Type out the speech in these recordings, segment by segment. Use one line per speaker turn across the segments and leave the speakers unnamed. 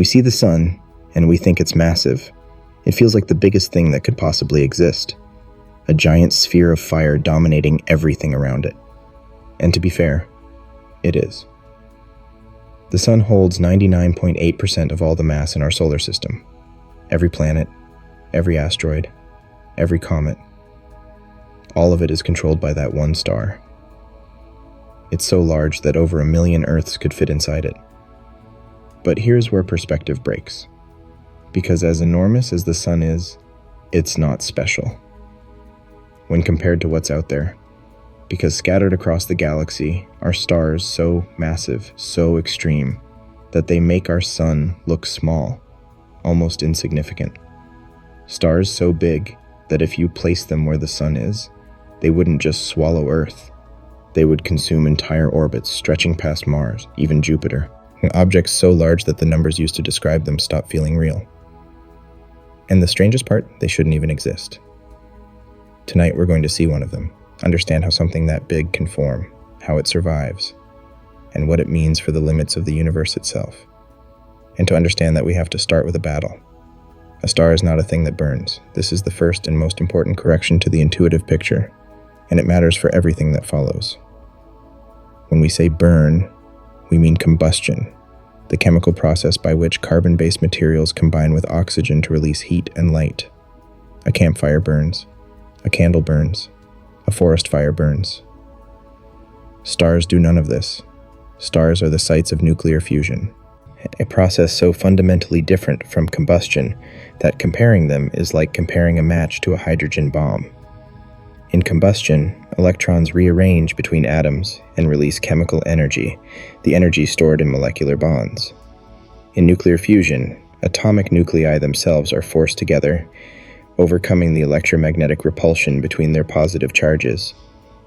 We see the sun, and we think it's massive. It feels like the biggest thing that could possibly exist. A giant sphere of fire dominating everything around it. And to be fair, it is. The sun holds 99.8% of all the mass in our solar system. Every planet, every asteroid, every comet. All of it is controlled by that one star. It's so large that over 1 million Earths could fit inside it. But here's where perspective breaks. Because as enormous as the sun is, it's not special. When compared to what's out there, because scattered across the galaxy are stars so massive, so extreme, that they make our sun look small, almost insignificant. Stars so big that if you place them where the sun is, they wouldn't just swallow Earth. They would consume entire orbits stretching past Mars, even Jupiter. Objects so large that the numbers used to describe them stop feeling real. And the strangest part, they shouldn't even exist. Tonight we're going to see one of them, understand how something that big can form, how it survives, and what it means for the limits of the universe itself. And to understand that we have to start with a battle. A star is not a thing that burns. This is the first and most important correction to the intuitive picture, and it matters for everything that follows. When we say burn, we mean combustion, the chemical process by which carbon-based materials combine with oxygen to release heat and light. A campfire burns, a candle burns, a forest fire burns. Stars do none of this. Stars are the sites of nuclear fusion, a process so fundamentally different from combustion that comparing them is like comparing a match to a hydrogen bomb. In combustion, electrons rearrange between atoms and release chemical energy, the energy stored in molecular bonds. In nuclear fusion, atomic nuclei themselves are forced together, overcoming the electromagnetic repulsion between their positive charges,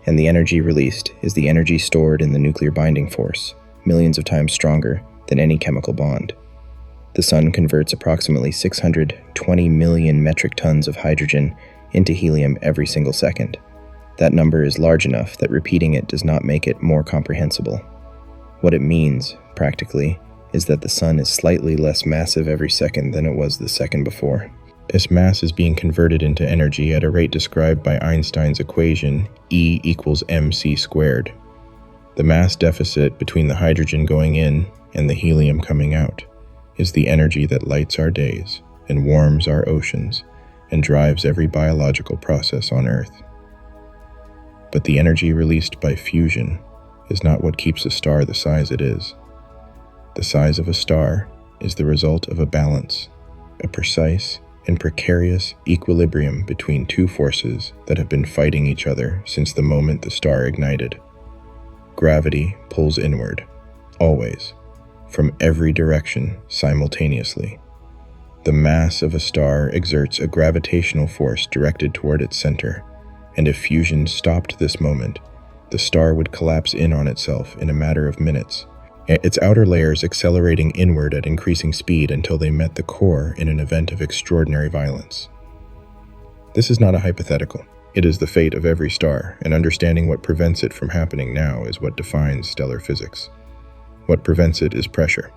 and the energy released is the energy stored in the nuclear binding force, millions of times stronger than any chemical bond. The sun converts approximately 620 million metric tons of hydrogen into helium every single second. That number is large enough that repeating it does not make it more comprehensible. What it means, practically, is that the sun is slightly less massive every second than it was the second before. This mass is being converted into energy at a rate described by Einstein's equation, E equals mc squared. The mass deficit between the hydrogen going in and the helium coming out is the energy that lights our days and warms our oceans and drives every biological process on Earth. But the energy released by fusion is not what keeps a star the size it is. The size of a star is the result of a balance, a precise and precarious equilibrium between two forces that have been fighting each other since the moment the star ignited. Gravity pulls inward, always, from every direction simultaneously. The mass of a star exerts a gravitational force directed toward its center, and if fusion stopped this moment, the star would collapse in on itself in a matter of minutes, its outer layers accelerating inward at increasing speed until they met the core in an event of extraordinary violence. This is not a hypothetical. It is the fate of every star, and understanding what prevents it from happening now is what defines stellar physics. What prevents it is pressure.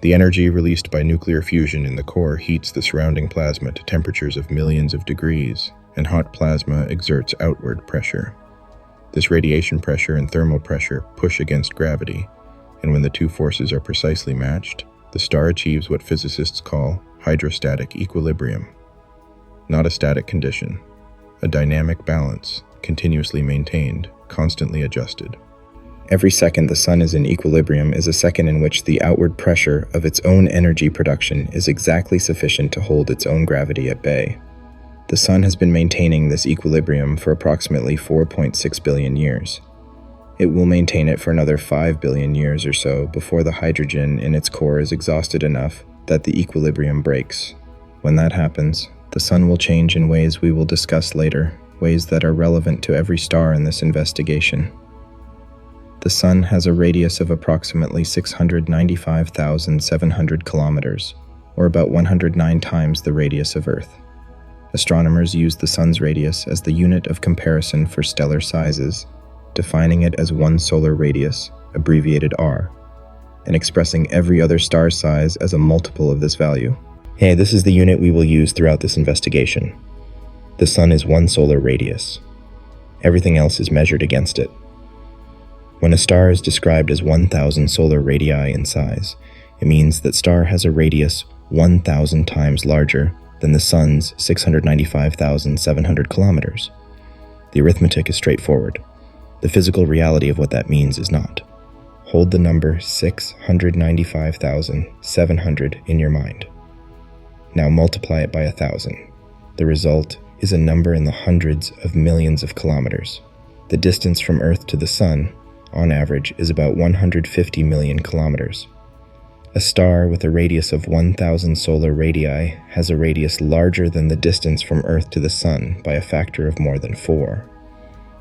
The energy released by nuclear fusion in the core heats the surrounding plasma to temperatures of millions of degrees, and hot plasma exerts outward pressure. This radiation pressure and thermal pressure push against gravity, and when the two forces are precisely matched, the star achieves what physicists call hydrostatic equilibrium. Not a static condition, a dynamic balance, continuously maintained, constantly adjusted. Every second the sun is in equilibrium is a second in which the outward pressure of its own energy production is exactly sufficient to hold its own gravity at bay. The sun has been maintaining this equilibrium for approximately 4.6 billion years. It will maintain it for another 5 billion years or so before the hydrogen in its core is exhausted enough that the equilibrium breaks. When that happens, the sun will change in ways we will discuss later, ways that are relevant to every star in this investigation. The sun has a radius of approximately 695,700 kilometers, or about 109 times the radius of Earth. Astronomers use the sun's radius as the unit of comparison for stellar sizes, defining it as one solar radius, abbreviated R. and expressing every other star size as a multiple of this value. Hey, this is the unit we will use throughout this investigation. The Sun is 1 solar radius. Everything else is measured against it. When a star is described as 1,000 solar radii in size, it means that star has a radius 1,000 times larger than the Sun's 695,700 kilometers. The arithmetic is straightforward. The physical reality of what that means is not. Hold the number 695,700 in your mind. Now multiply it by 1,000. The result is a number in the hundreds of millions of kilometers. The distance from Earth to the Sun, on average, is about 150 million kilometers. A star with a radius of 1,000 solar radii has a radius larger than the distance from Earth to the Sun by a factor of more than 4.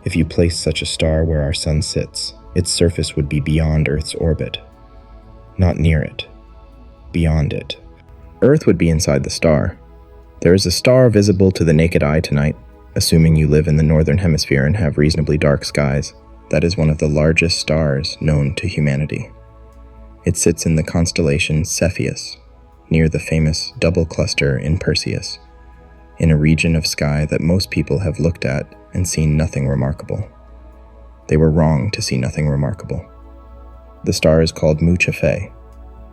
If you place such a star where our Sun sits, its surface would be beyond Earth's orbit. Not near it. Beyond it. Earth would be inside the star. There is a star visible to the naked eye tonight, assuming you live in the northern hemisphere and have reasonably dark skies. That is one of the largest stars known to humanity. It sits in the constellation Cepheus, near the famous double cluster in Perseus, in a region of sky that most people have looked at and seen nothing remarkable. They were wrong to see nothing remarkable. The star is called Mu Cephei.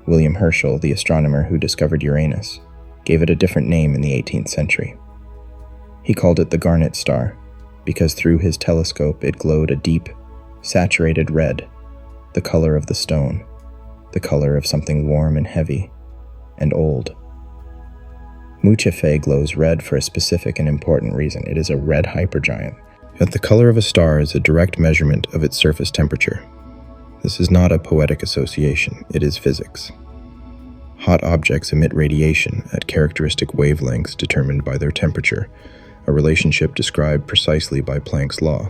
William Herschel, the astronomer who discovered Uranus, gave it a different name in the 18th century. He called it the Garnet Star because through his telescope it glowed a deep, saturated red, the color of the stone, the color of something warm and heavy, and old. Mu Cephei glows red for a specific and important reason. It is a red hypergiant. Yet the color of a star is a direct measurement of its surface temperature. This is not a poetic association, it is physics. Hot objects emit radiation at characteristic wavelengths determined by their temperature, a relationship described precisely by Planck's law,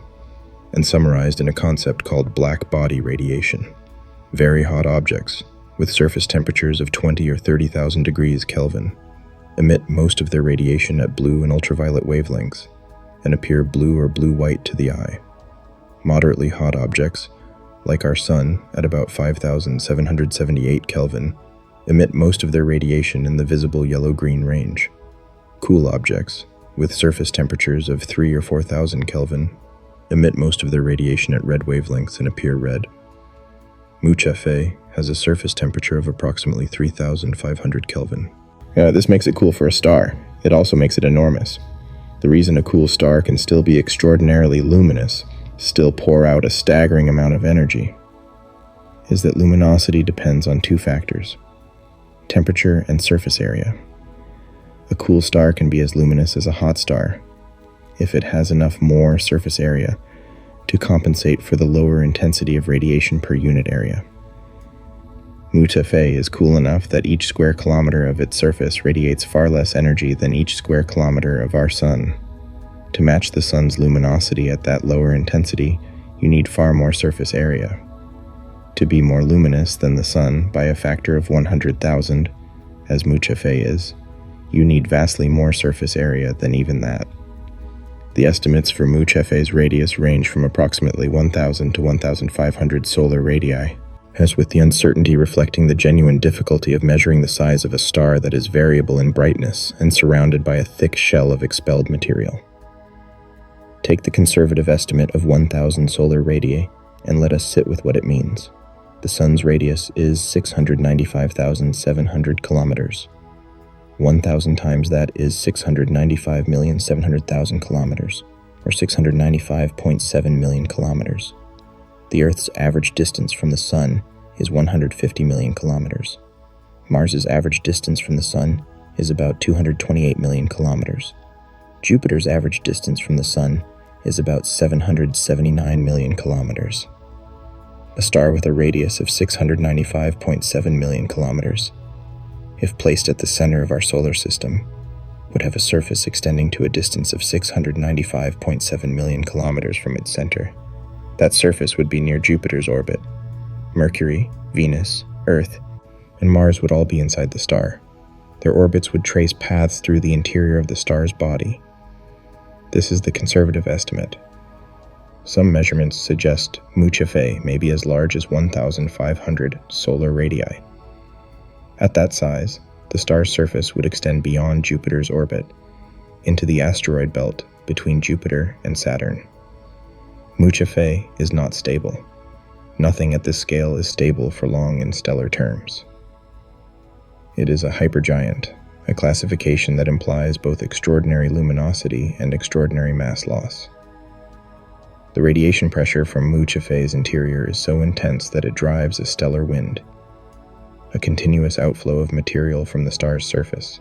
and summarized in a concept called black body radiation. Very hot objects, with surface temperatures of 20 or 30,000 degrees Kelvin, emit most of their radiation at blue and ultraviolet wavelengths, and appear blue or blue-white to the eye. Moderately hot objects, like our Sun at about 5,778 Kelvin, emit most of their radiation in the visible yellow-green range. Cool objects, with surface temperatures of 3 or 4,000 Kelvin, emit most of their radiation at red wavelengths and appear red. Mu Cephei has a surface temperature of approximately 3,500 Kelvin. This makes it cool for a star. It also makes it enormous. The reason a cool star can still be extraordinarily luminous, still pour out a staggering amount of energy, is that luminosity depends on 2 factors: temperature and surface area. A cool star can be as luminous as a hot star if it has enough more surface area to compensate for the lower intensity of radiation per unit area. Mu Cephei is cool enough that each square kilometer of its surface radiates far less energy than each square kilometer of our Sun. To match the Sun's luminosity at that lower intensity, you need far more surface area. To be more luminous than the Sun by a factor of 100,000, as Mu Cephei is, you need vastly more surface area than even that. The estimates for Mu Cephei's radius range from approximately 1,000 to 1,500 solar radii, as with the uncertainty reflecting the genuine difficulty of measuring the size of a star that is variable in brightness and surrounded by a thick shell of expelled material. Take the conservative estimate of 1,000 solar radii and let us sit with what it means. The Sun's radius is 695,700 kilometers. 1,000 times that is 695,700,000 kilometers, or 695.7 million kilometers. The Earth's average distance from the Sun is 150 million kilometers. Mars's average distance from the Sun is about 228 million kilometers. Jupiter's average distance from the Sun is about 779 million kilometers. A star with a radius of 695.7 million kilometers, if placed at the center of our solar system, would have a surface extending to a distance of 695.7 million kilometers from its center. That surface would be near Jupiter's orbit. Mercury, Venus, Earth, and Mars would all be inside the star. Their orbits would trace paths through the interior of the star's body. This is the conservative estimate. Some measurements suggest Mu Cephei may be as large as 1,500 solar radii. At that size, the star's surface would extend beyond Jupiter's orbit into the asteroid belt between Jupiter and Saturn. Mu Cephei is not stable. Nothing at this scale is stable for long in stellar terms. It is a hypergiant, a classification that implies both extraordinary luminosity and extraordinary mass loss. The radiation pressure from Mu Cephei's interior is so intense that it drives a stellar wind, a continuous outflow of material from the star's surface.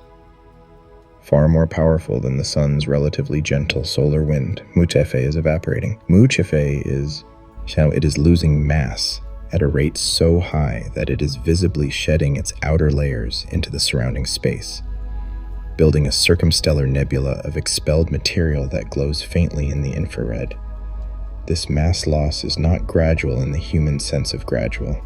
Far more powerful than the sun's relatively gentle solar wind, Mu Cephei is evaporating. Mu Cephei is losing mass at a rate so high that it is visibly shedding its outer layers into the surrounding space, building a circumstellar nebula of expelled material that glows faintly in the infrared. This mass loss is not gradual in the human sense of gradual.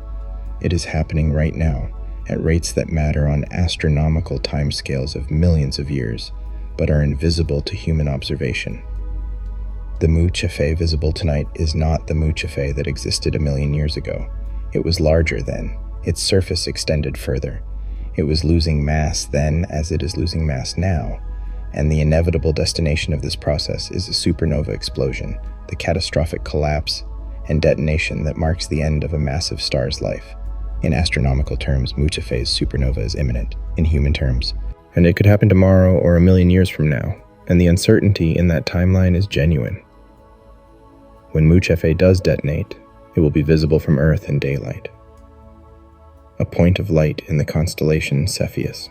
It is happening right now, at rates that matter on astronomical timescales of millions of years, but are invisible to human observation. The Mu Cephei visible tonight is not the Mu Cephei that existed 1 million years ago. It was larger then. Its surface extended further. It was losing mass then as it is losing mass now, and the inevitable destination of this process is a supernova explosion, the catastrophic collapse and detonation that marks the end of a massive star's life. In astronomical terms, Mu Cephei's supernova is imminent, in human terms, and it could happen tomorrow or 1 million years from now, and the uncertainty in that timeline is genuine. When Mu Cephei does detonate, it will be visible from Earth in daylight. A point of light in the constellation Cepheus,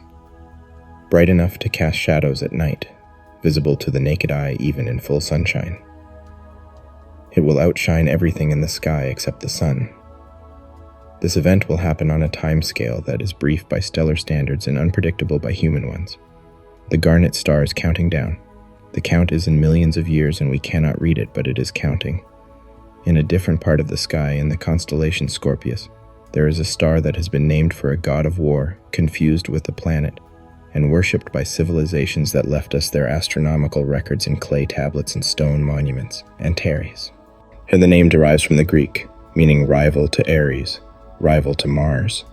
bright enough to cast shadows at night, visible to the naked eye even in full sunshine. It will outshine everything in the sky except the sun. This event will happen on a time scale that is brief by stellar standards and unpredictable by human ones. The garnet star is counting down. The count is in millions of years and we cannot read it, but it is counting. In a different part of the sky, in the constellation Scorpius, there is a star that has been named for a god of war, confused with a planet, and worshipped by civilizations that left us their astronomical records in clay tablets and stone monuments, Antares. And the name derives from the Greek, meaning rival to Ares, rival to Mars.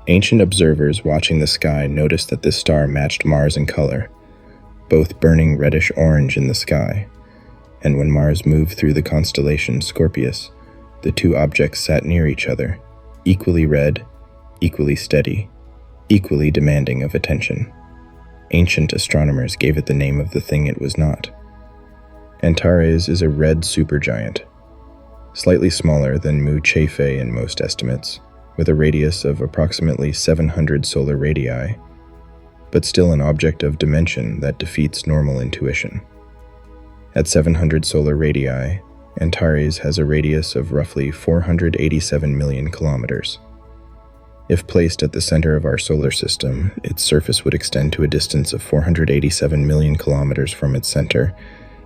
Ancient observers watching the sky noticed that this star matched Mars in color, both burning reddish-orange in the sky, and when Mars moved through the constellation Scorpius, the two objects sat near each other, equally red, equally steady, equally demanding of attention. Ancient astronomers gave it the name of the thing it was not. Antares is a red supergiant, slightly smaller than Mu Cephei in most estimates, with a radius of approximately 700 solar radii, but still an object of dimension that defeats normal intuition. At 700 solar radii, Antares has a radius of roughly 487 million kilometers. If placed at the center of our solar system, its surface would extend to a distance of 487 million kilometers from its center,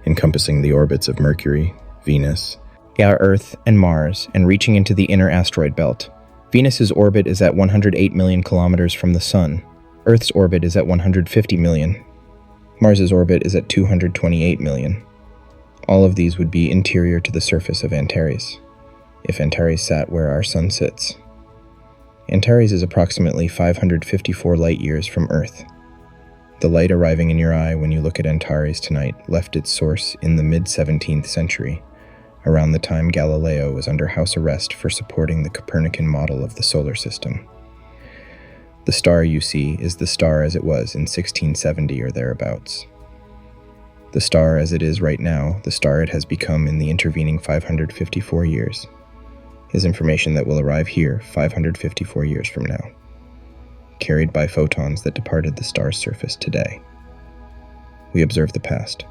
encompassing the orbits of Mercury, Venus, our Earth, and Mars, and reaching into the inner asteroid belt. Venus's orbit is at 108 million kilometers from the Sun. Earth's orbit is at 150 million. Mars's orbit is at 228 million. All of these would be interior to the surface of Antares, if Antares sat where our Sun sits. Antares is approximately 554 light-years from Earth. The light arriving in your eye when you look at Antares tonight left its source in the mid-17th century, around the time Galileo was under house arrest for supporting the Copernican model of the solar system. The star you see is the star as it was in 1670 or thereabouts. The star as it is right now, the star it has become in the intervening 554 years, is information that will arrive here 554 years from now, carried by photons that departed the star's surface today. We observe the past,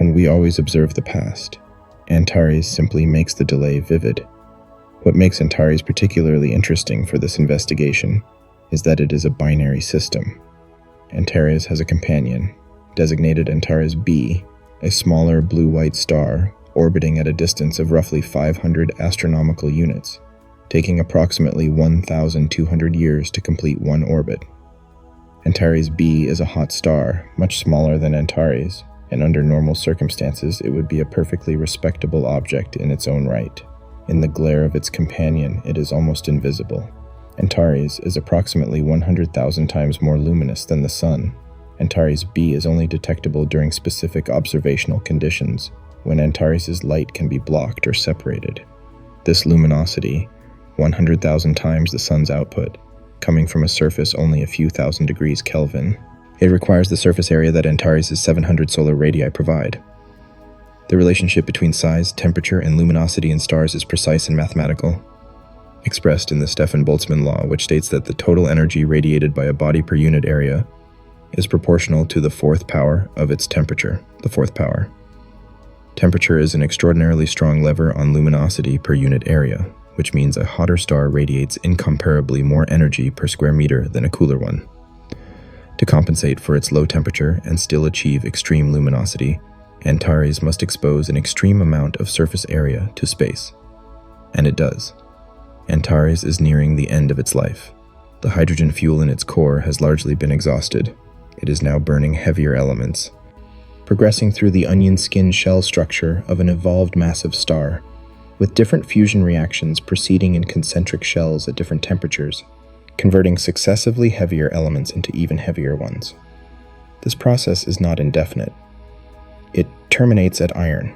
and we always observe the past. Antares simply makes the delay vivid. What makes Antares particularly interesting for this investigation is that it is a binary system. Antares has a companion, designated Antares B, a smaller blue-white star orbiting at a distance of roughly 500 astronomical units, taking approximately 1,200 years to complete one orbit. Antares B is a hot star, much smaller than Antares, and under normal circumstances it would be a perfectly respectable object in its own right. In the glare of its companion, it is almost invisible. Antares is approximately 100,000 times more luminous than the Sun. Antares B is only detectable during specific observational conditions, when Antares' light can be blocked or separated. This luminosity, 100,000 times the Sun's output, coming from a surface only a few thousand degrees Kelvin. It requires the surface area that Antares' 700 solar radii provide. The relationship between size, temperature, and luminosity in stars is precise and mathematical, expressed in the Stefan-Boltzmann law, which states that the total energy radiated by a body per unit area is proportional to the fourth power of its temperature, the fourth power. Temperature is an extraordinarily strong lever on luminosity per unit area, which means a hotter star radiates incomparably more energy per square meter than a cooler one. To compensate for its low temperature and still achieve extreme luminosity, Antares must expose an extreme amount of surface area to space. And it does. Antares is nearing the end of its life. The hydrogen fuel in its core has largely been exhausted. It is now burning heavier elements, progressing through the onion skin shell structure of an evolved massive star, with different fusion reactions proceeding in concentric shells at different temperatures, converting successively heavier elements into even heavier ones. This process is not indefinite. It terminates at iron.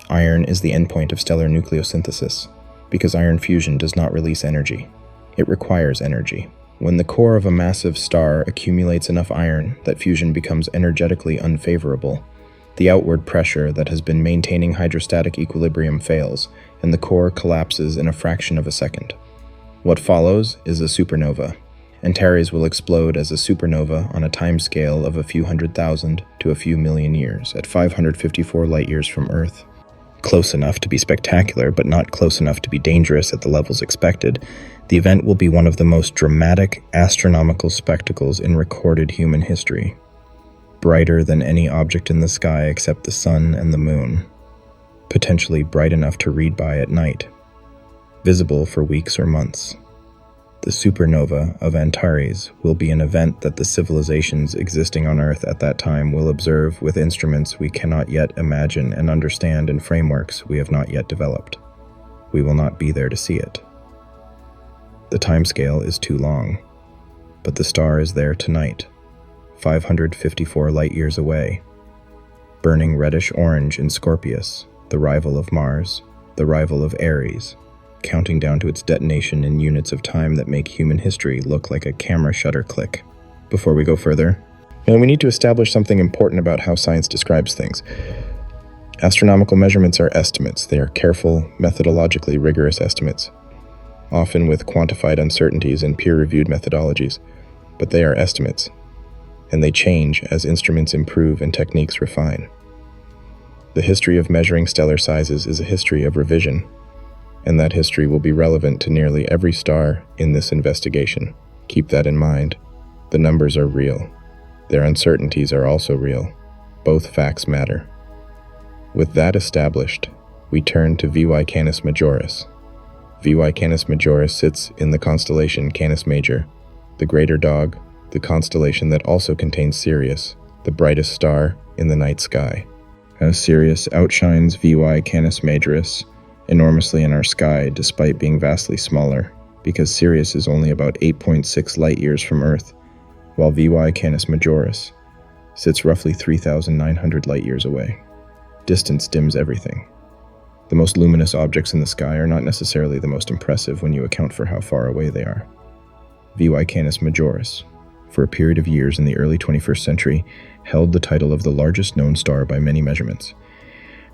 Iron is the endpoint of stellar nucleosynthesis, because iron fusion does not release energy. It requires energy. When the core of a massive star accumulates enough iron that fusion becomes energetically unfavorable, the outward pressure that has been maintaining hydrostatic equilibrium fails, and the core collapses in a fraction of a second. What follows is a supernova. Antares will explode as a supernova on a timescale of a few 100,000 to a few million years at 554 light-years from Earth. Close enough to be spectacular, but not close enough to be dangerous at the levels expected, the event will be one of the most dramatic astronomical spectacles in recorded human history. Brighter than any object in the sky except the sun and the moon. Potentially bright enough to read by at night. Visible for weeks or months. The supernova of Antares will be an event that the civilizations existing on Earth at that time will observe with instruments we cannot yet imagine and understand in frameworks we have not yet developed. We will not be there to see it. The timescale is too long, but the star is there tonight, 554 light-years away, burning reddish-orange in Scorpius, the rival of Mars, the rival of Ares, counting down to its detonation in units of time that make human history look like a camera shutter click. Before we go further, we need to establish something important about how science describes things. Astronomical measurements are estimates. They are careful, methodologically rigorous estimates, often with quantified uncertainties and peer-reviewed methodologies. But they are estimates, and they change as instruments improve and techniques refine. The history of measuring stellar sizes is a history of revision, and that history will be relevant to nearly every star in this investigation. Keep that in mind. The numbers are real. Their uncertainties are also real. Both facts matter. With that established, we turn to VY Canis Majoris. VY Canis Majoris sits in the constellation Canis Major, the greater dog, the constellation that also contains Sirius, the brightest star in the night sky. As Sirius outshines VY Canis Majoris enormously in our sky despite being vastly smaller, because Sirius is only about 8.6 light-years from Earth, while VY Canis Majoris sits roughly 3,900 light-years away. Distance dims everything. The most luminous objects in the sky are not necessarily the most impressive when you account for how far away they are. VY Canis Majoris, for a period of years in the early 21st century, held the title of the largest known star by many measurements.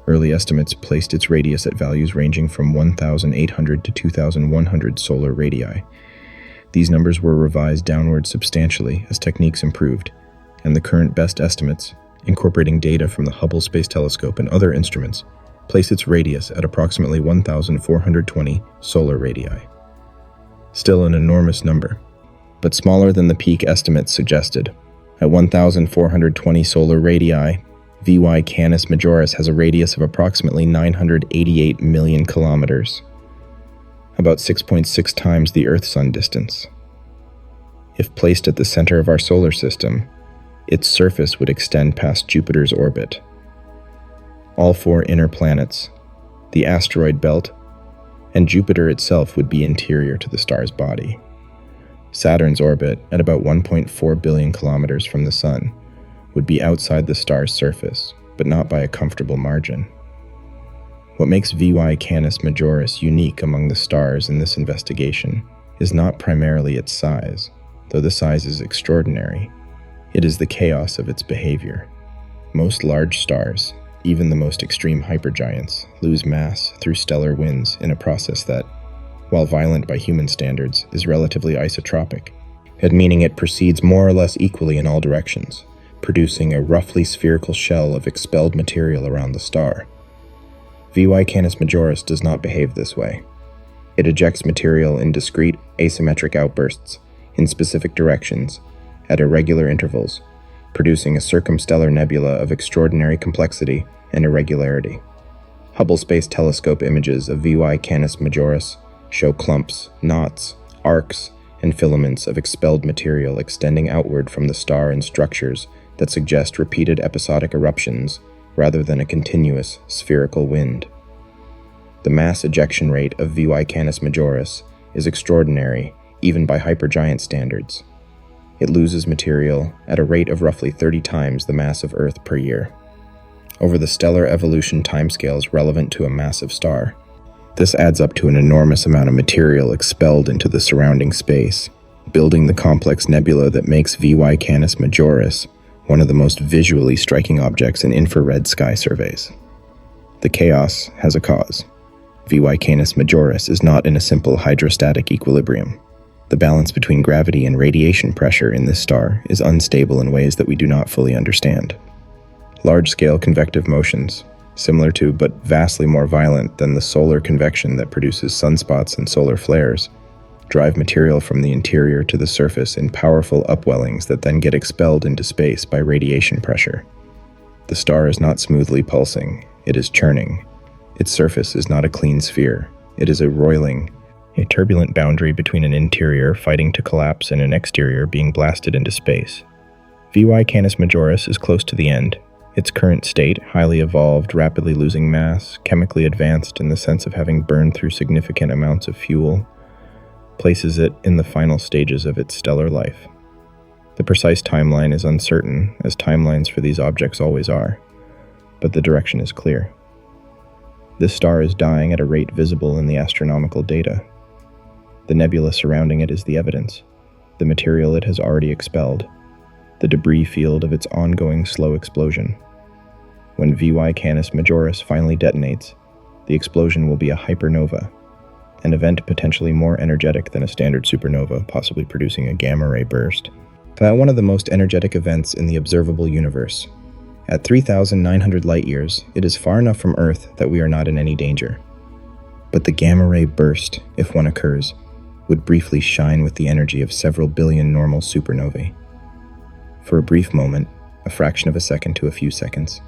Early estimates placed its radius at values ranging from 1,800 to 2,100 solar radii. These numbers were revised downward substantially as techniques improved, and the current best estimates, incorporating data from the Hubble Space Telescope and other instruments, place its radius at approximately 1,420 solar radii. Still an enormous number, but smaller than the peak estimates suggested. At 1,420 solar radii, VY Canis Majoris has a radius of approximately 988 million kilometers, about 6.6 times the Earth-Sun distance. If placed at the center of our solar system, Its surface would extend past Jupiter's orbit. All four inner planets, the asteroid belt, and Jupiter itself would be interior to the star's body. Saturn's orbit, at about 1.4 billion kilometers from the Sun, would be outside the star's surface, but not by a comfortable margin. What makes UY Canis Majoris unique among the stars in this investigation is not primarily its size, though the size is extraordinary. It is the chaos of its behavior. Most large stars, even the most extreme hypergiants, lose mass through stellar winds in a process that, while violent by human standards, is relatively isotropic, meaning it proceeds more or less equally in all directions, producing a roughly spherical shell of expelled material around the star. UY Canis Majoris does not behave this way. It ejects material in discrete, asymmetric outbursts in specific directions at irregular intervals, producing a circumstellar nebula of extraordinary complexity and irregularity. Hubble Space Telescope images of UY Canis Majoris show clumps, knots, arcs, and filaments of expelled material extending outward from the star in structures that suggest repeated episodic eruptions rather than a continuous spherical wind. The mass ejection rate of UY Canis Majoris is extraordinary even by hypergiant standards. It loses material at a rate of roughly 30 times the mass of Earth per year. Over the stellar evolution timescales relevant to a massive star, this adds up to an enormous amount of material expelled into the surrounding space, building the complex nebula that makes UY Canis Majoris one of the most visually striking objects in infrared sky surveys. The chaos has a cause. UY Canis Majoris is not in a simple hydrostatic equilibrium. The balance between gravity and radiation pressure in this star is unstable in ways that we do not fully understand. Large-scale convective motions, similar to but vastly more violent than the solar convection that produces sunspots and solar flares, drive material from the interior to the surface in powerful upwellings that then get expelled into space by radiation pressure. The star is not smoothly pulsing, it is churning. Its surface is not a clean sphere, it is a roiling, a turbulent boundary between an interior fighting to collapse and an exterior being blasted into space. UY Canis Majoris is close to the end. Its current state, highly evolved, rapidly losing mass, chemically advanced in the sense of having burned through significant amounts of fuel, places it in the final stages of its stellar life. The precise timeline is uncertain, as timelines for these objects always are, but the direction is clear. This star is dying at a rate visible in the astronomical data. The nebula surrounding it is the evidence, the material it has already expelled, the debris field of its ongoing slow explosion. When UY Canis Majoris finally detonates, the explosion will be a hypernova, an event potentially more energetic than a standard supernova, possibly producing a gamma-ray burst. One of the most energetic events in the observable universe. At 3,900 light-years, it is far enough from Earth that we are not in any danger. But the gamma-ray burst, if one occurs, would briefly shine with the energy of several billion normal supernovae. For a brief moment, a fraction of a second to a few seconds,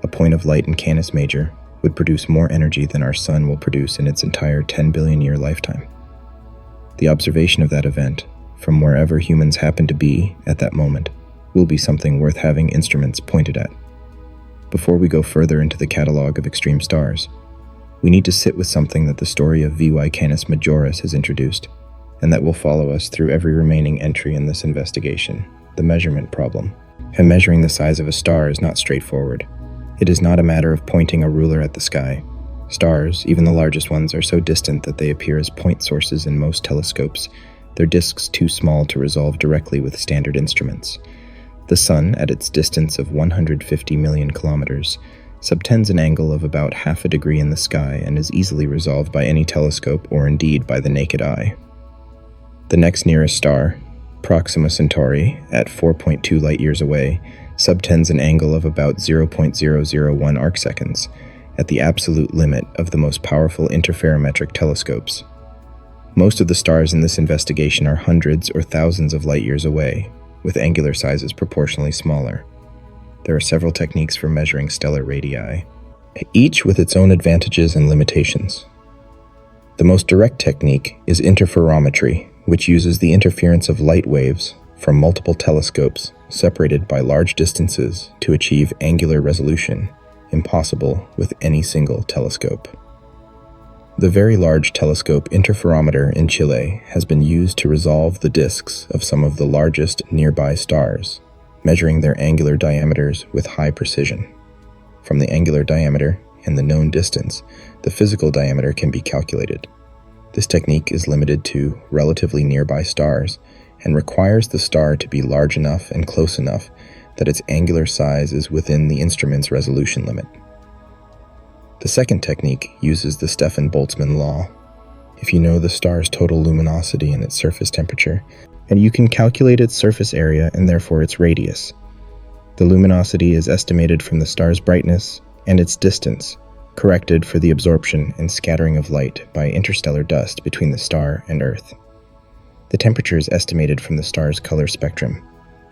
a point of light in Canis Major would produce more energy than our Sun will produce in its entire 10 billion year lifetime. The observation of that event, from wherever humans happen to be at that moment, will be something worth having instruments pointed at. Before we go further into the catalog of extreme stars, we need to sit with something that the story of UY Canis Majoris has introduced, and that will follow us through every remaining entry in this investigation, the measurement problem. And measuring the size of a star is not straightforward. It is not a matter of pointing a ruler at the sky. Stars, even the largest ones, are so distant that they appear as point sources in most telescopes, their disks too small to resolve directly with standard instruments. The Sun, at its distance of 150 million kilometers, subtends an angle of about half a degree in the sky and is easily resolved by any telescope or indeed by the naked eye. The next nearest star, Proxima Centauri, at 4.2 light-years away, subtends an angle of about 0.001 arcseconds, at the absolute limit of the most powerful interferometric telescopes. Most of the stars in this investigation are hundreds or thousands of light-years away, with angular sizes proportionally smaller. There are several techniques for measuring stellar radii, each with its own advantages and limitations. The most direct technique is interferometry, which uses the interference of light waves, from multiple telescopes separated by large distances to achieve angular resolution impossible with any single telescope. The Very Large Telescope Interferometer in Chile has been used to resolve the disks of some of the largest nearby stars, measuring their angular diameters with high precision. From the angular diameter and the known distance, the physical diameter can be calculated. This technique is limited to relatively nearby stars and requires the star to be large enough and close enough that its angular size is within the instrument's resolution limit. The second technique uses the Stefan-Boltzmann law. If you know the star's total luminosity and its surface temperature, and you can calculate its surface area and therefore its radius. The luminosity is estimated from the star's brightness and its distance, corrected for the absorption and scattering of light by interstellar dust between the star and Earth. The temperature is estimated from the star's color spectrum,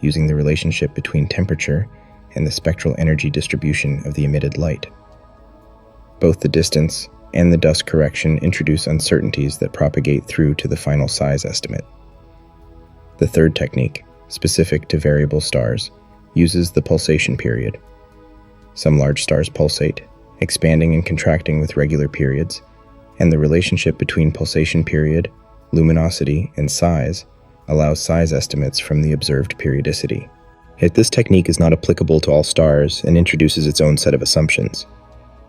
using the relationship between temperature and the spectral energy distribution of the emitted light. Both the distance and the dust correction introduce uncertainties that propagate through to the final size estimate. The third technique, specific to variable stars, uses the pulsation period. Some large stars pulsate, expanding and contracting with regular periods, and the relationship between pulsation period, luminosity, and size allows size estimates from the observed periodicity. Yet this technique is not applicable to all stars and introduces its own set of assumptions.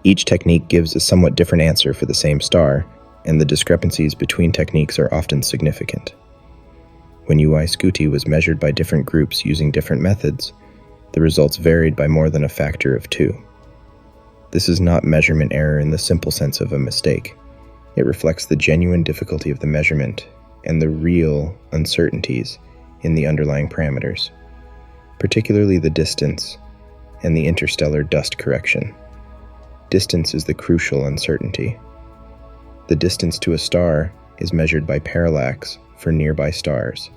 Each technique gives a somewhat different answer for the same star, and the discrepancies between techniques are often significant. When UY Scuti was measured by different groups using different methods, the results varied by more than a factor of 2. This is not measurement error in the simple sense of a mistake. It reflects the genuine difficulty of the measurement and the real uncertainties in the underlying parameters, particularly the distance and the interstellar dust correction. Distance is the crucial uncertainty. The distance to a star is measured by parallax for nearby stars,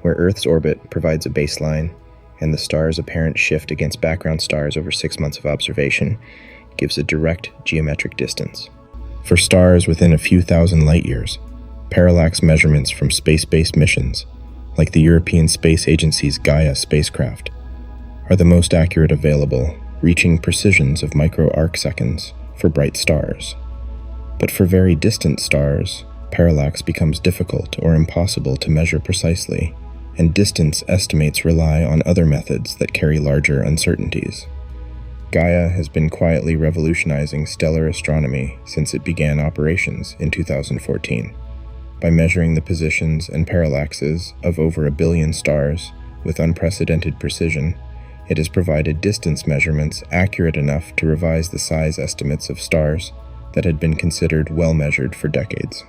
where Earth's orbit provides a baseline and the star's apparent shift against background stars over 6 months of observation gives a direct geometric distance. For stars within a few thousand light-years, parallax measurements from space-based missions, like the European Space Agency's Gaia spacecraft, are the most accurate available, reaching precisions of micro-arcseconds for bright stars. But for very distant stars, parallax becomes difficult or impossible to measure precisely, and distance estimates rely on other methods that carry larger uncertainties. Gaia has been quietly revolutionizing stellar astronomy since it began operations in 2014. By measuring the positions and parallaxes of over 1 billion stars with unprecedented precision, it has provided distance measurements accurate enough to revise the size estimates of stars that had been considered well measured for decades.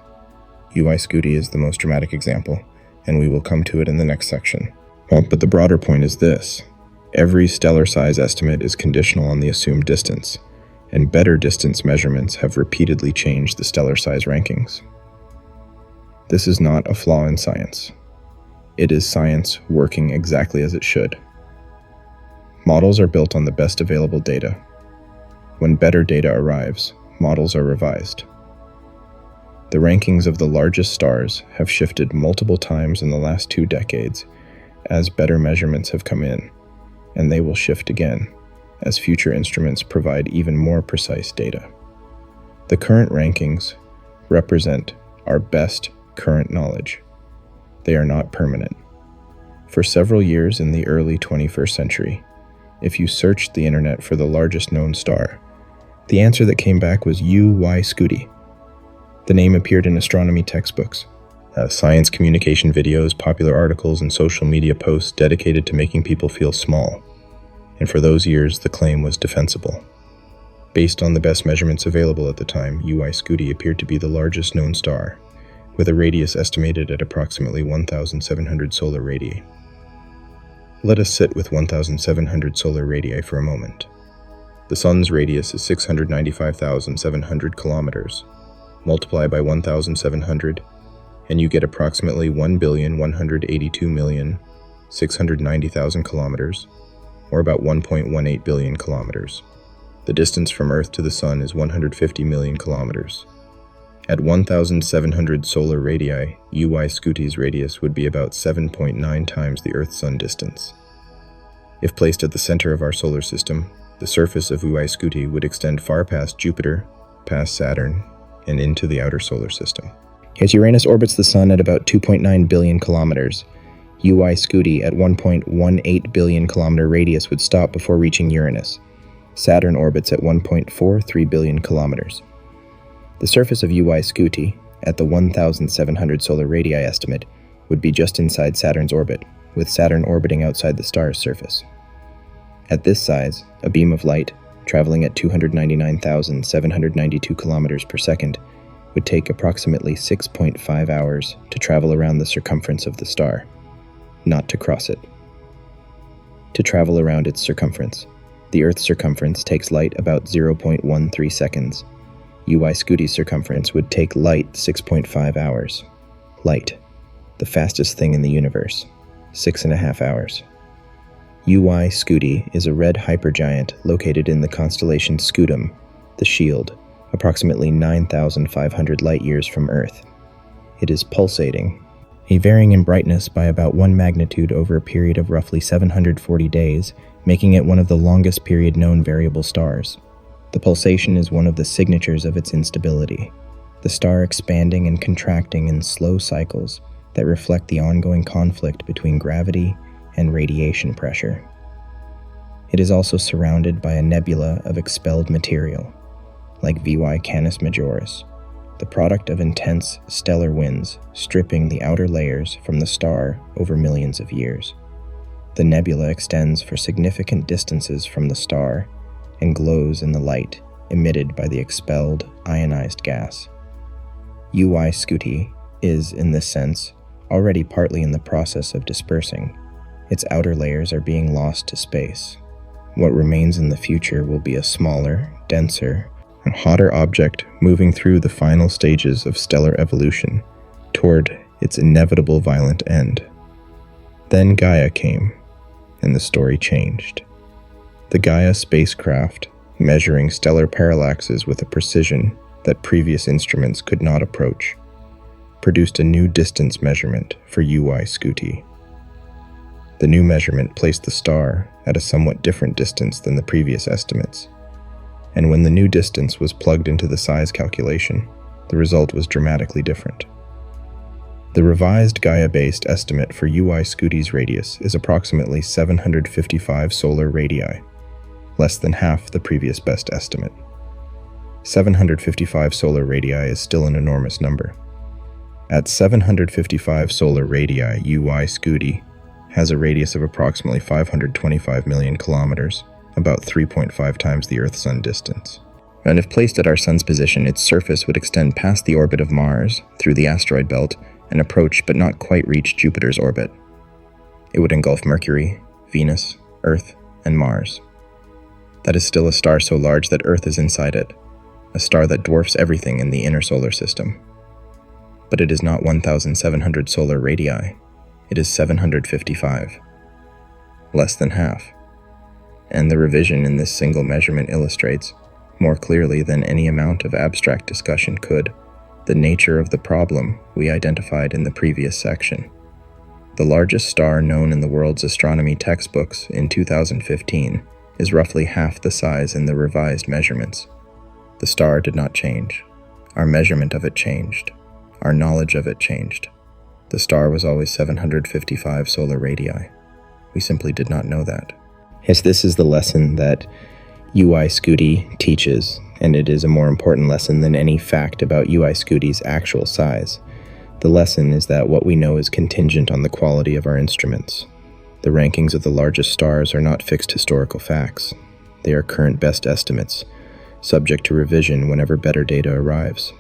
UY Scuti is the most dramatic example, and we will come to it in the next section. But the broader point is this. Every stellar size estimate is conditional on the assumed distance, and better distance measurements have repeatedly changed the stellar size rankings. This is not a flaw in science. It is science working exactly as it should. Models are built on the best available data. When better data arrives, models are revised. The rankings of the largest stars have shifted multiple times in the last 2 decades as better measurements have come in, and they will shift again as future instruments provide even more precise data. The current rankings represent our best current knowledge. They are not permanent. For several years in the early 21st century, if you searched the internet for the largest known star, the answer that came back was UY Scuti. The name appeared in astronomy textbooks, science communication videos, popular articles, and social media posts dedicated to making people feel small. And for those years, the claim was defensible. Based on the best measurements available at the time, UY Scuti appeared to be the largest known star, with a radius estimated at approximately 1,700 solar radii. Let us sit with 1,700 solar radii for a moment. The Sun's radius is 695,700 kilometers. Multiply by 1,700, and you get approximately 1,182,690,000 kilometers, or about 1.18 billion kilometers. The distance from Earth to the Sun is 150 million kilometers. At 1,700 solar radii, UY Scuti's radius would be about 7.9 times the Earth-Sun distance. If placed at the center of our solar system, the surface of UY Scuti would extend far past Jupiter, past Saturn, and into the outer solar system. As Uranus orbits the Sun at about 2.9 billion kilometers, UY Scuti at 1.18 billion kilometer radius would stop before reaching Uranus. Saturn orbits at 1.43 billion kilometers. The surface of UY Scuti, at the 1,700 solar radii estimate, would be just inside Saturn's orbit, with Saturn orbiting outside the star's surface. At this size, a beam of light, traveling at 299,792 kilometers per second, would take approximately 6.5 hours to travel around the circumference of the star, not to cross it. To travel around its circumference, the Earth's circumference takes light about 0.13 seconds. UY Scuti's circumference would take light 6.5 hours. Light, the fastest thing in the universe, 6.5 hours. UY Scuti is a red hypergiant located in the constellation Scutum, the Shield, approximately 9,500 light-years from Earth. It is pulsating, varying in brightness by about 1 magnitude over a period of roughly 740 days, making it one of the longest period known variable stars. The pulsation is one of the signatures of its instability, the star expanding and contracting in slow cycles that reflect the ongoing conflict between gravity and radiation pressure. It is also surrounded by a nebula of expelled material, like VY Canis Majoris, the product of intense stellar winds stripping the outer layers from the star over millions of years. The nebula extends for significant distances from the star and glows in the light emitted by the expelled ionized gas. UY Scuti is, in this sense, already partly in the process of dispersing. Its outer layers are being lost to space. What remains in the future will be a smaller, denser, and hotter object moving through the final stages of stellar evolution toward its inevitable violent end. Then Gaia came, and the story changed. The Gaia spacecraft, measuring stellar parallaxes with a precision that previous instruments could not approach, produced a new distance measurement for UY Scuti. The new measurement placed the star at a somewhat different distance than the previous estimates, and when the new distance was plugged into the size calculation, the result was dramatically different. The revised Gaia-based estimate for UY Scuti's radius is approximately 755 solar radii, less than half the previous best estimate. 755 solar radii is still an enormous number. At 755 solar radii, UY Scuti has a radius of approximately 525 million kilometers, about 3.5 times the Earth-Sun distance. And if placed at our Sun's position, its surface would extend past the orbit of Mars, through the asteroid belt, and approach but not quite reach Jupiter's orbit. It would engulf Mercury, Venus, Earth, and Mars. That is still a star so large that Earth is inside it, a star that dwarfs everything in the inner solar system. But it is not 1,700 solar radii, it is 755. Less than half. And the revision in this single measurement illustrates, more clearly than any amount of abstract discussion could, the nature of the problem we identified in the previous section. The largest star known in the world's astronomy textbooks in 2015 is roughly half the size in the revised measurements. The star did not change. Our measurement of it changed. Our knowledge of it changed. The star was always 755 solar radii. We simply did not know that. Yes, this is the lesson that UY Scuti teaches, and it is a more important lesson than any fact about UY Scuti's actual size. The lesson is that what we know is contingent on the quality of our instruments. The rankings of the largest stars are not fixed historical facts. They are current best estimates, subject to revision whenever better data arrives.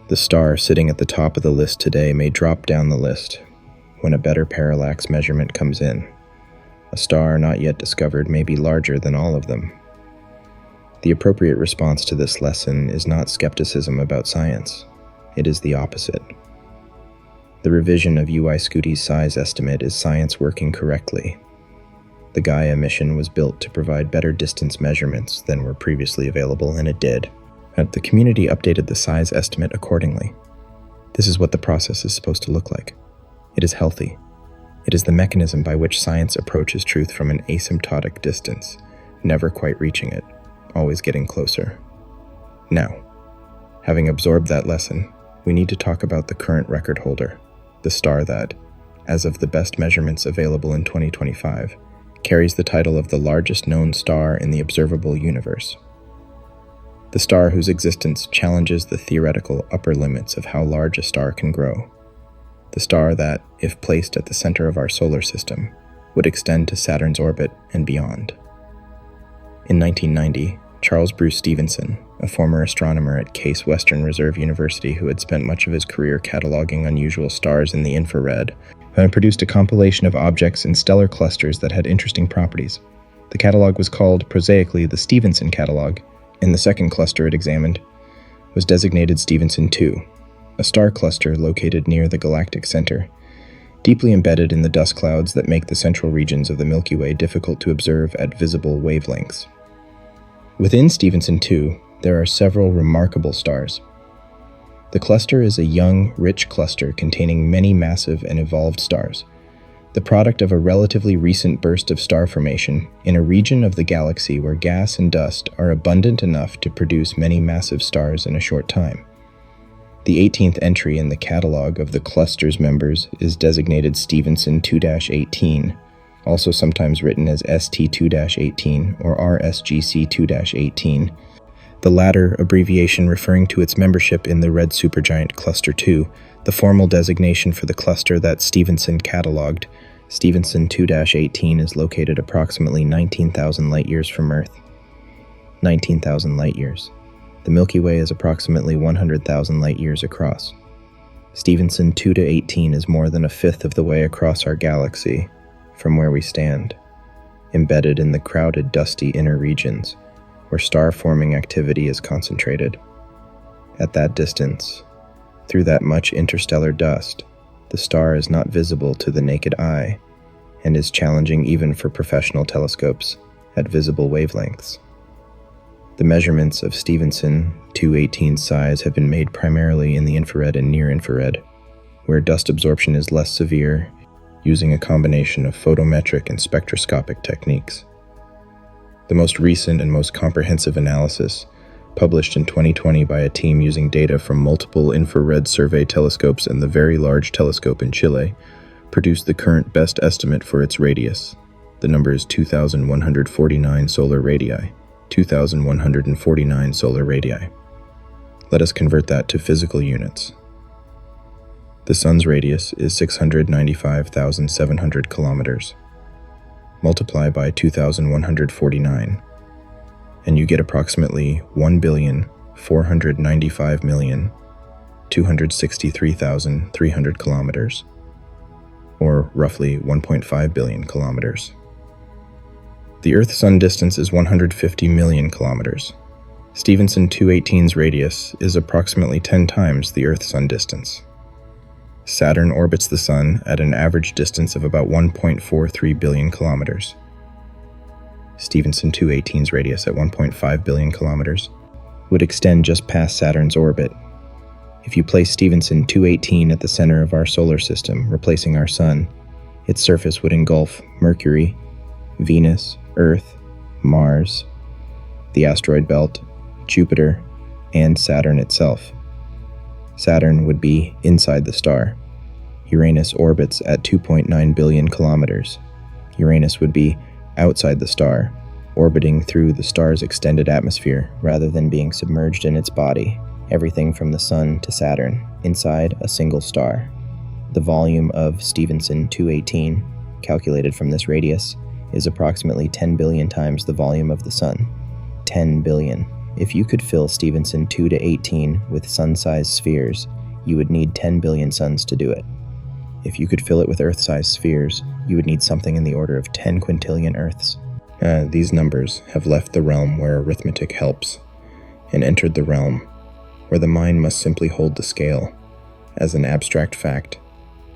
The star sitting at the top of the list today may drop down the list when a better parallax measurement comes in. A star not yet discovered may be larger than all of them. The appropriate response to this lesson is not skepticism about science. It is the opposite. The revision of UY Scuti's size estimate is science working correctly. The Gaia mission was built to provide better distance measurements than were previously available, and it did. The community updated the size estimate accordingly. This is what the process is supposed to look like. It is healthy. It is the mechanism by which science approaches truth from an asymptotic distance, never quite reaching it, always getting closer. Now, having absorbed that lesson, we need to talk about the current record holder, the star that, as of the best measurements available in 2025, carries the title of the largest known star in the observable universe. The star whose existence challenges the theoretical upper limits of how large a star can grow. The star that, if placed at the center of our solar system, would extend to Saturn's orbit and beyond. In 1990, Charles Bruce Stephenson, a former astronomer at Case Western Reserve University who had spent much of his career cataloging unusual stars in the infrared, produced a compilation of objects in stellar clusters that had interesting properties. The catalog was called, prosaically, the Stephenson Catalog, and the second cluster it examined was designated Stephenson 2, a star cluster located near the galactic center, deeply embedded in the dust clouds that make the central regions of the Milky Way difficult to observe at visible wavelengths. Within Stephenson 2, there are several remarkable stars. The cluster is a young, rich cluster containing many massive and evolved stars, the product of a relatively recent burst of star formation in a region of the galaxy where gas and dust are abundant enough to produce many massive stars in a short time. The 18th entry in the catalog of the cluster's members is designated Stephenson 2-18, also sometimes written as ST2-18 or RSGC 2-18, the latter abbreviation referring to its membership in the red supergiant Cluster 2, the formal designation for the cluster that Stephenson cataloged. Stephenson 2-18 is located approximately 19,000 light-years from Earth. 19,000 light-years. The Milky Way is approximately 100,000 light-years across. Stephenson 2-18 is more than a fifth of the way across our galaxy, from where we stand, embedded in the crowded, dusty inner regions, where star-forming activity is concentrated. At that distance, through that much interstellar dust, the star is not visible to the naked eye, and is challenging even for professional telescopes at visible wavelengths. The measurements of Stephenson 2-18's size have been made primarily in the infrared and near-infrared, where dust absorption is less severe, using a combination of photometric and spectroscopic techniques. The most recent and most comprehensive analysis, published in 2020 by a team using data from multiple infrared survey telescopes and the Very Large Telescope in Chile, produced the current best estimate for its radius. The number is 2,149 solar radii. 2,149 solar radii. Let us convert that to physical units. The Sun's radius is 695,700 kilometers. Multiply by 2,149, and you get approximately 1,495,263,300 kilometers, or roughly 1.5 billion kilometers. The Earth-Sun distance is 150 million kilometers. Stephenson 2-18's radius is approximately 10 times the Earth-Sun distance. Saturn orbits the Sun at an average distance of about 1.43 billion kilometers. Stephenson 2-18's radius at 1.5 billion kilometers would extend just past Saturn's orbit. If you place Stephenson 2-18 at the center of our solar system, replacing our Sun, its surface would engulf Mercury, Venus, Earth, Mars, the asteroid belt, Jupiter, and Saturn itself. Saturn would be inside the star. Uranus orbits at 2.9 billion kilometers. Uranus would be outside the star, orbiting through the star's extended atmosphere rather than being submerged in its body, everything from the Sun to Saturn, inside a single star. The volume of Stephenson 2-18, calculated from this radius, is approximately 10 billion times the volume of the Sun. 10 billion. If you could fill Stephenson 2-18 with sun-sized spheres, you would need 10 billion suns to do it. If you could fill it with Earth-sized spheres, you would need something in the order of 10 quintillion Earths. These numbers have left the realm where arithmetic helps, and entered the realm where the mind must simply hold the scale as an abstract fact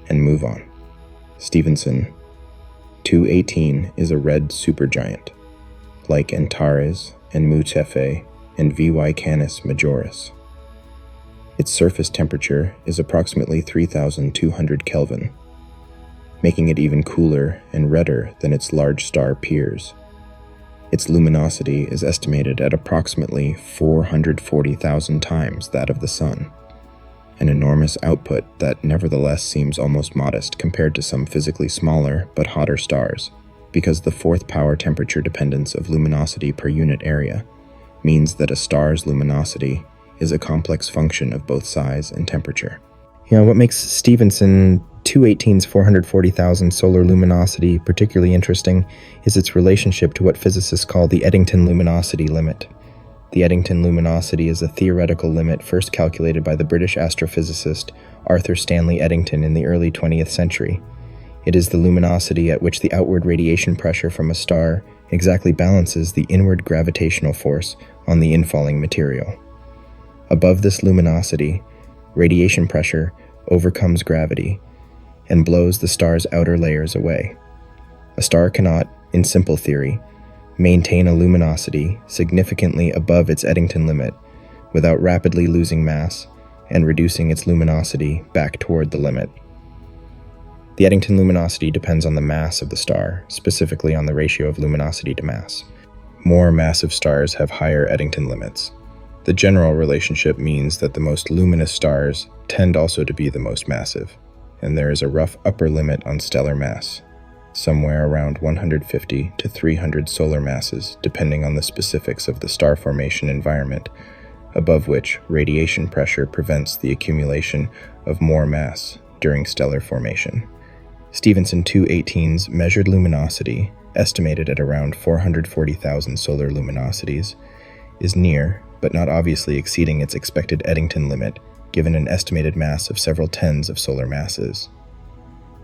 and move on. Stephenson 2-18 is a red supergiant, like Antares and Mu Cephei and VY Canis Majoris. Its surface temperature is approximately 3,200 Kelvin, making it even cooler and redder than its large star peers. Its luminosity is estimated at approximately 440,000 times that of the Sun, an enormous output that nevertheless seems almost modest compared to some physically smaller but hotter stars, because the fourth power temperature dependence of luminosity per unit area means that a star's luminosity is a complex function of both size and temperature. What makes Stephenson 218's 440,000 solar luminosity particularly interesting is its relationship to what physicists call the Eddington luminosity limit. The Eddington luminosity is a theoretical limit first calculated by the British astrophysicist Arthur Stanley Eddington in the early 20th century. It is the luminosity at which the outward radiation pressure from a star exactly balances the inward gravitational force on the infalling material. Above this luminosity, radiation pressure overcomes gravity and blows the star's outer layers away. A star cannot, in simple theory, maintain a luminosity significantly above its Eddington limit without rapidly losing mass and reducing its luminosity back toward the limit. The Eddington luminosity depends on the mass of the star, specifically on the ratio of luminosity to mass. More massive stars have higher Eddington limits. The general relationship means that the most luminous stars tend also to be the most massive, and there is a rough upper limit on stellar mass, somewhere around 150 to 300 solar masses, depending on the specifics of the star formation environment, above which radiation pressure prevents the accumulation of more mass during stellar formation. Stephenson 218's measured luminosity, estimated at around 440,000 solar luminosities, is near, but not obviously exceeding its expected Eddington limit, given an estimated mass of several tens of solar masses.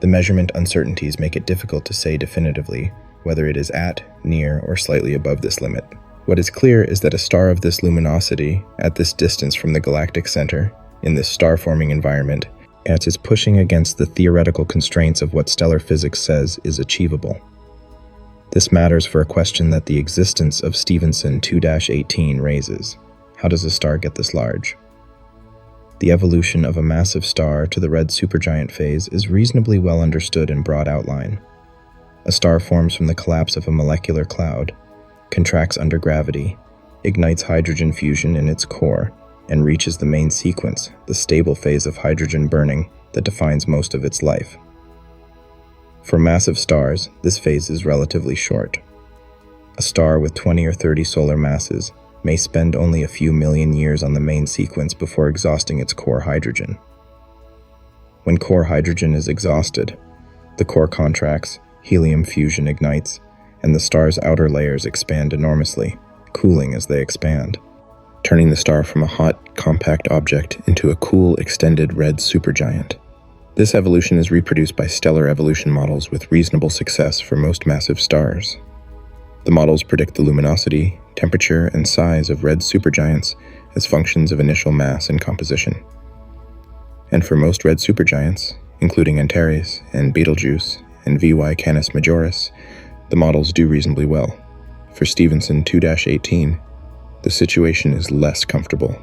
The measurement uncertainties make it difficult to say definitively whether it is at, near, or slightly above this limit. What is clear is that a star of this luminosity, at this distance from the galactic center, in this star-forming environment, is pushing against the theoretical constraints of what stellar physics says is achievable. This matters for a question that the existence of Stephenson 2-18 raises. How does a star get this large? The evolution of a massive star to the red supergiant phase is reasonably well understood in broad outline. A star forms from the collapse of a molecular cloud, contracts under gravity, ignites hydrogen fusion in its core, and reaches the main sequence, the stable phase of hydrogen burning that defines most of its life. For massive stars, this phase is relatively short. A star with 20 or 30 solar masses may spend only a few million years on the main sequence before exhausting its core hydrogen. When core hydrogen is exhausted, the core contracts, helium fusion ignites, and the star's outer layers expand enormously, cooling as they expand, turning the star from a hot, compact object into a cool, extended red supergiant. This evolution is reproduced by stellar evolution models with reasonable success for most massive stars. The models predict the luminosity, temperature, and size of red supergiants as functions of initial mass and composition. And for most red supergiants, including Antares and Betelgeuse and VY Canis Majoris, the models do reasonably well. For Stephenson 2-18, the situation is less comfortable.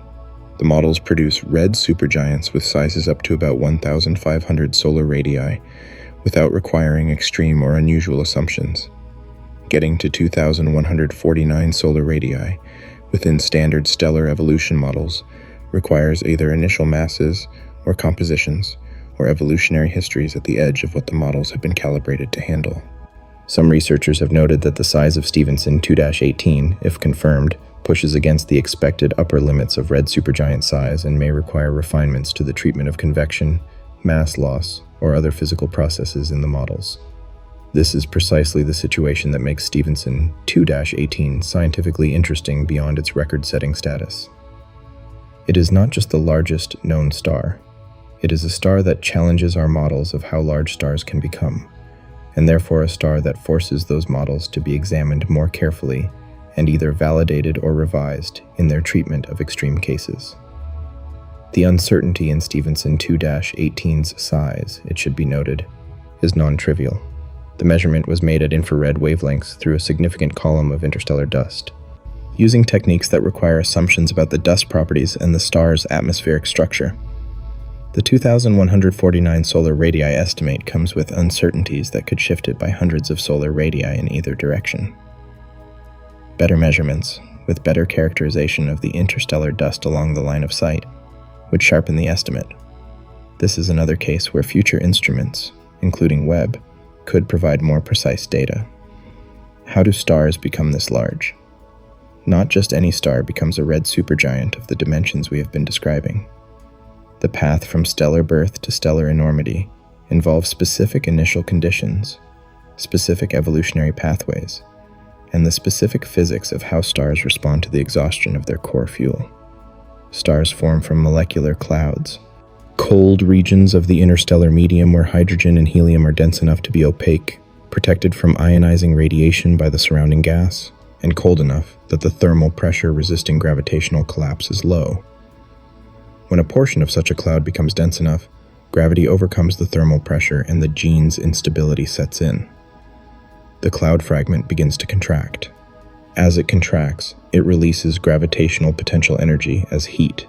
The models produce red supergiants with sizes up to about 1,500 solar radii without requiring extreme or unusual assumptions. Getting to 2,149 solar radii within standard stellar evolution models requires either initial masses or compositions or evolutionary histories at the edge of what the models have been calibrated to handle. Some researchers have noted that the size of Stephenson 2-18, if confirmed, pushes against the expected upper limits of red supergiant size and may require refinements to the treatment of convection, mass loss, or other physical processes in the models. This is precisely the situation that makes Stephenson 2-18 scientifically interesting beyond its record-setting status. It is not just the largest known star. It is a star that challenges our models of how large stars can become, and therefore a star that forces those models to be examined more carefully and either validated or revised in their treatment of extreme cases. The uncertainty in Stephenson 2-18's size, it should be noted, is non-trivial. The measurement was made at infrared wavelengths through a significant column of interstellar dust. using techniques that require assumptions about the dust properties and the star's atmospheric structure. The 2,149 solar radii estimate comes with uncertainties that could shift it by hundreds of solar radii in either direction. Better measurements, with better characterization of the interstellar dust along the line of sight, would sharpen the estimate. This is another case where future instruments, including Webb, could provide more precise data. How do stars become this large? Not just any star becomes a red supergiant of the dimensions we have been describing. The path from stellar birth to stellar enormity involves specific initial conditions, specific evolutionary pathways, and the specific physics of how stars respond to the exhaustion of their core fuel. Stars form from molecular clouds, cold regions of the interstellar medium where hydrogen and helium are dense enough to be opaque, protected from ionizing radiation by the surrounding gas, and cold enough that the thermal pressure resisting gravitational collapse is low. When a portion of such a cloud becomes dense enough, gravity overcomes the thermal pressure and the gene's instability sets in. The cloud fragment begins to contract. As it contracts, it releases gravitational potential energy as heat,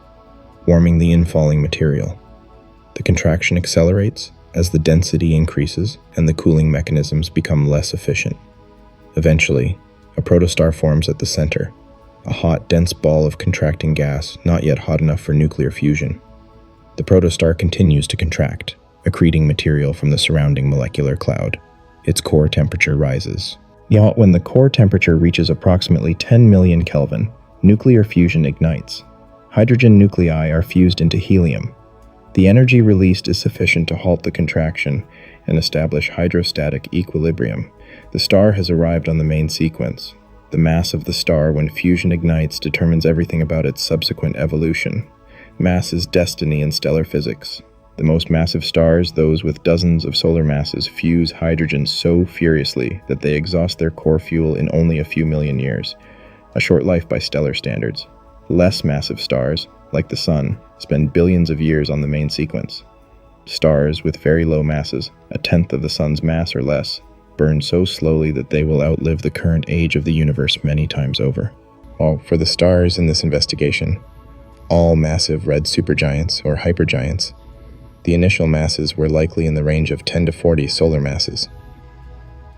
warming the infalling material. The contraction accelerates as the density increases and the cooling mechanisms become less efficient. Eventually, a protostar forms at the center, a hot, dense ball of contracting gas not yet hot enough for nuclear fusion. The protostar continues to contract, accreting material from the surrounding molecular cloud. Its core temperature rises. Yet when the core temperature reaches approximately 10 million Kelvin, nuclear fusion ignites. Hydrogen nuclei are fused into helium. The energy released is sufficient to halt the contraction and establish hydrostatic equilibrium. The star has arrived on the main sequence. The mass of the star when fusion ignites determines everything about its subsequent evolution. Mass is destiny in stellar physics. The most massive stars, those with dozens of solar masses, fuse hydrogen so furiously that they exhaust their core fuel in only a few million years, a short life by stellar standards. Less massive stars, like the Sun, spend billions of years on the main sequence. Stars with very low masses, a tenth of the Sun's mass or less, burn so slowly that they will outlive the current age of the universe many times over. For the stars in this investigation, all massive red supergiants or hypergiants, the initial masses were likely in the range of 10 to 40 solar masses.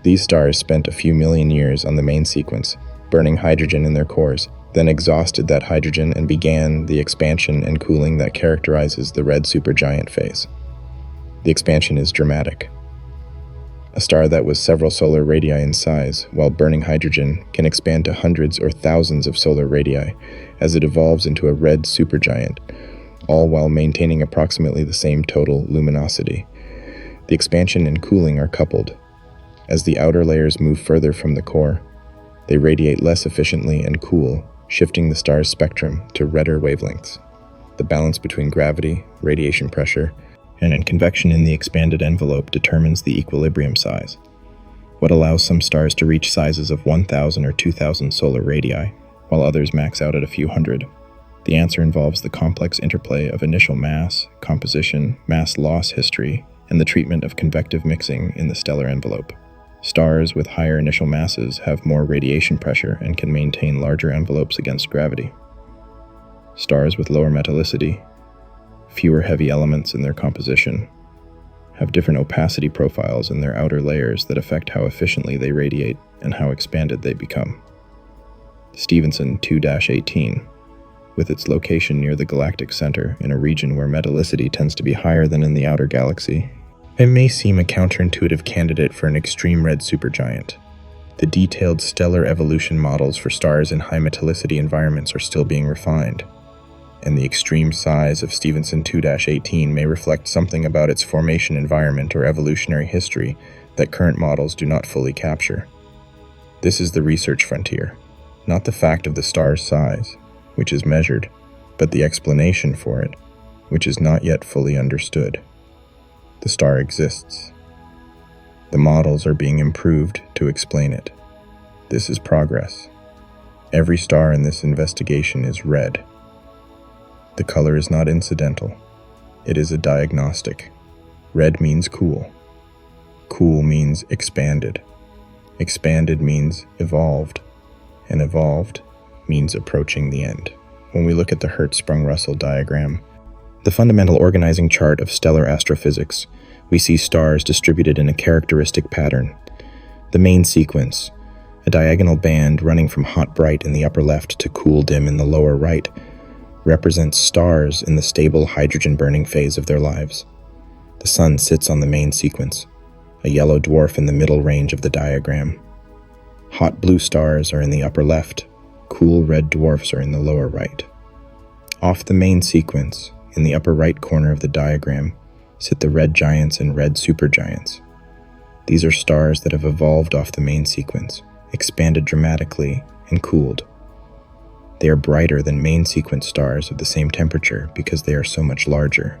These stars spent a few million years on the main sequence, burning hydrogen in their cores, then exhausted that hydrogen and began the expansion and cooling that characterizes the red supergiant phase. The expansion is dramatic. A star that was several solar radii in size, while burning hydrogen, can expand to hundreds or thousands of solar radii as it evolves into a red supergiant, all while maintaining approximately the same total luminosity. The expansion and cooling are coupled. As the outer layers move further from the core, they radiate less efficiently and cool, shifting the star's spectrum to redder wavelengths. The balance between gravity, radiation pressure, and convection in the expanded envelope determines the equilibrium size. What allows some stars to reach sizes of 1,000 or 2,000 solar radii, while others max out at a few hundred? The answer involves the complex interplay of initial mass, composition, mass loss history, and the treatment of convective mixing in the stellar envelope. Stars with higher initial masses have more radiation pressure and can maintain larger envelopes against gravity. Stars with lower metallicity, fewer heavy elements in their composition, have different opacity profiles in their outer layers that affect how efficiently they radiate and how expanded they become. Stephenson 2-18, with its location near the galactic center in a region where metallicity tends to be higher than in the outer galaxy, it may seem a counterintuitive candidate for an extreme red supergiant. The detailed stellar evolution models for stars in high metallicity environments are still being refined, and the extreme size of Stephenson 2-18 may reflect something about its formation environment or evolutionary history that current models do not fully capture. This is the research frontier, not the fact of the star's size, which is measured, but the explanation for it, which is not yet fully understood. The star exists. The models are being improved to explain it. This is progress. Every star in this investigation is red. The color is not incidental. It is a diagnostic. Red means cool. Cool means expanded. Expanded means evolved. And evolved means approaching the end. When we look at the Hertzsprung-Russell diagram, the fundamental organizing chart of stellar astrophysics, we see stars distributed in a characteristic pattern. The main sequence, a diagonal band running from hot bright in the upper left to cool dim in the lower right, represents stars in the stable hydrogen-burning phase of their lives. The Sun sits on the main sequence, a yellow dwarf in the middle range of the diagram. Hot blue stars are in the upper left, cool red dwarfs are in the lower right. Off the main sequence, in the upper right corner of the diagram, sit the red giants and red supergiants. These are stars that have evolved off the main sequence, expanded dramatically, and cooled. They are brighter than main sequence stars of the same temperature because they are so much larger.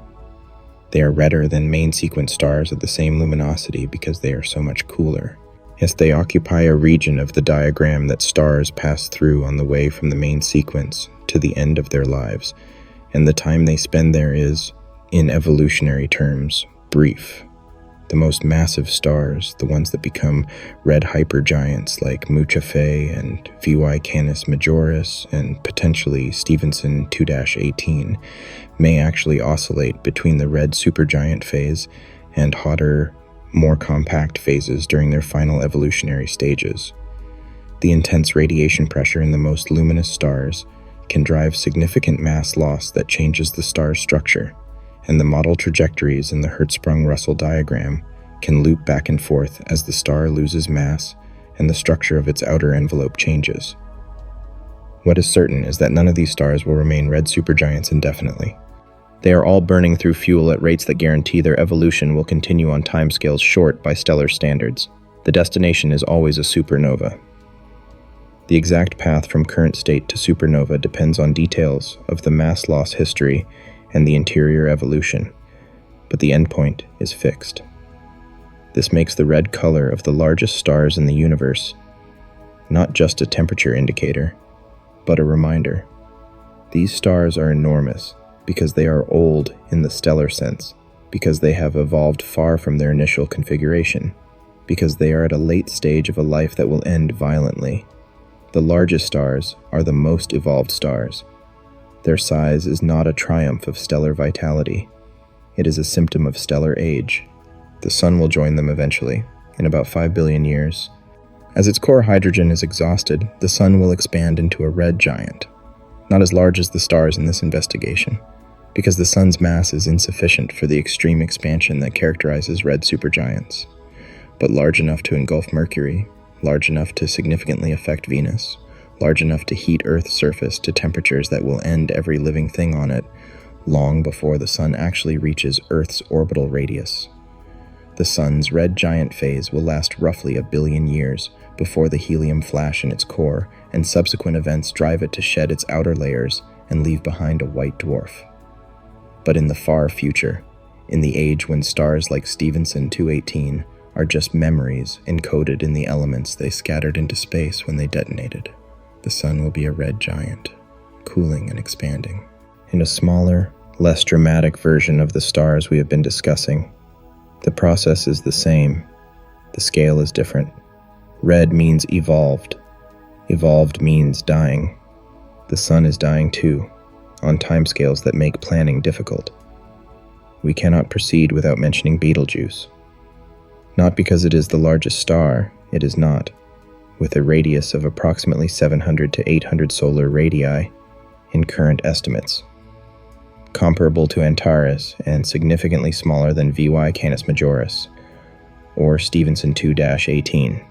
They are redder than main sequence stars of the same luminosity because they are so much cooler. Yes, they occupy a region of the diagram that stars pass through on the way from the main sequence to the end of their lives, and the time they spend there is, in evolutionary terms, brief. The most massive stars, the ones that become red hypergiants like Muchafe and VY Canis Majoris and potentially Stephenson 2-18, may actually oscillate between the red supergiant phase and hotter, more compact phases during their final evolutionary stages. The intense radiation pressure in the most luminous stars can drive significant mass loss that changes the star's structure, and the model trajectories in the Hertzsprung-Russell diagram can loop back and forth as the star loses mass and the structure of its outer envelope changes. What is certain is that none of these stars will remain red supergiants indefinitely. They are all burning through fuel at rates that guarantee their evolution will continue on timescales short by stellar standards. The destination is always a supernova. The exact path from current state to supernova depends on details of the mass loss history and the interior evolution, but the endpoint is fixed. This makes the red color of the largest stars in the universe not just a temperature indicator, but a reminder. These stars are enormous because they are old in the stellar sense, because they have evolved far from their initial configuration, because they are at a late stage of a life that will end violently. The largest stars are the most evolved stars. Their size is not a triumph of stellar vitality. It is a symptom of stellar age. The Sun will join them eventually, in about 5 billion years. As its core hydrogen is exhausted, the Sun will expand into a red giant. Not as large as the stars in this investigation, because the Sun's mass is insufficient for the extreme expansion that characterizes red supergiants, but large enough to engulf Mercury, large enough to significantly affect Venus, large enough to heat Earth's surface to temperatures that will end every living thing on it long before the Sun actually reaches Earth's orbital radius. The Sun's red giant phase will last roughly 1 billion years before the helium flash in its core and subsequent events drive it to shed its outer layers and leave behind a white dwarf. But in the far future, in the age when stars like Stephenson 2-18 are just memories encoded in the elements they scattered into space when they detonated, the Sun will be a red giant, cooling and expanding. In a smaller, less dramatic version of the stars we have been discussing, the process is the same. The scale is different. Red means evolved. Evolved means dying. The Sun is dying too, on timescales that make planning difficult. We cannot proceed without mentioning Betelgeuse. Not because it is the largest star, it is not, with a radius of approximately 700 to 800 solar radii in current estimates. Comparable to Antares and significantly smaller than VY Canis Majoris, or Stephenson 2-18.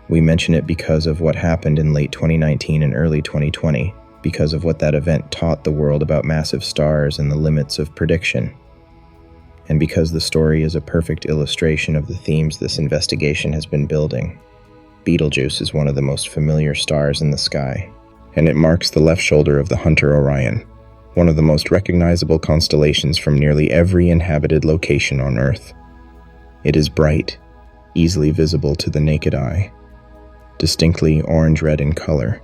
We mention it because of what happened in late 2019 and early 2020, because of what that event taught the world about massive stars and the limits of prediction, and because the story is a perfect illustration of the themes this investigation has been building. Betelgeuse is one of the most familiar stars in the sky, and it marks the left shoulder of the Hunter Orion, one of the most recognizable constellations from nearly every inhabited location on Earth. It is bright, easily visible to the naked eye, distinctly orange-red in color,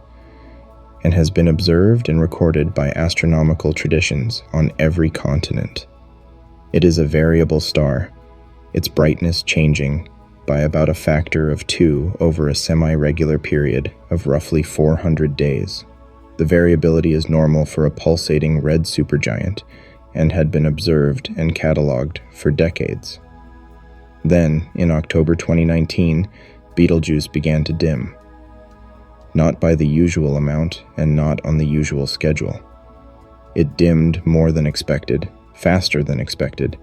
and has been observed and recorded by astronomical traditions on every continent. It is a variable star, its brightness changing by about a factor of 2 over a semi-regular period of roughly 400 days. The variability is normal for a pulsating red supergiant and had been observed and catalogued for decades. Then, in October 2019, Betelgeuse began to dim. Not by the usual amount and not on the usual schedule. It dimmed more than expected, faster than expected,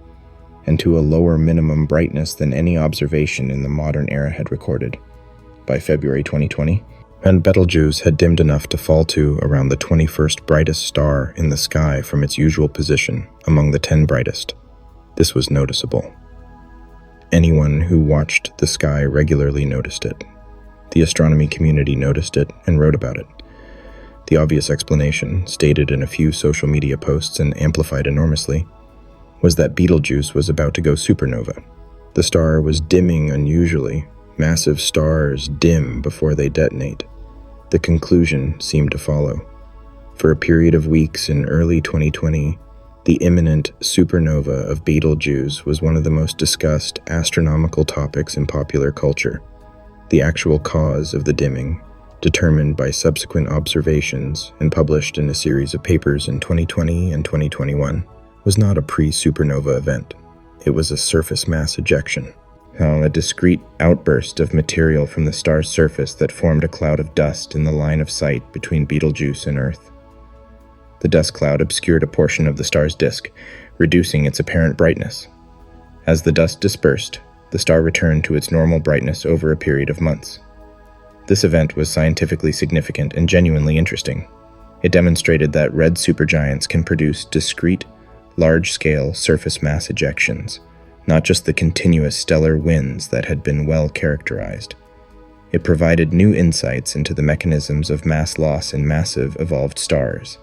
and to a lower minimum brightness than any observation in the modern era had recorded. By February 2020, and Betelgeuse had dimmed enough to fall to around the 21st brightest star in the sky from its usual position among the 10 brightest. This was noticeable. Anyone who watched the sky regularly noticed it. The astronomy community noticed it and wrote about it. The obvious explanation, stated in a few social media posts and amplified enormously, was that Betelgeuse was about to go supernova. The star was dimming unusually. Massive stars dim before they detonate. The conclusion seemed to follow. For a period of weeks in early 2020, the imminent supernova of Betelgeuse was one of the most discussed astronomical topics in popular culture. The actual cause of the dimming, determined by subsequent observations and published in a series of papers in 2020 and 2021, was not a pre-supernova event. It was a surface mass ejection. A discrete outburst of material from the star's surface that formed a cloud of dust in the line of sight between Betelgeuse and Earth. The dust cloud obscured a portion of the star's disk, reducing its apparent brightness. As the dust dispersed, the star returned to its normal brightness over a period of months. This event was scientifically significant and genuinely interesting. It demonstrated that red supergiants can produce discrete, large-scale surface mass ejections, not just the continuous stellar winds that had been well characterized. It provided new insights into the mechanisms of mass loss in massive, evolved stars.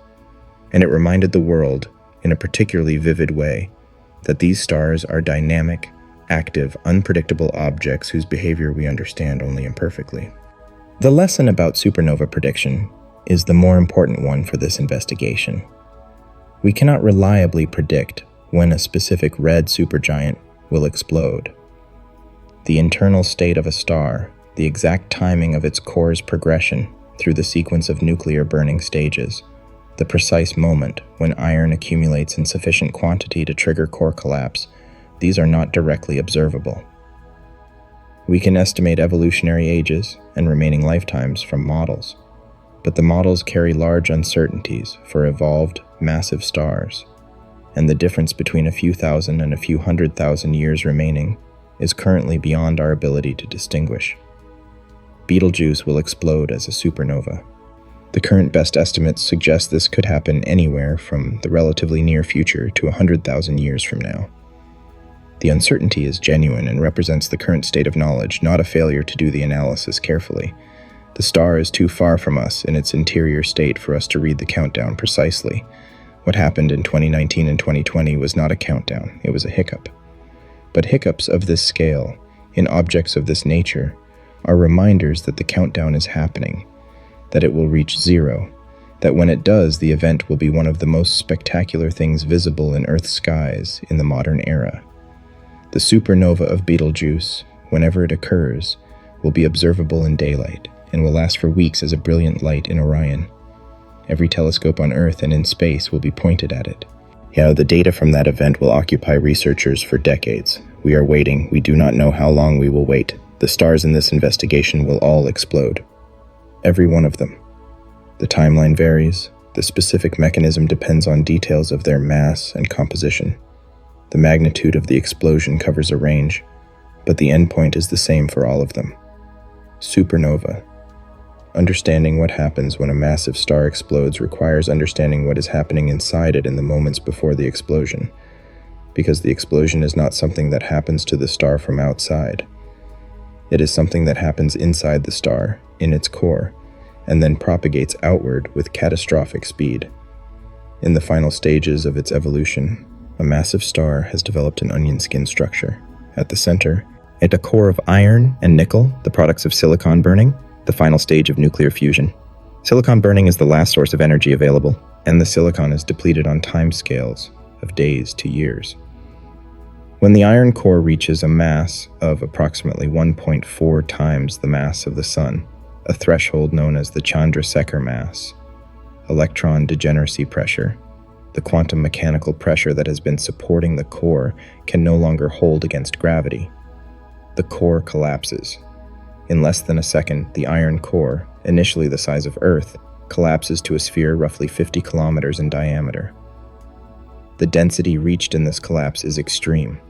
And it reminded the world, in a particularly vivid way, that these stars are dynamic, active, unpredictable objects whose behavior we understand only imperfectly. The lesson about supernova prediction is the more important one for this investigation. We cannot reliably predict when a specific red supergiant will explode. The internal state of a star, the exact timing of its core's progression through the sequence of nuclear burning stages, the precise moment when iron accumulates in sufficient quantity to trigger core collapse, these are not directly observable. We can estimate evolutionary ages and remaining lifetimes from models, but the models carry large uncertainties for evolved, massive stars, and the difference between a few thousand and a few 100,000 years remaining is currently beyond our ability to distinguish. Betelgeuse will explode as a supernova. The current best estimates suggest this could happen anywhere from the relatively near future to 100,000 years from now. The uncertainty is genuine and represents the current state of knowledge, not a failure to do the analysis carefully. The star is too far from us in its interior state for us to read the countdown precisely. What happened in 2019 and 2020 was not a countdown, it was a hiccup. But hiccups of this scale, in objects of this nature, are reminders that the countdown is happening, that it will reach zero, that when it does, the event will be one of the most spectacular things visible in Earth's skies in the modern era. The supernova of Betelgeuse, whenever it occurs, will be observable in daylight and will last for weeks as a brilliant light in Orion. Every telescope on Earth and in space will be pointed at it. The data from that event will occupy researchers for decades. We are waiting. We do not know how long we will wait. The stars in this investigation will all explode. Every one of them. The timeline varies. The specific mechanism depends on details of their mass and composition. The magnitude of the explosion covers a range, but the endpoint is the same for all of them. Supernova. Understanding what happens when a massive star explodes requires understanding what is happening inside it in the moments before the explosion, because the explosion is not something that happens to the star from outside. It is something that happens inside the star, in its core, and then propagates outward with catastrophic speed. In the final stages of its evolution, a massive star has developed an onion skin structure. At the center, at a core of iron and nickel, the products of silicon burning, the final stage of nuclear fusion. Silicon burning is the last source of energy available, and the silicon is depleted on time scales of days to years. When the iron core reaches a mass of approximately 1.4 times the mass of the Sun, a threshold known as the Chandrasekhar mass, electron degeneracy pressure, the quantum mechanical pressure that has been supporting the core, can no longer hold against gravity. The core collapses. In less than a second, the iron core, initially the size of Earth, collapses to a sphere roughly 50 kilometers in diameter. The density reached in this collapse is extreme.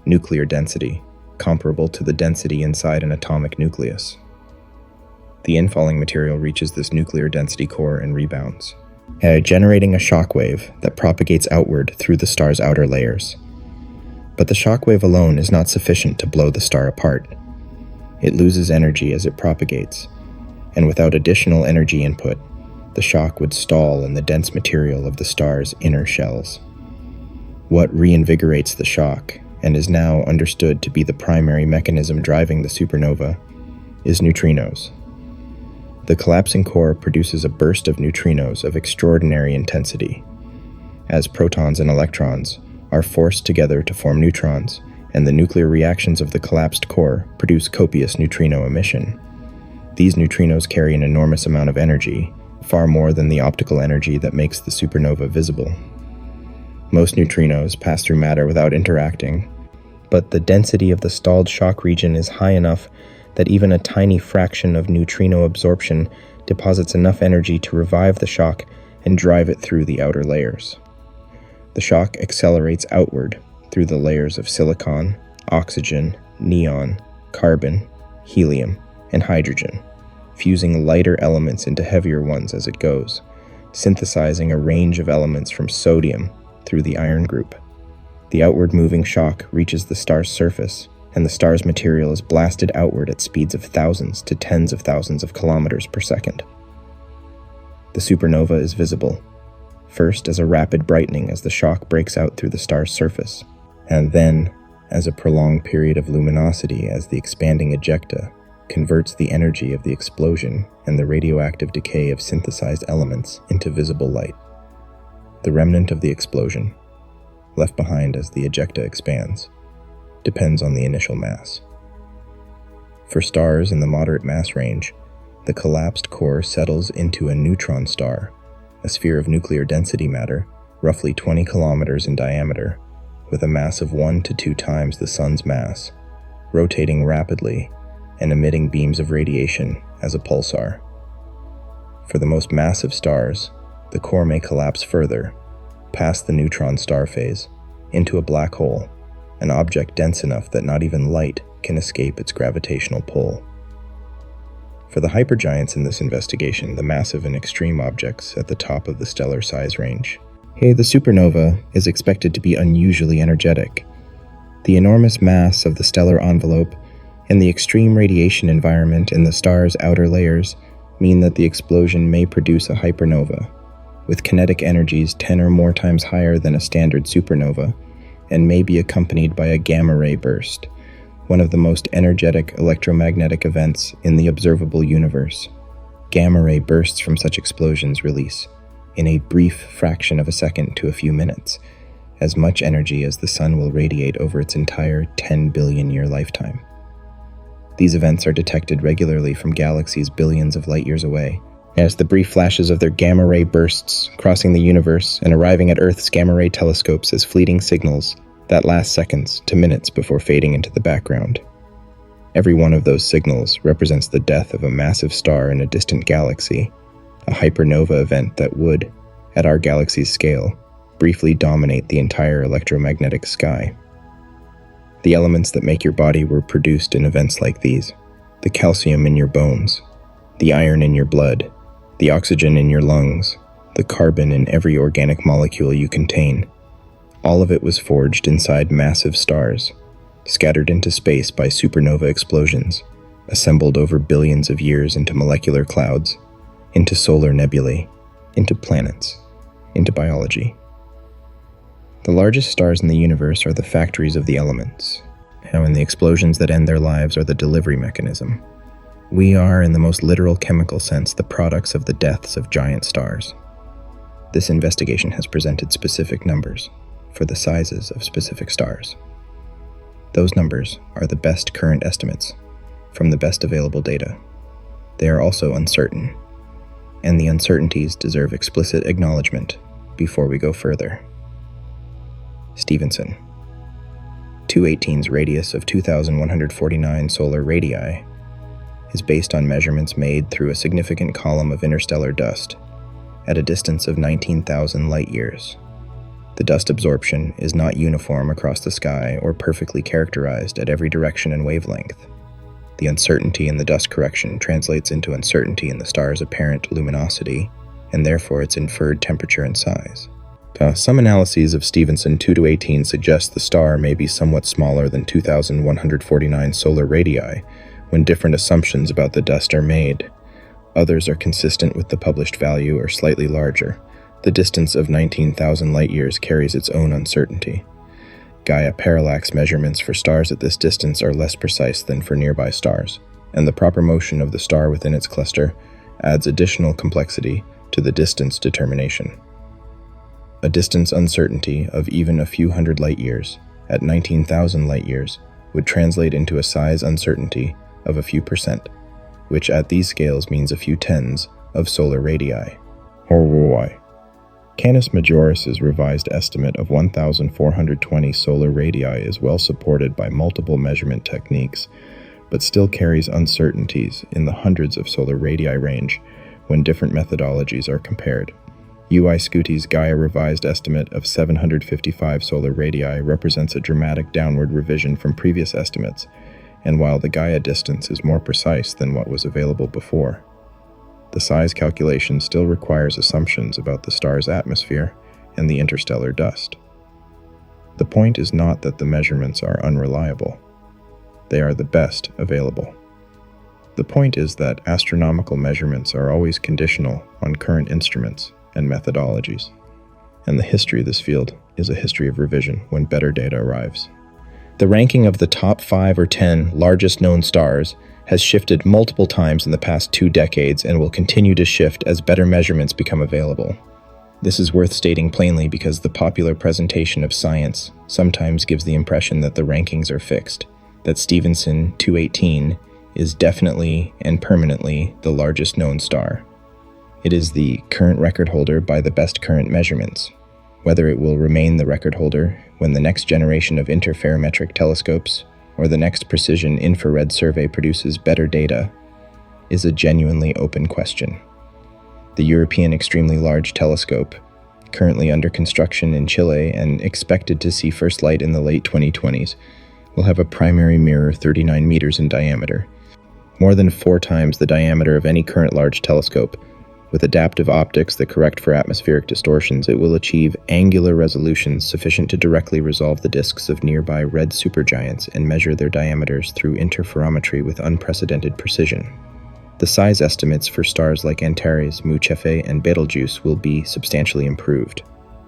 Nuclear density, comparable to the density inside an atomic nucleus. The infalling material reaches this nuclear density core and rebounds, generating a shock wave that propagates outward through the star's outer layers. But the shock wave alone is not sufficient to blow the star apart. It loses energy as it propagates, and without additional energy input, the shock would stall in the dense material of the star's inner shells. What reinvigorates the shock, and is now understood to be the primary mechanism driving the supernova, is neutrinos. The collapsing core produces a burst of neutrinos of extraordinary intensity, as protons and electrons are forced together to form neutrons, and the nuclear reactions of the collapsed core produce copious neutrino emission. These neutrinos carry an enormous amount of energy, far more than the optical energy that makes the supernova visible. Most neutrinos pass through matter without interacting, but the density of the stalled shock region is high enough that even a tiny fraction of neutrino absorption deposits enough energy to revive the shock and drive it through the outer layers. The shock accelerates outward through the layers of silicon, oxygen, neon, carbon, helium, and hydrogen, fusing lighter elements into heavier ones as it goes, synthesizing a range of elements from sodium through the iron group. The outward moving shock reaches the star's surface, and the star's material is blasted outward at speeds of thousands to tens of thousands of kilometers per second. The supernova is visible, first as a rapid brightening as the shock breaks out through the star's surface, and then as a prolonged period of luminosity as the expanding ejecta converts the energy of the explosion and the radioactive decay of synthesized elements into visible light. The remnant of the explosion, left behind as the ejecta expands, depends on the initial mass. For stars in the moderate mass range, the collapsed core settles into a neutron star, a sphere of nuclear density matter, roughly 20 kilometers in diameter, with a mass of 1 to 2 times the Sun's mass, rotating rapidly and emitting beams of radiation as a pulsar. For the most massive stars, the core may collapse further, past the neutron star phase, into a black hole, an object dense enough that not even light can escape its gravitational pull. For the hypergiants in this investigation, the massive and extreme objects at the top of the stellar size range, the supernova is expected to be unusually energetic. The enormous mass of the stellar envelope and the extreme radiation environment in the star's outer layers mean that the explosion may produce a hypernova, with kinetic energies 10 or more times higher than a standard supernova, and may be accompanied by a gamma-ray burst, one of the most energetic electromagnetic events in the observable universe. Gamma-ray bursts from such explosions release, in a brief fraction of a second to a few minutes, as much energy as the Sun will radiate over its entire 10 billion-year lifetime. These events are detected regularly from galaxies billions of light-years away, as the brief flashes of their gamma-ray bursts crossing the universe and arriving at Earth's gamma-ray telescopes as fleeting signals that last seconds to minutes before fading into the background. Every one of those signals represents the death of a massive star in a distant galaxy, a hypernova event that would, at our galaxy's scale, briefly dominate the entire electromagnetic sky. The elements that make your body were produced in events like these: the calcium in your bones, the iron in your blood, the oxygen in your lungs, the carbon in every organic molecule you contain. All of it was forged inside massive stars, scattered into space by supernova explosions, assembled over billions of years into molecular clouds, into solar nebulae, into planets, into biology. The largest stars in the universe are the factories of the elements, and the explosions that end their lives are the delivery mechanism. We are, in the most literal chemical sense, the products of the deaths of giant stars. This investigation has presented specific numbers for the sizes of specific stars. Those numbers are the best current estimates from the best available data. They are also uncertain, and the uncertainties deserve explicit acknowledgement before we go further. Stephenson. 218's radius of 2,149 solar radii is based on measurements made through a significant column of interstellar dust at a distance of 19,000 light-years. The dust absorption is not uniform across the sky or perfectly characterized at every direction and wavelength. The uncertainty in the dust correction translates into uncertainty in the star's apparent luminosity, and therefore its inferred temperature and size. Some analyses of Stephenson 2-18 suggest the star may be somewhat smaller than 2,149 solar radii when different assumptions about the dust are made. Others are consistent with the published value or slightly larger. The distance of 19,000 light-years carries its own uncertainty. Gaia parallax measurements for stars at this distance are less precise than for nearby stars, and the proper motion of the star within its cluster adds additional complexity to the distance determination. A distance uncertainty of even a few hundred light-years at 19,000 light-years would translate into a size uncertainty of a few percent, which at these scales means a few tens of solar radii. Canis Majoris's revised estimate of 1,420 solar radii is well supported by multiple measurement techniques, but still carries uncertainties in the hundreds of solar radii range when different methodologies are compared. UY Scuti's Gaia revised estimate of 755 solar radii represents a dramatic downward revision from previous estimates, and while the Gaia distance is more precise than what was available before, the size calculation still requires assumptions about the star's atmosphere and the interstellar dust. The point is not that the measurements are unreliable. They are the best available. The point is that astronomical measurements are always conditional on current instruments and methodologies, and the history of this field is a history of revision when better data arrives. The ranking of the top 5 or 10 largest known stars has shifted multiple times in the past 2 decades and will continue to shift as better measurements become available. This is worth stating plainly because the popular presentation of science sometimes gives the impression that the rankings are fixed, that Stephenson 218 is definitely and permanently the largest known star. It is the current record holder by the best current measurements. Whether it will remain the record holder when the next generation of interferometric telescopes or the next precision infrared survey produces better data is a genuinely open question. The European Extremely Large Telescope, currently under construction in Chile and expected to see first light in the late 2020s, will have a primary mirror 39 meters in diameter, more than 4 times the diameter of any current large telescope. With adaptive optics that correct for atmospheric distortions, it will achieve angular resolutions sufficient to directly resolve the disks of nearby red supergiants and measure their diameters through interferometry with unprecedented precision. The size estimates for stars like Antares, Mu Cephei, and Betelgeuse will be substantially improved.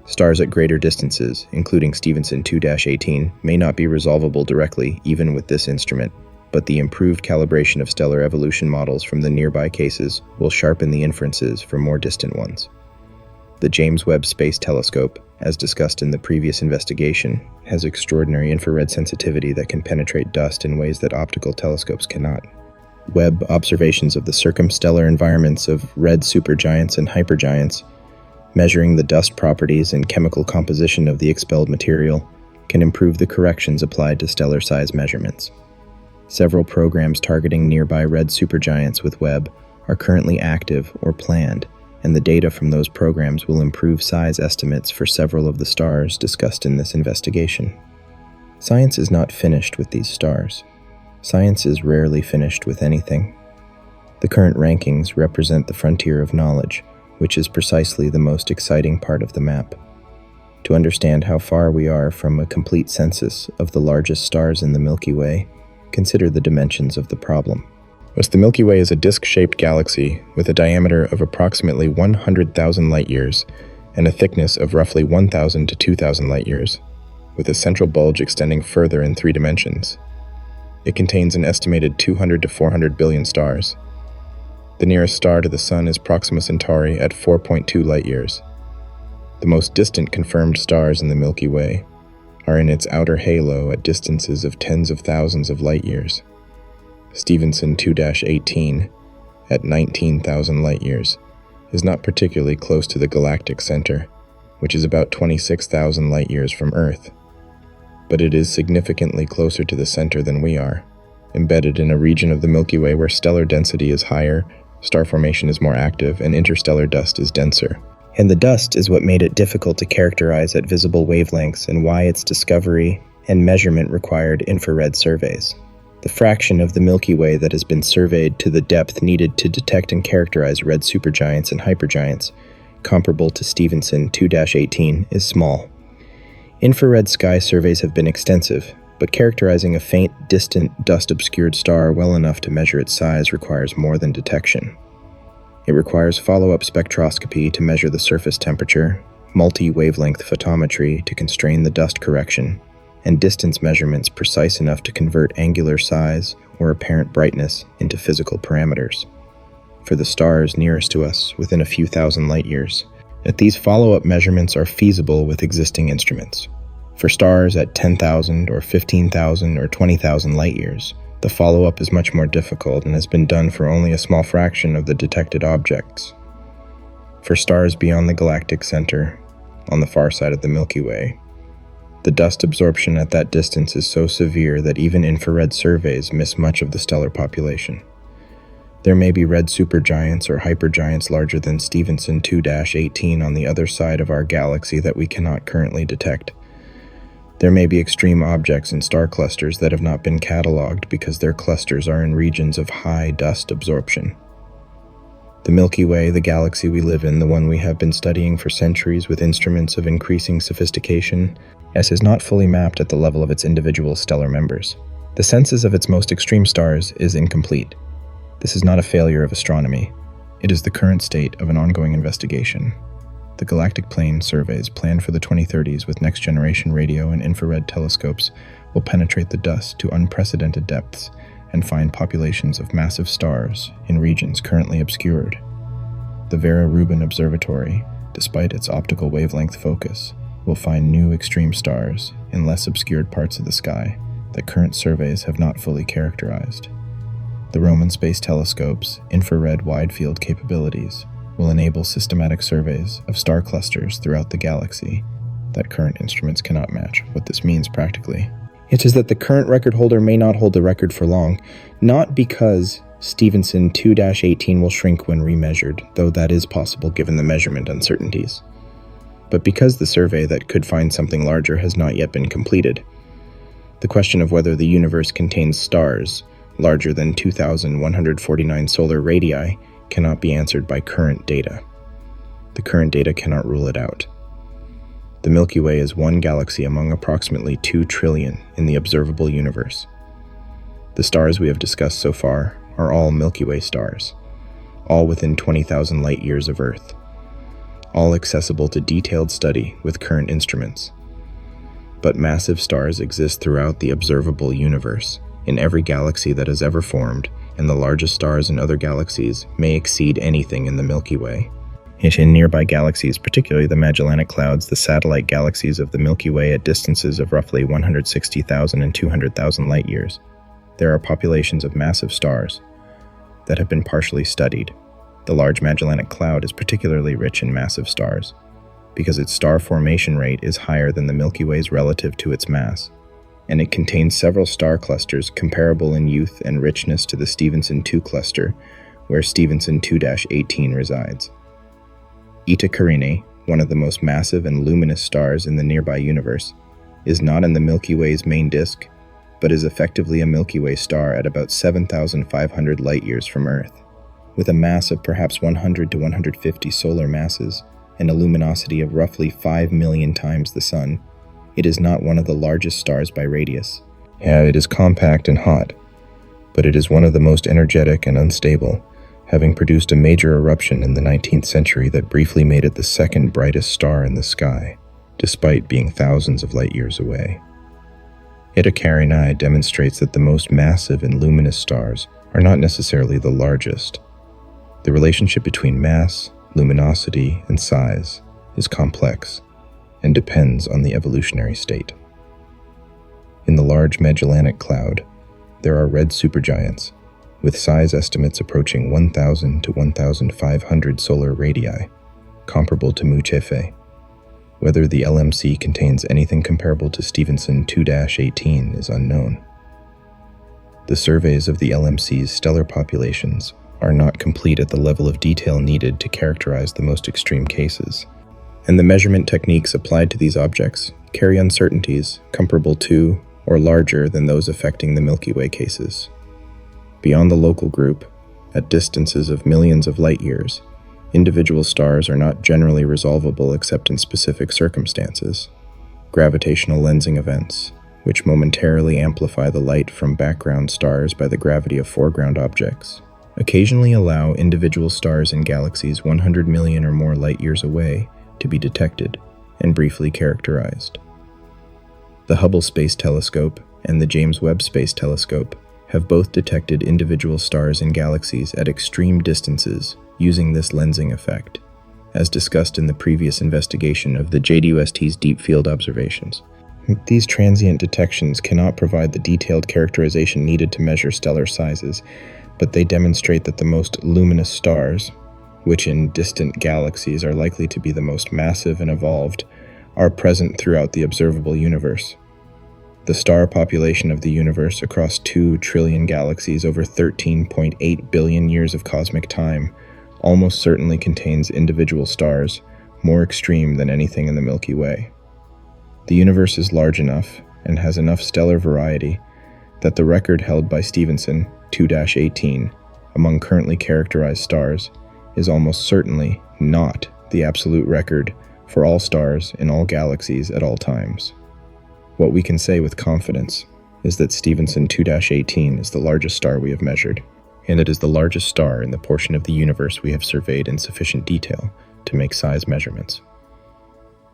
Stars at greater distances, including Stephenson 2-18, may not be resolvable directly even with this instrument, but the improved calibration of stellar evolution models from the nearby cases will sharpen the inferences for more distant ones. The James Webb Space Telescope, as discussed in the previous investigation, has extraordinary infrared sensitivity that can penetrate dust in ways that optical telescopes cannot. Webb observations of the circumstellar environments of red supergiants and hypergiants, measuring the dust properties and chemical composition of the expelled material, can improve the corrections applied to stellar size measurements. Several programs targeting nearby red supergiants with Webb are currently active or planned, and the data from those programs will improve size estimates for several of the stars discussed in this investigation. Science is not finished with these stars. Science is rarely finished with anything. The current rankings represent the frontier of knowledge, which is precisely the most exciting part of the map. To understand how far we are from a complete census of the largest stars in the Milky Way, consider the dimensions of the problem. The Milky Way is a disc-shaped galaxy with a diameter of approximately 100,000 light-years and a thickness of roughly 1,000 to 2,000 light-years, with a central bulge extending further in 3 dimensions. It contains an estimated 200 to 400 billion stars. The nearest star to the Sun is Proxima Centauri at 4.2 light-years. The most distant confirmed stars in the Milky Way are in its outer halo at distances of tens of thousands of light-years. Stephenson 2-18, at 19,000 light-years, is not particularly close to the galactic center, which is about 26,000 light-years from Earth. But it is significantly closer to the center than we are, embedded in a region of the Milky Way where stellar density is higher, star formation is more active, and interstellar dust is denser. And the dust is what made it difficult to characterize at visible wavelengths and why its discovery and measurement required infrared surveys. The fraction of the Milky Way that has been surveyed to the depth needed to detect and characterize red supergiants and hypergiants, comparable to Stephenson 2-18, is small. Infrared sky surveys have been extensive, but characterizing a faint, distant, dust-obscured star well enough to measure its size requires more than detection. It requires follow-up spectroscopy to measure the surface temperature, multi-wavelength photometry to constrain the dust correction, and distance measurements precise enough to convert angular size or apparent brightness into physical parameters. For the stars nearest to us, within a few thousand light-years, that these follow-up measurements are feasible with existing instruments. For stars at 10,000 or 15,000 or 20,000 light-years, the follow-up is much more difficult and has been done for only a small fraction of the detected objects. For stars beyond the galactic center, on the far side of the Milky Way, the dust absorption at that distance is so severe that even infrared surveys miss much of the stellar population. There may be red supergiants or hypergiants larger than Stephenson 2-18 on the other side of our galaxy that we cannot currently detect. There may be extreme objects in star clusters that have not been cataloged because their clusters are in regions of high dust absorption. The Milky Way, the galaxy we live in, the one we have been studying for centuries with instruments of increasing sophistication, is not fully mapped at the level of its individual stellar members. The census of its most extreme stars is incomplete. This is not a failure of astronomy. It is the current state of an ongoing investigation. The galactic plane surveys planned for the 2030s with next-generation radio and infrared telescopes will penetrate the dust to unprecedented depths and find populations of massive stars in regions currently obscured. The Vera Rubin Observatory, despite its optical wavelength focus, will find new extreme stars in less obscured parts of the sky that current surveys have not fully characterized. The Roman Space Telescope's infrared wide-field capabilities will enable systematic surveys of star clusters throughout the galaxy that current instruments cannot match. What this means practically, it is that the current record holder may not hold the record for long, not because Stephenson 2-18 will shrink when remeasured, though that is possible given the measurement uncertainties, but because the survey that could find something larger has not yet been completed. The question of whether the universe contains stars larger than 2,149 solar radii cannot be answered by current data. The current data cannot rule it out. The Milky Way is one galaxy among approximately 2 trillion in the observable universe. The stars we have discussed so far are all Milky Way stars, all within 20,000 light-years of Earth, all accessible to detailed study with current instruments. But massive stars exist throughout the observable universe, in every galaxy that has ever formed, and the largest stars in other galaxies may exceed anything in the Milky Way. Yet in nearby galaxies, particularly the Magellanic Clouds, the satellite galaxies of the Milky Way at distances of roughly 160,000 and 200,000 light-years, there are populations of massive stars that have been partially studied. The Large Magellanic Cloud is particularly rich in massive stars, because its star formation rate is higher than the Milky Way's relative to its mass, and it contains several star clusters comparable in youth and richness to the Stephenson 2 cluster, where Stephenson 2-18 resides. Eta Carinae, one of the most massive and luminous stars in the nearby universe, is not in the Milky Way's main disk, but is effectively a Milky Way star at about 7,500 light-years from Earth. With a mass of perhaps 100 to 150 solar masses and a luminosity of roughly 5 million times the Sun, it is not one of the largest stars by radius. It is compact and hot, but it is one of the most energetic and unstable, having produced a major eruption in the 19th century that briefly made it the second brightest star in the sky, despite being thousands of light-years away. Eta Carinae demonstrates that the most massive and luminous stars are not necessarily the largest. The relationship between mass, luminosity, and size is complex and depends on the evolutionary state. In the Large Magellanic Cloud, there are red supergiants, with size estimates approaching 1,000 to 1,500 solar radii, comparable to Mu Cephei. Whether the LMC contains anything comparable to Stephenson 2-18 is unknown. The surveys of the LMC's stellar populations are not complete at the level of detail needed to characterize the most extreme cases, and the measurement techniques applied to these objects carry uncertainties comparable to or larger than those affecting the Milky Way cases. Beyond the local group, at distances of millions of light years, individual stars are not generally resolvable except in specific circumstances. Gravitational lensing events, which momentarily amplify the light from background stars by the gravity of foreground objects, occasionally allow individual stars in galaxies 100 million or more light years away to be detected and briefly characterized. The Hubble Space Telescope and the James Webb Space Telescope have both detected individual stars in galaxies at extreme distances using this lensing effect, as discussed in the previous investigation of the JWST's deep field observations. These transient detections cannot provide the detailed characterization needed to measure stellar sizes, but they demonstrate that the most luminous stars, which in distant galaxies are likely to be the most massive and evolved, are present throughout the observable universe. The star population of the universe across 2 trillion galaxies over 13.8 billion years of cosmic time almost certainly contains individual stars more extreme than anything in the Milky Way. The universe is large enough and has enough stellar variety that the record held by Stephenson 2-18 among currently characterized stars is almost certainly not the absolute record for all stars in all galaxies at all times. What we can say with confidence is that Stephenson 2-18 is the largest star we have measured, and it is the largest star in the portion of the universe we have surveyed in sufficient detail to make size measurements.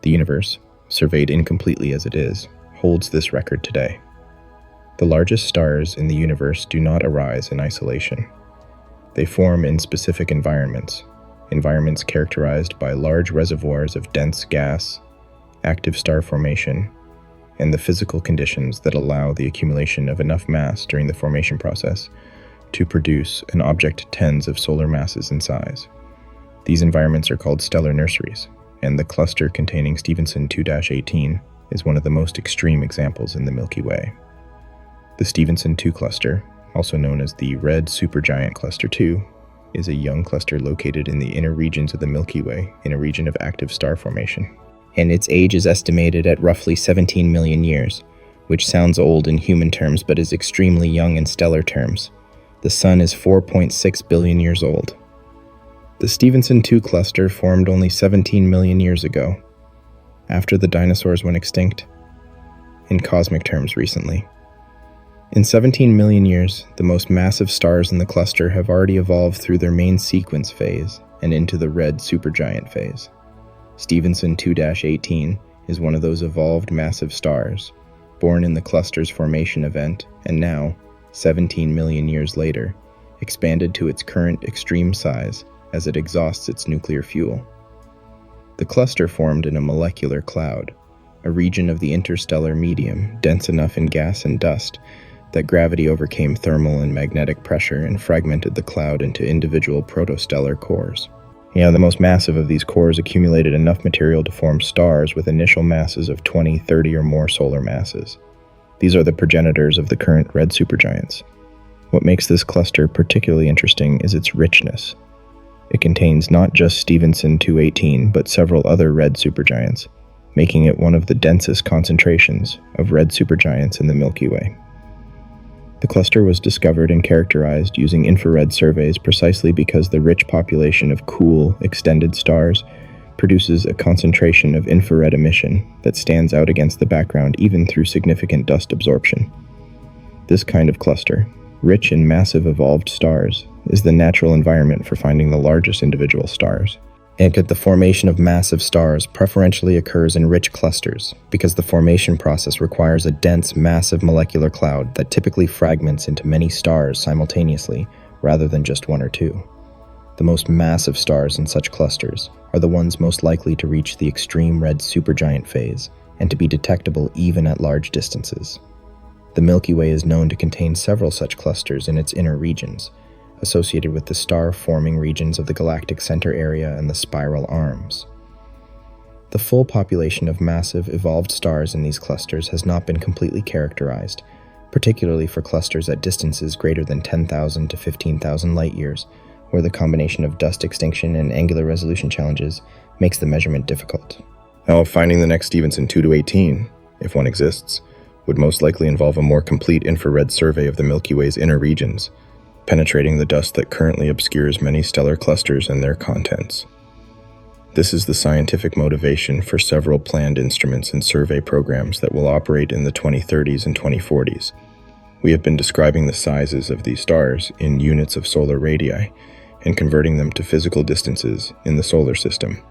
The universe, surveyed incompletely as it is, holds this record today. The largest stars in the universe do not arise in isolation. They form in specific environments characterized by large reservoirs of dense gas, active star formation, and the physical conditions that allow the accumulation of enough mass during the formation process to produce an object tens of solar masses in size. These environments are called stellar nurseries, and the cluster containing Stephenson 2-18 is one of the most extreme examples in the Milky Way. The Stephenson 2 cluster, also known as the Red Supergiant Cluster 2, is a young cluster located in the inner regions of the Milky Way in a region of active star formation, and its age is estimated at roughly 17 million years, which sounds old in human terms but is extremely young in stellar terms. The Sun is 4.6 billion years old. The Stephenson 2 cluster formed only 17 million years ago, after the dinosaurs went extinct, in cosmic terms recently. In 17 million years, the most massive stars in the cluster have already evolved through their main sequence phase and into the red supergiant phase. Stephenson 2-18 is one of those evolved massive stars, born in the cluster's formation event, and now, 17 million years later, expanded to its current extreme size as it exhausts its nuclear fuel. The cluster formed in a molecular cloud, a region of the interstellar medium dense enough in gas and dust that gravity overcame thermal and magnetic pressure and fragmented the cloud into individual protostellar cores. The most massive of these cores accumulated enough material to form stars with initial masses of 20, 30, or more solar masses. These are the progenitors of the current red supergiants. What makes this cluster particularly interesting is its richness. It contains not just Stephenson 2-18, but several other red supergiants, making it one of the densest concentrations of red supergiants in the Milky Way. The cluster was discovered and characterized using infrared surveys precisely because the rich population of cool, extended stars produces a concentration of infrared emission that stands out against the background even through significant dust absorption. This kind of cluster, rich in massive evolved stars, is the natural environment for finding the largest individual stars. And the formation of massive stars preferentially occurs in rich clusters because the formation process requires a dense, massive molecular cloud that typically fragments into many stars simultaneously rather than just one or two. The most massive stars in such clusters are the ones most likely to reach the extreme red supergiant phase and to be detectable even at large distances. The Milky Way is known to contain several such clusters in its inner regions, associated with the star-forming regions of the galactic center area and the spiral arms. The full population of massive, evolved stars in these clusters has not been completely characterized, particularly for clusters at distances greater than 10,000 to 15,000 light-years, where the combination of dust extinction and angular resolution challenges makes the measurement difficult.
Now, finding the next Stephenson 2 to 18, if one exists, would most likely involve a more complete infrared survey of the Milky Way's inner regions, penetrating the dust that currently obscures many stellar clusters and their contents. This is the scientific motivation for several planned instruments and survey programs that will operate in the 2030s and 2040s. We have been describing the sizes of these stars in units of solar radii and converting them to physical distances in the solar system.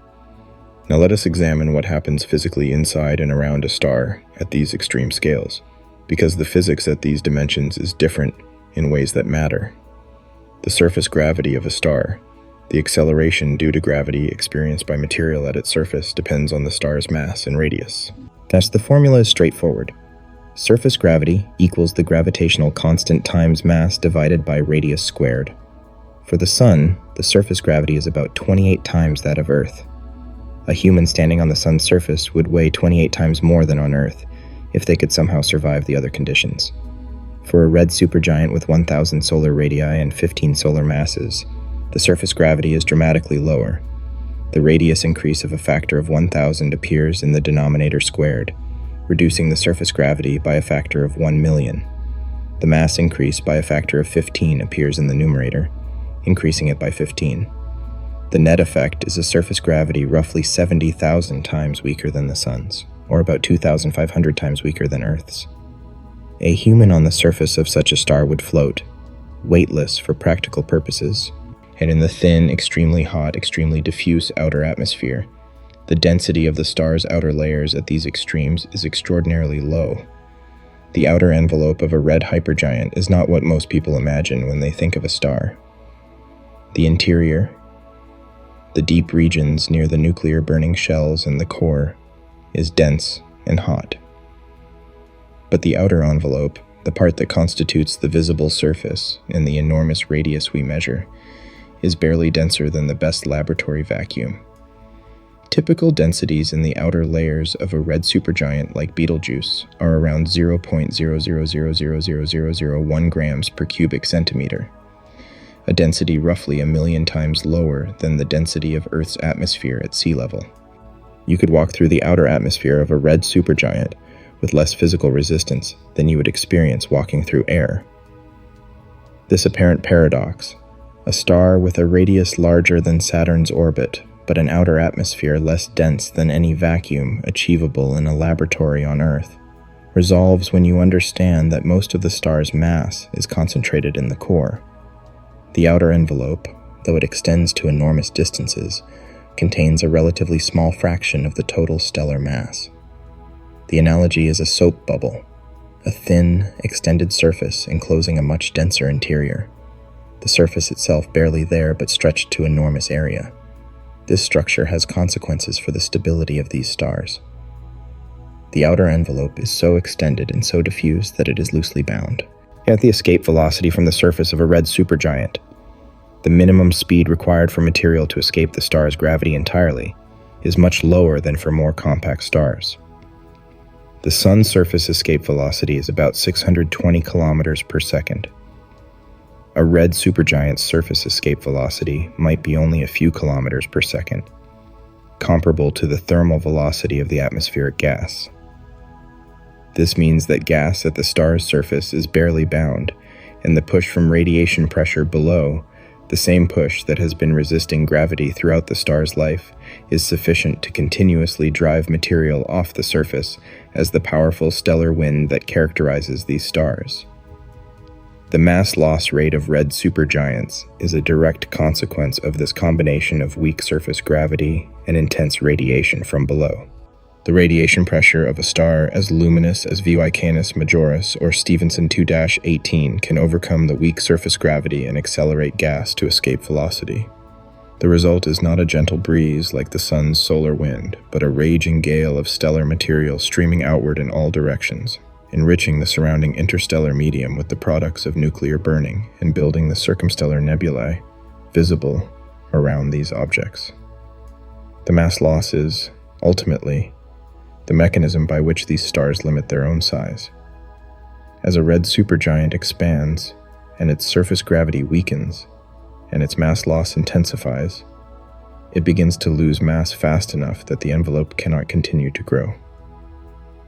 Now let us examine what happens physically inside and around a star at these extreme scales, because the physics at these dimensions is different in ways that matter. The surface gravity of a star, the acceleration due to gravity experienced by material at its surface, depends on the star's mass and radius.
Thus, the formula is straightforward. Surface gravity equals the gravitational constant times mass divided by radius squared. For the Sun, the surface gravity is about 28 times that of Earth. A human standing on the Sun's surface would weigh 28 times more than on Earth if they could somehow survive the other conditions. For a red supergiant with 1,000 solar radii and 15 solar masses, the surface gravity is dramatically lower. The radius increase of a factor of 1,000 appears in the denominator squared, reducing the surface gravity by a factor of 1 million. The mass increase by a factor of 15 appears in the numerator, increasing it by 15. The net effect is a surface gravity roughly 70,000 times weaker than the Sun's, or about 2,500 times weaker than Earth's. A human on the surface of such a star would float, weightless for practical purposes, and in the thin, extremely hot, extremely diffuse outer atmosphere, the density of the star's outer layers at these extremes is extraordinarily low. The outer envelope of a red hypergiant is not what most people imagine when they think of a star. The interior, the deep regions near the nuclear burning shells and the core, is dense and hot. But the outer envelope, the part that constitutes the visible surface and the enormous radius we measure, is barely denser than the best laboratory vacuum. Typical densities in the outer layers of a red supergiant like Betelgeuse are around 0.000000001 grams per cubic centimeter, a density roughly 1 million times lower than the density of Earth's atmosphere at sea level. You could walk through the outer atmosphere of a red supergiant with less physical resistance than you would experience walking through air. This apparent paradox, a star with a radius larger than Saturn's orbit, but an outer atmosphere less dense than any vacuum achievable in a laboratory on Earth, resolves when you understand that most of the star's mass is concentrated in the core. The outer envelope, though it extends to enormous distances, contains a relatively small fraction of the total stellar mass. The analogy is a soap bubble, a thin, extended surface enclosing a much denser interior. The surface itself barely there but stretched to enormous area. This structure has consequences for the stability of these stars. The outer envelope is so extended and so diffuse that it is loosely bound. At the escape velocity from the surface of a red supergiant, the minimum speed required for material to escape the star's gravity entirely is much lower than for more compact stars. The Sun's surface escape velocity is about 620 kilometers per second. A red supergiant's surface escape velocity might be only a few kilometers per second, comparable to the thermal velocity of the atmospheric gas. This means that gas at the star's surface is barely bound, and the push from radiation pressure below, the same push that has been resisting gravity throughout the star's life, is sufficient to continuously drive material off the surface as the powerful stellar wind that characterizes these stars. The mass loss rate of red supergiants is a direct consequence of this combination of weak surface gravity and intense radiation from below. The radiation pressure of a star as luminous as UY Canis Majoris or Stephenson 2-18 can overcome the weak surface gravity and accelerate gas to escape velocity. The result is not a gentle breeze like the Sun's solar wind, but a raging gale of stellar material streaming outward in all directions.
enriching the surrounding interstellar medium with the products of nuclear burning and building the circumstellar nebulae visible around these objects. The mass loss is, ultimately, the mechanism by which these stars limit their own size. As a red supergiant expands, and its surface gravity weakens, and its mass loss intensifies, it begins to lose mass fast enough that the envelope cannot continue to grow.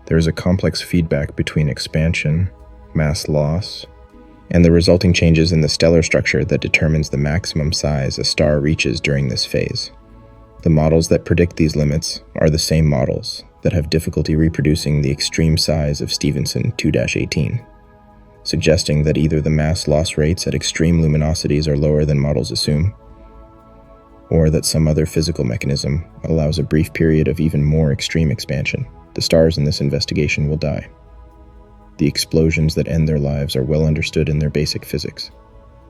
There is a complex feedback between expansion, mass loss, and the resulting changes in the stellar structure that determines the maximum size a star reaches during this phase. The models that predict these limits are the same models that have difficulty reproducing the extreme size of Stephenson 2-18, suggesting that either the mass loss rates at extreme luminosities are lower than models assume, or that some other physical mechanism allows a brief period of even more extreme expansion. The stars in this investigation will die. The explosions that end their lives are well understood in their basic physics,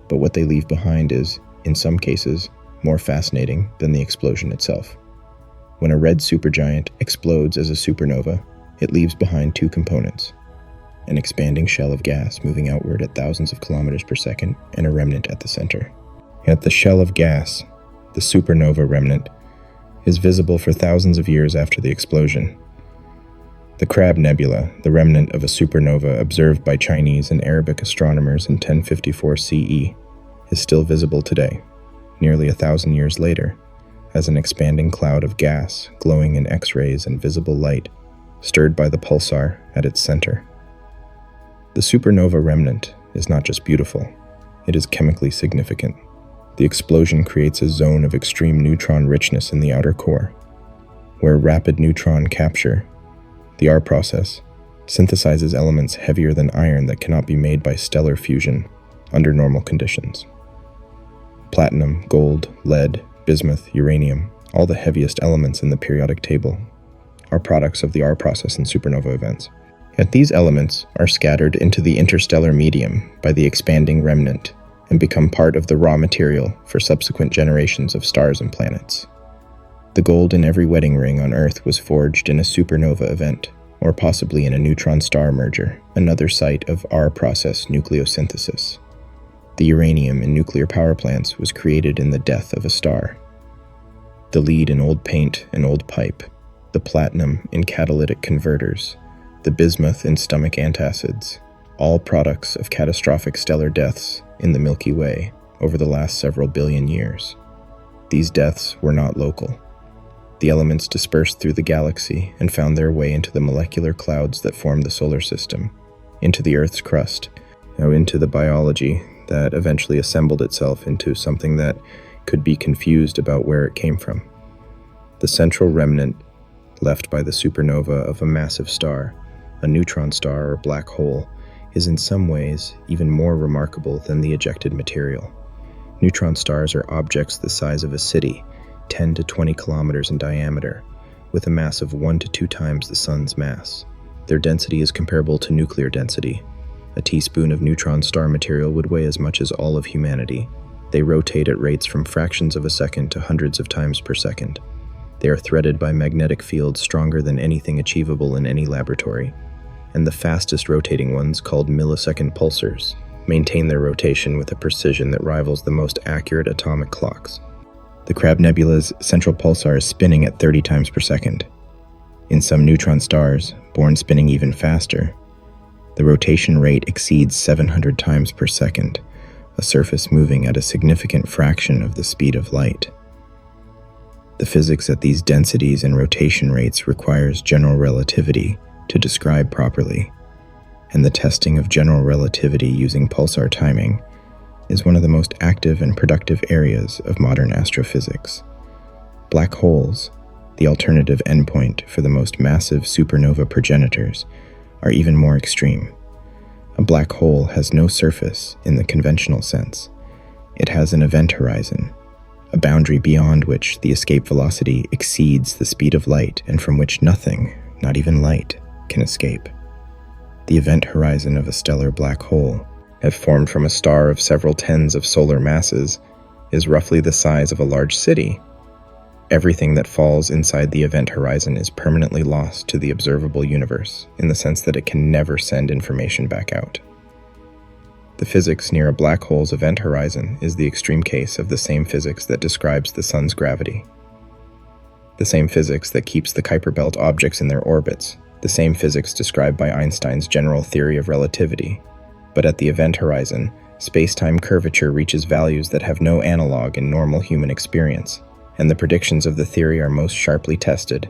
but what they leave behind is, in some cases, more fascinating than the explosion itself. When a red supergiant explodes as a supernova, it leaves behind two components: an expanding shell of gas moving outward at thousands of kilometers per second and a remnant at the center. At the shell of gas, the supernova remnant is visible for thousands of years after the explosion. The Crab Nebula, the remnant of a supernova observed by Chinese and Arabic astronomers in 1054 CE, is still visible today, nearly 1,000 years later, as an expanding cloud of gas glowing in X-rays and visible light, stirred by the pulsar at its center. The supernova remnant is not just beautiful, it is chemically significant. The explosion creates a zone of extreme neutron richness in the outer core, where rapid neutron capture, the R process, synthesizes elements heavier than iron that cannot be made by stellar fusion under normal conditions. Platinum, gold, lead, bismuth, uranium, all the heaviest elements in the periodic table, are products of the R process in supernova events. Yet these elements are scattered into the interstellar medium by the expanding remnant and become part of the raw material for subsequent generations of stars and planets. The gold in every wedding ring on Earth was forged in a supernova event, or possibly in a neutron-star merger, another site of R-process nucleosynthesis. The uranium in nuclear power plants was created in the death of a star. The lead in old paint and old pipe, the platinum in catalytic converters, the bismuth in stomach antacids, all products of catastrophic stellar deaths in the Milky Way over the last several billion years. These deaths were not local. The elements dispersed through the galaxy and found their way into the molecular clouds that form the solar system, into the Earth's crust, now into the biology that eventually assembled itself into something that could be confused about where it came from. The central remnant left by the supernova of a massive star, a neutron star or black hole, is in some ways even more remarkable than the ejected material. Neutron stars are objects the size of a city, 10 to 20 kilometers in diameter, with a mass of 1 to 2 times the sun's mass. Their density is comparable to nuclear density. A teaspoon of neutron star material would weigh as much as all of humanity. They rotate at rates from fractions of a second to hundreds of times per second. They are threaded by magnetic fields stronger than anything achievable in any laboratory, and the fastest rotating ones, called millisecond pulsars, maintain their rotation with a precision that rivals the most accurate atomic clocks. The Crab Nebula's central pulsar is spinning at 30 times per second. In some neutron stars, born spinning even faster, the rotation rate exceeds 700 times per second, a surface moving at a significant fraction of the speed of light. The physics at these densities and rotation rates requires general relativity to describe properly, and the testing of general relativity using pulsar timing is one of the most active and productive areas of modern astrophysics. Black holes, the alternative endpoint for the most massive supernova progenitors, are even more extreme. A black hole has no surface in the conventional sense. It has an event horizon, a boundary beyond which the escape velocity exceeds the speed of light and from which nothing, not even light, can escape. The event horizon of a stellar black hole, if formed from a star of several tens of solar masses, is roughly the size of a large city,
Everything that falls inside the event horizon is permanently lost to the observable universe, in the sense that it can never send information back out. The physics near a black hole's event horizon is the extreme case of the same physics that describes the sun's gravity. The same physics that keeps the Kuiper belt objects in their orbits, the same physics described by Einstein's general theory of relativity. But at the event horizon, space-time curvature reaches values that have no analog in normal human experience, and the predictions of the theory are most sharply tested.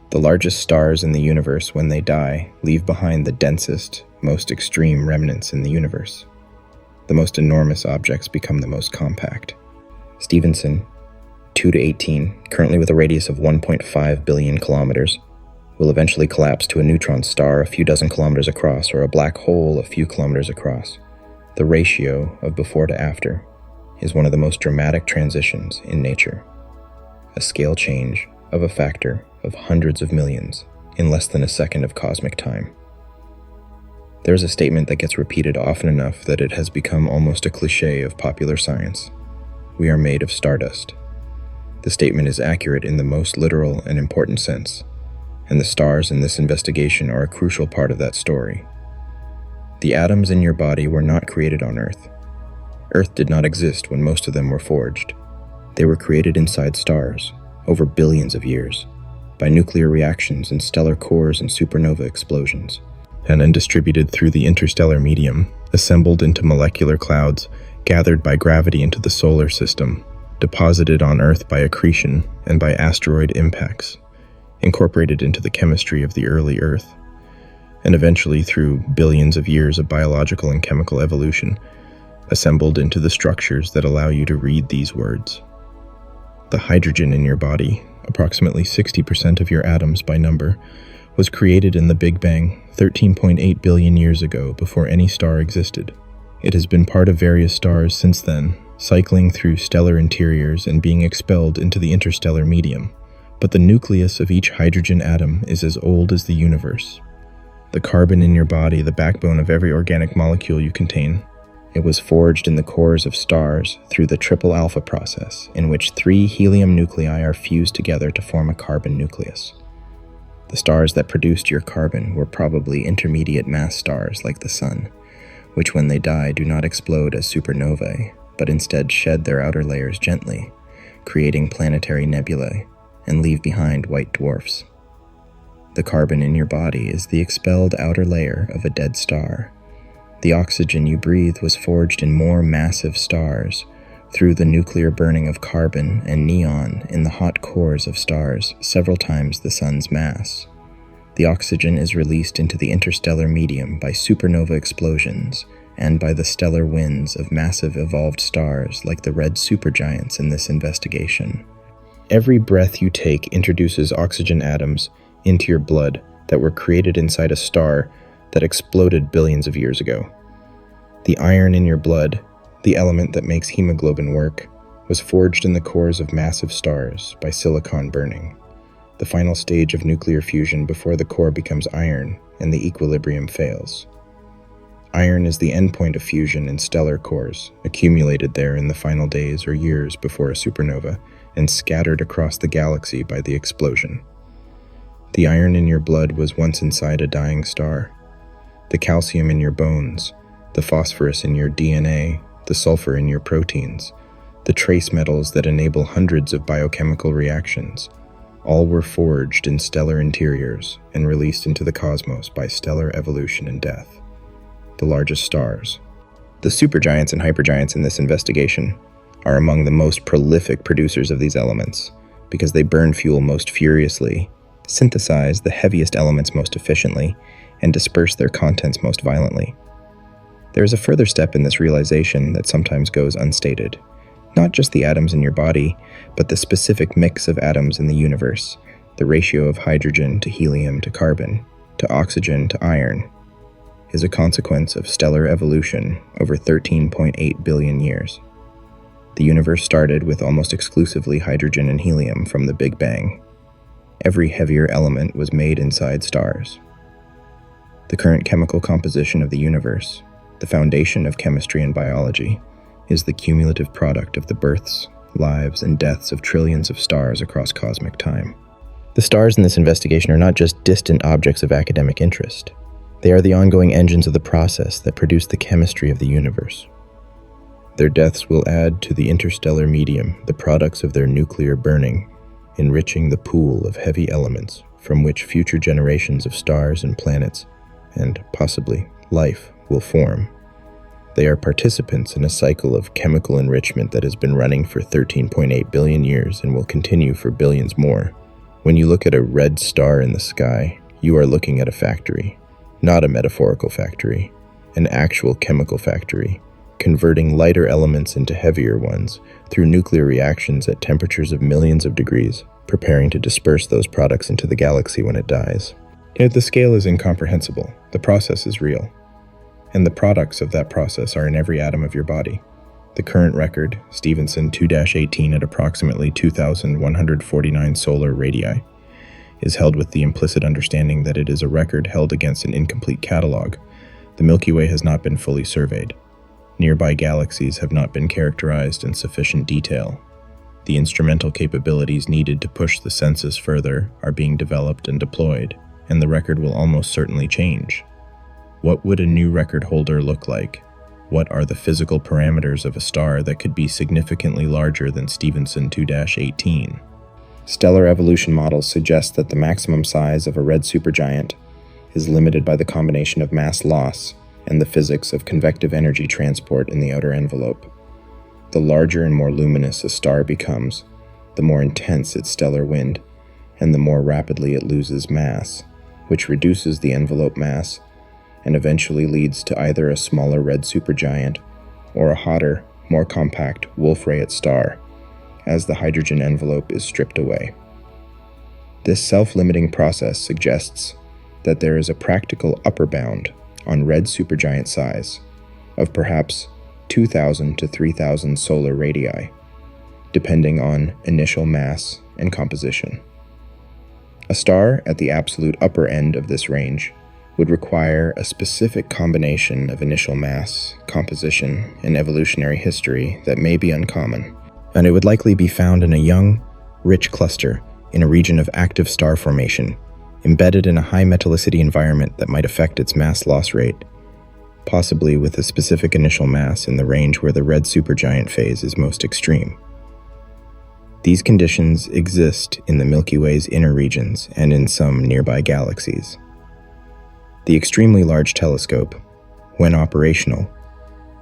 The largest stars in the universe, when they die, leave behind the densest, most extreme remnants in the universe. The most enormous objects become the most compact. Stephenson, 2 to 18, currently with a radius of 1.5 billion kilometers, will eventually collapse to a neutron star a few dozen kilometers across, or a black hole a few kilometers across. The ratio of before to after is one of the most dramatic transitions in nature. A scale change of a factor of hundreds of millions in less than a second of cosmic time. There is a statement that gets repeated often enough that it has become almost a cliché of popular science. We are made of stardust. The statement is accurate in the most literal and important sense, and the stars in this investigation are a crucial part of that story. The atoms in your body were not created on Earth. Earth did not exist when most of them were forged. They were created inside stars, over billions of years, by nuclear reactions in stellar cores and supernova explosions, and then distributed through the interstellar medium, assembled into molecular clouds, gathered by gravity into the solar system, deposited on Earth by accretion and by asteroid impacts, incorporated into the chemistry of the early Earth, and eventually through billions of years of biological and chemical evolution, assembled into the structures that allow you to read these words. The hydrogen in your body, approximately 60% of your atoms by number, was created in the Big Bang 13.8 billion years ago, before any star existed. It has been part of various stars since then, cycling through stellar interiors and being expelled into the interstellar medium. But the nucleus of each hydrogen atom is as old as the universe. The carbon in your body, the backbone of every organic molecule you contain, it was forged in the cores of stars through the triple alpha process, in which 3 helium nuclei are fused together to form a carbon nucleus. The stars that produced your carbon were probably intermediate mass stars like the Sun, which when they die do not explode as supernovae, but instead shed their outer layers gently, creating planetary nebulae, and leave behind white dwarfs. The carbon in your body is the expelled outer layer of a dead star. The oxygen you breathe was forged in more massive stars through the nuclear burning of carbon and neon in the hot cores of stars several times the Sun's mass. The oxygen is released into the interstellar medium by supernova explosions and by the stellar winds of massive evolved stars like the red supergiants in this investigation. Every breath you take introduces oxygen atoms into your blood that were created inside a star that exploded billions of years ago. The iron in your blood, the element that makes hemoglobin work, was forged in the cores of massive stars by silicon burning, the final stage of nuclear fusion before the core becomes iron and the equilibrium fails. Iron is the endpoint of fusion in stellar cores, accumulated there in the final days or years before a supernova, and scattered across the galaxy by the explosion. The iron in your blood was once inside a dying star. The calcium in your bones, the phosphorus in your DNA, the sulfur in your proteins, the trace metals that enable hundreds of biochemical reactions, all were forged in stellar interiors and released into the cosmos by stellar evolution and death. The largest stars, the supergiants and hypergiants in this investigation, are among the most prolific producers of these elements because they burn fuel most furiously, synthesize the heaviest elements most efficiently, and disperse their contents most violently. There is a further step in this realization that sometimes goes unstated. Not just the atoms in your body, but the specific mix of atoms in the universe, the ratio of hydrogen to helium to carbon, to oxygen to iron, is a consequence of stellar evolution over 13.8 billion years. The universe started with almost exclusively hydrogen and helium from the Big Bang. Every heavier element was made inside stars. The current chemical composition of the universe, the foundation of chemistry and biology, is the cumulative product of the births, lives, and deaths of trillions of stars across cosmic time. The stars in this investigation are not just distant objects of academic interest. They are the ongoing engines of the process that produce the chemistry of the universe. Their deaths will add to the interstellar medium the products of their nuclear burning, enriching the pool of heavy elements from which future generations of stars and planets, and possibly life, will form. They are participants in a cycle of chemical enrichment that has been running for 13.8 billion years and will continue for billions more. When you look at a red star in the sky, you are looking at a factory, not a metaphorical factory, an actual chemical factory, converting lighter elements into heavier ones through nuclear reactions at temperatures of millions of degrees, preparing to disperse those products into the galaxy when it dies. Yet the scale is incomprehensible. The process is real. And the products of that process are in every atom of your body. The current record, Stephenson 2-18 at approximately 2,149 solar radii, is held with the implicit understanding that it is a record held against an incomplete catalog. The Milky Way has not been fully surveyed. Nearby galaxies have not been characterized in sufficient detail. The instrumental capabilities needed to push the census further are being developed and deployed, and the record will almost certainly change. What would a new record holder look like? What are the physical parameters of a star that could be significantly larger than Stephenson 2-18? Stellar evolution models suggest that the maximum size of a red supergiant is limited by the combination of mass loss and the physics of convective energy transport in the outer envelope. The larger and more luminous a star becomes, the more intense its stellar wind, and the more rapidly it loses mass, which reduces the envelope mass and eventually leads to either a smaller red supergiant or a hotter, more compact Wolf-Rayet star, as the hydrogen envelope is stripped away. This self-limiting process suggests that there is a practical upper bound on red supergiant size of perhaps 2,000 to 3,000 solar radii, depending on initial mass and composition. A star at the absolute upper end of this range would require a specific combination of initial mass, composition, and evolutionary history that may be uncommon, and it would likely be found in a young, rich cluster in a region of active star formation, embedded in a high metallicity environment that might affect its mass loss rate, possibly with a specific initial mass in the range where the red supergiant phase is most extreme. These conditions exist in the Milky Way's inner regions and in some nearby galaxies. The extremely large telescope, when operational,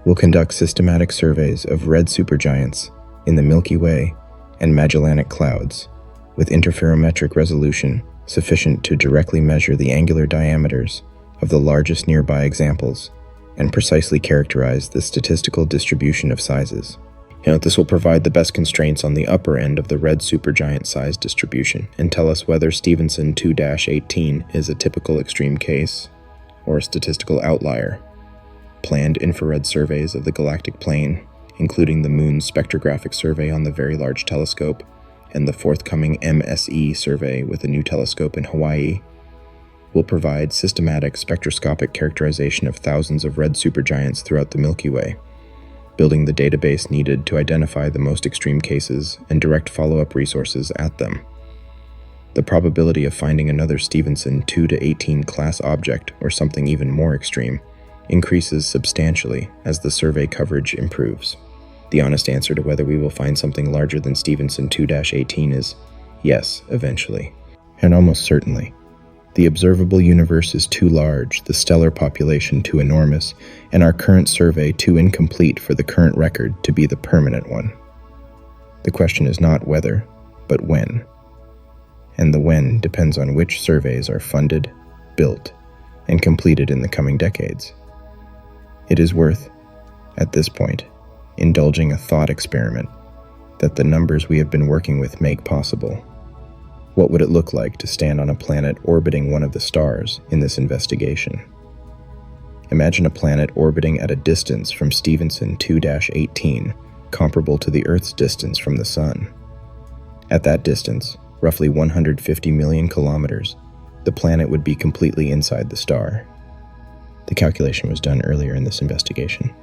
will conduct systematic surveys of red supergiants in the Milky Way and Magellanic Clouds, with interferometric resolution sufficient to directly measure the angular diameters of the largest nearby examples and precisely characterize the statistical distribution of sizes. This will provide the best constraints on the upper end of the red supergiant size distribution and tell us whether Stephenson 2-18 is a typical extreme case or a statistical outlier. Planned infrared surveys of the galactic plane, including the Moon's spectrographic survey on the Very Large Telescope and the forthcoming MSE survey with a new telescope in Hawaii, will provide systematic spectroscopic characterization of thousands of red supergiants throughout the Milky Way, building the database needed to identify the most extreme cases and direct follow-up resources at them. The probability of finding another Stephenson 2-18 class object or something even more extreme increases substantially as the survey coverage improves. The honest answer to whether we will find something larger than Stephenson 2-18 is yes, eventually. And almost certainly. The observable universe is too large, the stellar population too enormous, and our current survey too incomplete for the current record to be the permanent one. The question is not whether, but when. And the when depends on which surveys are funded, built, and completed in the coming decades. It is worth, at this point, indulging a thought experiment that the numbers we have been working with make possible. What would it look like to stand on a planet orbiting one of the stars in this investigation? Imagine a planet orbiting at a distance from Stephenson 2-18, comparable to the Earth's distance from the Sun. At that distance, roughly 150 million kilometers, the planet would be completely inside the star. The calculation was done earlier in this investigation.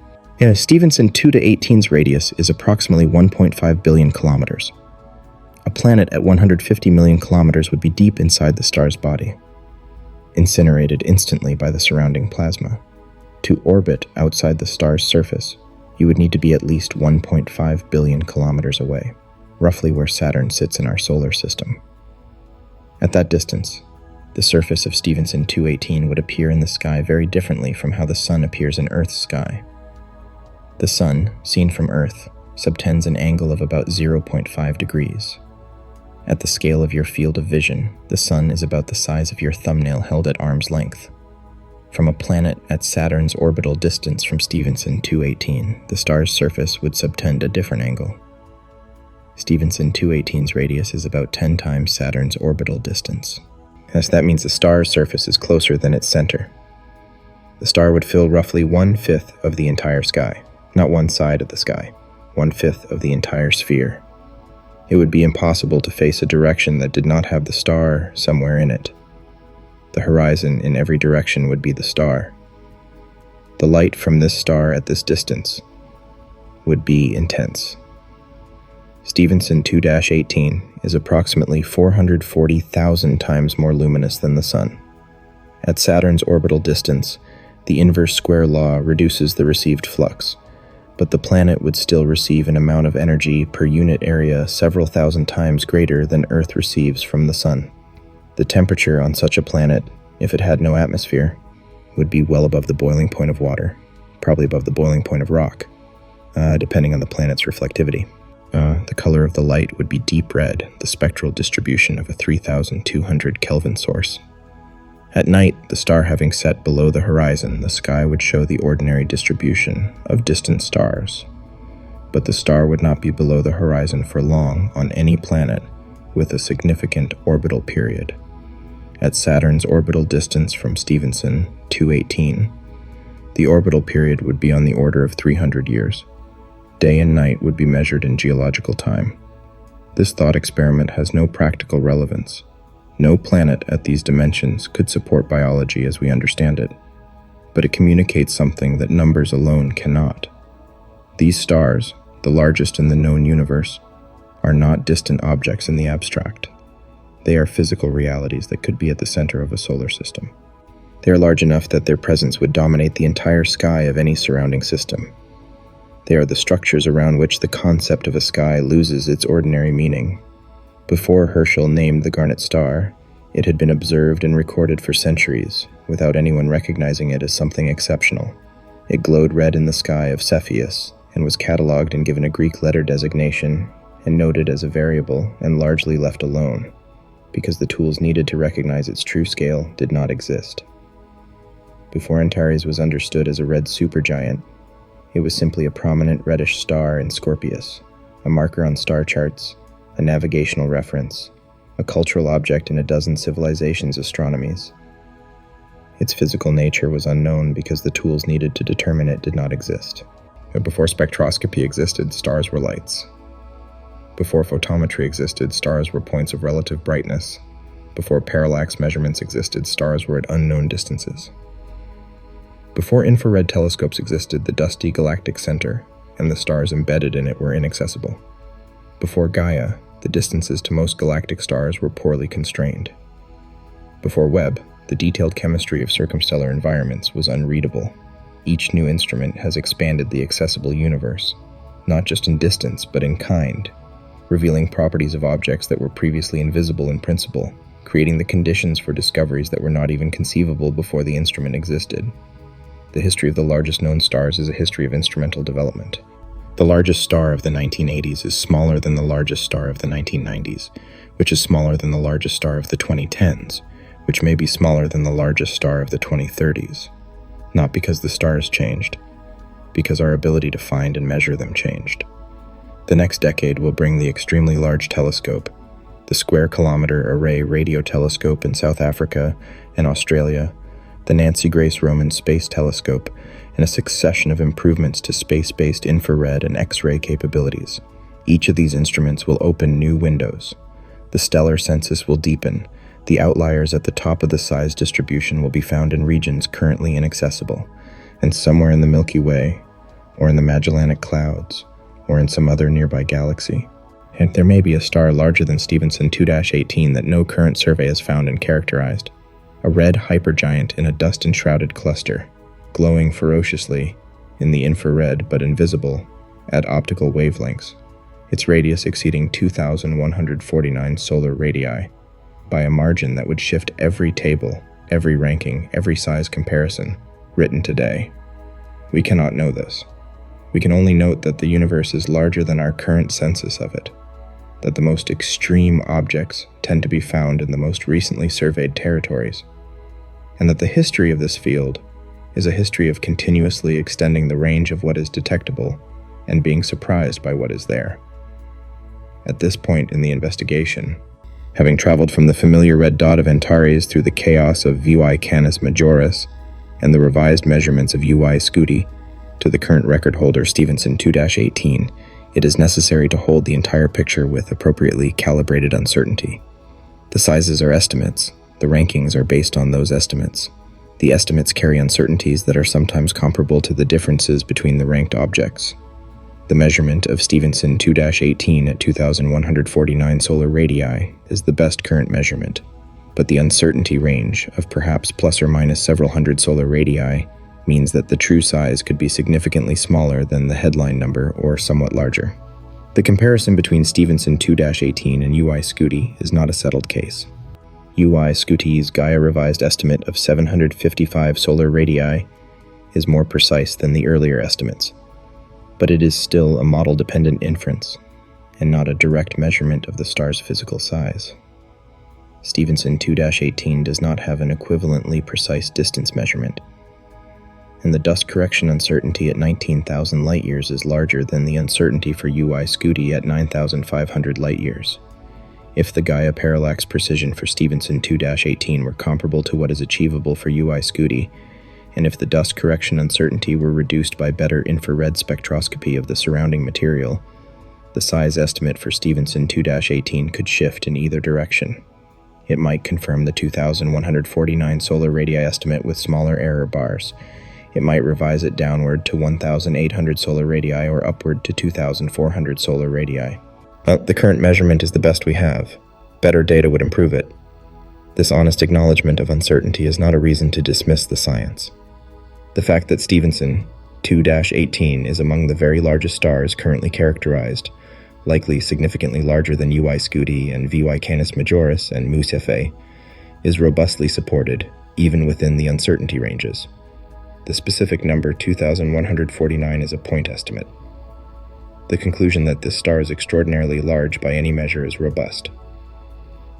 Stephenson 2 to 18's radius is approximately 1.5 billion kilometers. A planet at 150 million kilometers would be deep inside the star's body, incinerated instantly by the surrounding plasma. To orbit outside the star's surface, you would need to be at least 1.5 billion kilometers away, roughly where Saturn sits in our solar system. At that distance, the surface of Stephenson 218 would appear in the sky very differently from how the Sun appears in Earth's sky. The Sun, seen from Earth, subtends an angle of about 0.5 degrees. At the scale of your field of vision, the Sun is about the size of your thumbnail held at arm's length. From a planet at Saturn's orbital distance from Stephenson 218, the star's surface would subtend a different angle. Stephenson 218's radius is about 10 times Saturn's orbital distance. Yes, that means the star's surface is closer than its center. The star would fill roughly 1/5 of the entire sky, not one side of the sky, 1/5 of the entire sphere. It would be impossible to face a direction that did not have the star somewhere in it. The horizon in every direction would be the star. The light from this star at this distance would be intense. Stephenson 2-18 is approximately 440,000 times more luminous than the Sun. At Saturn's orbital distance, the inverse square law reduces the received flux, but the planet would still receive an amount of energy per unit area several thousand times greater than Earth receives from the Sun. The temperature on such a planet, if it had no atmosphere, would be well above the boiling point of water, probably above the boiling point of rock, depending on the planet's reflectivity. The color of the light would be deep red, the spectral distribution of a 3,200 Kelvin source. At night, the star having set below the horizon, the sky would show the ordinary distribution of distant stars. But the star would not be below the horizon for long on any planet with a significant orbital period. At Saturn's orbital distance from Stephenson 218, the orbital period would be on the order of 300 years. Day and night would be measured in geological time. This thought experiment has no practical relevance. No planet at these dimensions could support biology as we understand it, but it communicates something that numbers alone cannot. These stars, the largest in the known universe, are not distant objects in the abstract. They are physical realities that could be at the center of a solar system. They are large enough that their presence would dominate the entire sky of any surrounding system. They are the structures around which the concept of a sky loses its ordinary meaning. Before Herschel named the Garnet Star, it had been observed and recorded for centuries, without anyone recognizing it as something exceptional. It glowed red in the sky of Cepheus, and was catalogued and given a Greek letter designation, and noted as a variable and largely left alone, because the tools needed to recognize its true scale did not exist. Before Antares was understood as a red supergiant, it was simply a prominent reddish star in Scorpius, a marker on star charts, a navigational reference, a cultural object in a dozen civilizations' astronomies. Its physical nature was unknown because the tools needed to determine it did not exist. But before spectroscopy existed, stars were lights. Before photometry existed, stars were points of relative brightness. Before parallax measurements existed, stars were at unknown distances. Before infrared telescopes existed, the dusty galactic center and the stars embedded in it were inaccessible. Before Gaia, the distances to most galactic stars were poorly constrained. Before Webb, the detailed chemistry of circumstellar environments was unreadable. Each new instrument has expanded the accessible universe, not just in distance but in kind, revealing properties of objects that were previously invisible in principle, creating the conditions for discoveries that were not even conceivable before the instrument existed. The history of the largest known stars is a history of instrumental development. The largest star of the 1980s is smaller than the largest star of the 1990s, which is smaller than the largest star of the 2010s, which may be smaller than the largest star of the 2030s. Not because the stars changed, because our ability to find and measure them changed. The next decade will bring the extremely large telescope, the Square Kilometre Array Radio Telescope in South Africa and Australia, the Nancy Grace Roman Space Telescope, and a succession of improvements to space-based infrared and X-ray capabilities. Each of these instruments will open new windows. The stellar census will deepen. The outliers at the top of the size distribution will be found in regions currently inaccessible. And somewhere in the Milky Way,
or in the Magellanic Clouds, or in some other nearby galaxy. And there may be a star larger than Stephenson 2-18 that no current survey has found and characterized. A red hypergiant in a dust-enshrouded cluster, glowing ferociously in the infrared but invisible at optical wavelengths, its radius exceeding 2,149 solar radii, by a margin that would shift every table, every ranking, every size comparison written today. We cannot know this. We can only note that the universe is larger than our current census of it, that the most extreme objects tend to be found in the most recently surveyed territories, and that the history of this field is a history of continuously extending the range of what is detectable and being surprised by what is there. At this point in the investigation, having traveled from the familiar red dot of Antares through the chaos of UY Canis Majoris and the revised measurements of UY Scuti to the current record holder Stephenson 2-18, it is necessary to hold the entire picture with appropriately calibrated uncertainty. The sizes are estimates. The rankings are based on those estimates. The estimates carry uncertainties that are sometimes comparable to the differences between the ranked objects. The measurement of Stephenson 2-18 at 2,149 solar radii is the best current measurement, but the uncertainty range of perhaps plus or minus several hundred solar radii means that the true size could be significantly smaller than the headline number or somewhat larger. The comparison between Stephenson 2-18 and UY Scuti is not a settled case. UY Scuti's Gaia revised estimate of 755 solar radii is more precise than the earlier estimates, but it is still a model-dependent inference and not a direct measurement of the star's physical size. Stephenson 2-18 does not have an equivalently precise distance measurement, and the dust correction uncertainty at 19,000 light-years is larger than the uncertainty for UY Scuti at 9,500 light-years. If the Gaia parallax precision for Stephenson 2-18 were comparable to what is achievable for UY Scuti, and if the dust correction uncertainty were reduced by better infrared spectroscopy of the surrounding material, the size estimate for Stephenson 2-18 could shift in either direction. It might confirm the 2,149 solar radii estimate with smaller error bars. It might revise it downward to 1,800 solar radii or upward to 2,400 solar radii. The current measurement is the best we have. Better data would improve it. This honest acknowledgement of uncertainty is not a reason to dismiss the science. The fact that Stephenson 2-18 is among the very largest stars currently characterized, likely significantly larger than UY Scuti and VY Canis Majoris and Mu Cephei, is robustly supported, even within the uncertainty ranges. The specific number 2,149 is a point estimate. The conclusion that this star is extraordinarily large by any measure is robust.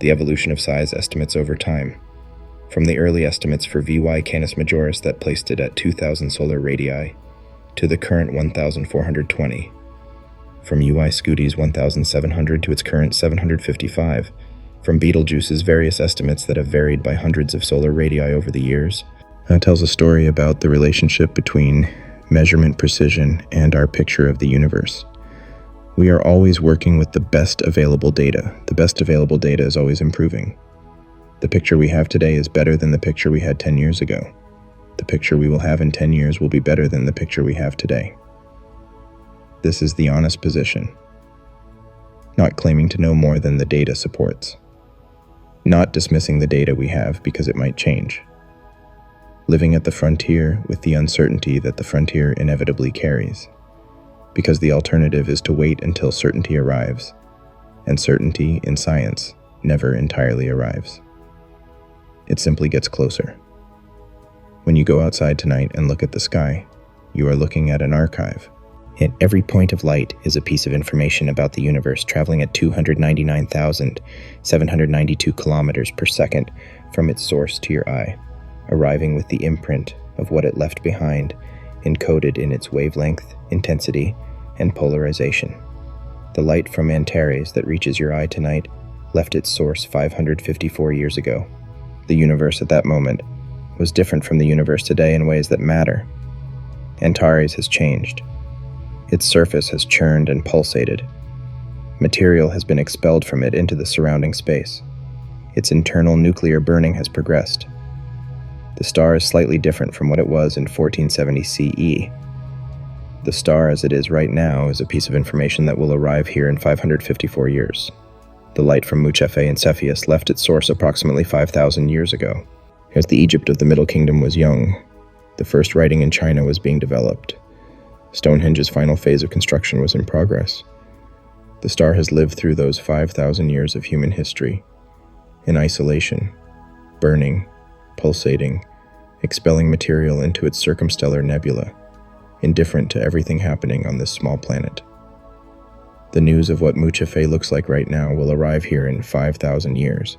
The evolution of size estimates over time, from the early estimates for VY Canis Majoris that placed it at 2,000 solar radii, to the current 1,420, from UY Scuti's 1,700 to its current 755, from Betelgeuse's various estimates that have varied by hundreds of solar radii over the years, tells a story about the relationship between measurement precision and our picture of the universe. We are always working with the best available data. The best available data is always improving. The picture we have today is better than the picture we had 10 years ago. The picture we will have in 10 years will be better than the picture we have today. This is the honest position. Not claiming to know more than the data supports. Not dismissing the data we have because it might change. Living at the frontier with the uncertainty that the frontier inevitably carries, because the alternative is to wait until certainty arrives, and certainty in science never entirely arrives. It simply gets closer. When you go outside tonight and look at the sky, you are looking at an archive. At every point of light is a piece of information about the universe traveling at 299,792 kilometers per second from its source to your eye, arriving with the imprint of what it left behind, encoded in its wavelength, intensity, and polarization. The light from Antares that reaches your eye tonight left its source 554 years ago. The universe at that moment was different from the universe today in ways that matter. Antares has changed. Its surface has churned and pulsated. Material has been expelled from it into the surrounding space. Its internal nuclear burning has progressed. The star is slightly different from what it was in 1470 CE.
The star as it is right now is a piece of information that will arrive here in 554 years. The light from Muchefe and Cepheus left its source approximately 5,000 years ago. As the Egypt of the Middle Kingdom was young, the first writing in China was being developed. Stonehenge's final phase of construction was in progress. The star has lived through those 5,000 years of human history, in isolation, burning, pulsating, expelling material into its circumstellar nebula, indifferent to everything happening on this small planet. The news of what Muchefe looks like right now will arrive here in 5,000 years.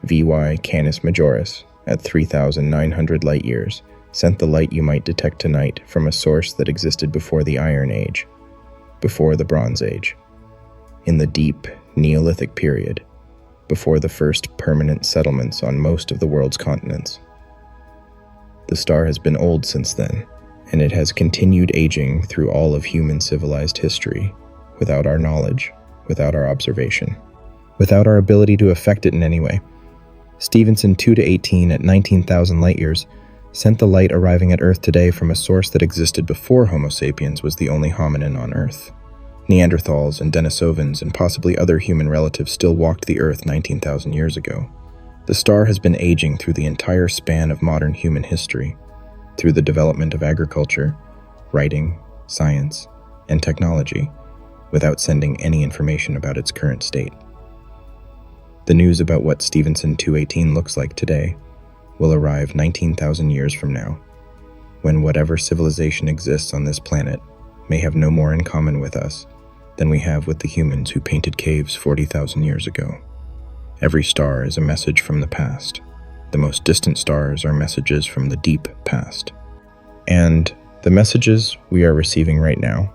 VY Canis Majoris, at 3,900 light-years, sent the light you might detect tonight from a source that existed before the Iron Age, before the Bronze Age, in the deep Neolithic period, before the first permanent settlements on most of the world's continents. The star has been old since then, and it has continued aging through all of human civilized history, without our knowledge, without our observation, without our ability to affect it in any way. Stephenson 2-18 at 19,000 light-years sent the light arriving at Earth today from a source that existed before Homo sapiens was the only hominin on Earth. Neanderthals and Denisovans and possibly other human relatives still walked the Earth 19,000 years ago. The star has been aging through the entire span of modern human history, through the development of agriculture, writing, science, and technology, without sending any information about its current state. The news about what Stephenson 2-18 looks like today will arrive 19,000 years from now, when whatever civilization exists on this planet may have no more in common with us than we have with the humans who painted caves 40,000 years ago. Every star is a message from the past. The most distant stars are messages from the deep past. And the messages we are receiving right now,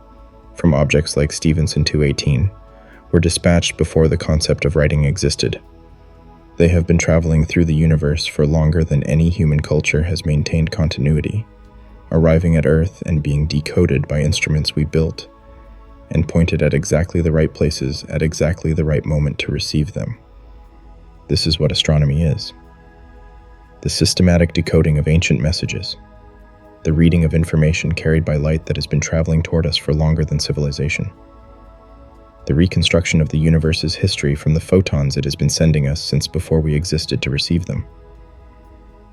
from objects like Stephenson 2-18, were dispatched before the concept of writing existed. They have been traveling through the universe for longer than any human culture has maintained continuity, arriving at Earth and being decoded by instruments we built, and pointed at exactly the right places at exactly the right moment to receive them. This is what astronomy is. The systematic decoding of ancient messages, the reading of information carried by light that has been traveling toward us for longer than civilization, the reconstruction of the universe's history from the photons it has been sending us since before we existed to receive them.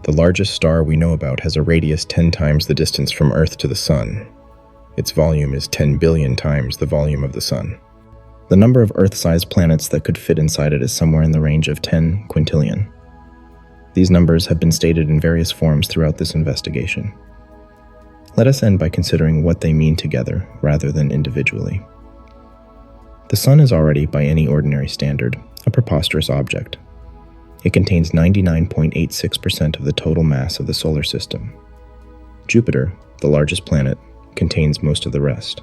The largest star we know about has a radius 10 times the distance from Earth to the Sun. Its volume is 10 billion times the volume of the Sun. The number of Earth-sized planets that could fit inside it is somewhere in the range of 10 quintillion. These numbers have been stated in various forms throughout this investigation. Let us end by considering what they mean together rather than individually. The Sun is already, by any ordinary standard, a preposterous object. It contains 99.86% of the total mass of the solar system. Jupiter, the largest planet, contains most of the rest.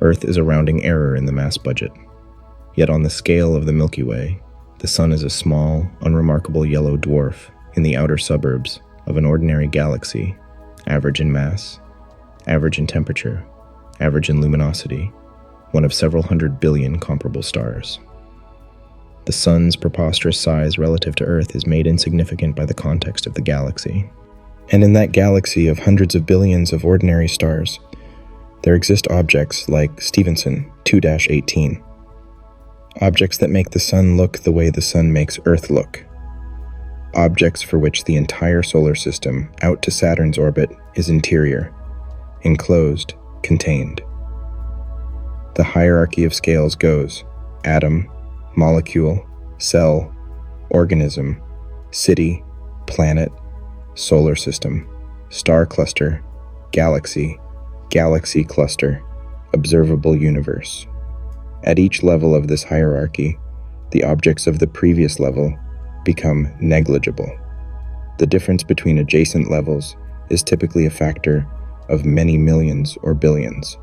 Earth is a rounding error in the mass budget. Yet on the scale of the Milky Way, the Sun is a small, unremarkable yellow dwarf in the outer suburbs of an ordinary galaxy, average in mass, average in temperature, average in luminosity, one of several hundred billion comparable stars. The Sun's preposterous size relative to Earth is made insignificant by the context of the galaxy. And in that galaxy of hundreds of billions of ordinary stars, there exist objects like Stephenson 2-18. Objects that make the Sun look the way the Sun makes Earth look. Objects for which the entire solar system, out to Saturn's orbit, is interior, enclosed, contained. The hierarchy of scales goes atom, molecule, cell, organism, city, planet, solar system, star cluster, galaxy, galaxy cluster, observable universe. At each level of this hierarchy, the objects of the previous level become negligible. The difference between adjacent levels is typically a factor of many millions or billions.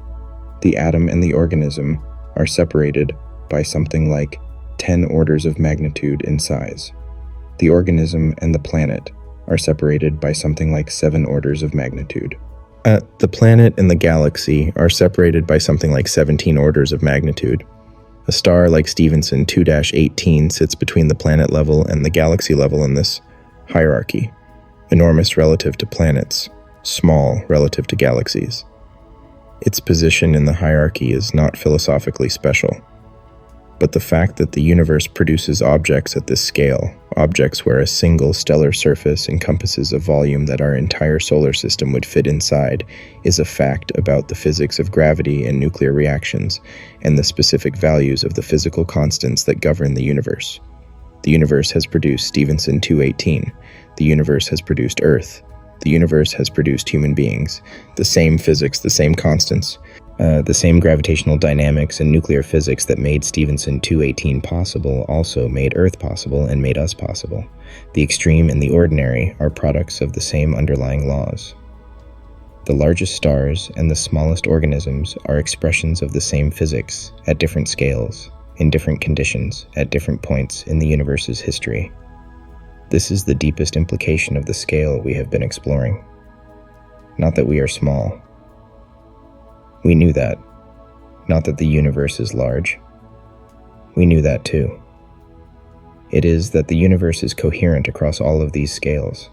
The atom and the organism are separated by something like 10 orders of magnitude in size. The organism and the planet are separated by something like 7 orders of magnitude. The planet and the galaxy are separated by something like 17 orders of magnitude. A star like Stephenson 2-18 sits between the planet level and the galaxy level in this hierarchy, enormous relative to planets, small relative to galaxies.
Its position in the hierarchy is not philosophically special, but the fact that the universe produces objects at this scale, objects where a single stellar surface encompasses a volume that our entire solar system would fit inside, is a fact about the physics of gravity and nuclear reactions, and the specific values of the physical constants that govern the universe. The universe has produced Stephenson 218. The universe has produced Earth. The universe has produced human beings. The same physics, the same constants, the same gravitational dynamics and nuclear physics that made Stephenson 218 possible also made Earth possible and made us possible. The extreme and the ordinary are products of the same underlying laws. The largest stars and the smallest organisms are expressions of the same physics at different scales, in different conditions, at different points in the universe's history. This is the deepest implication of the scale we have been exploring. Not that we are small. We knew that. Not that the universe is large. We knew that too. It is that the universe is coherent across all of these scales,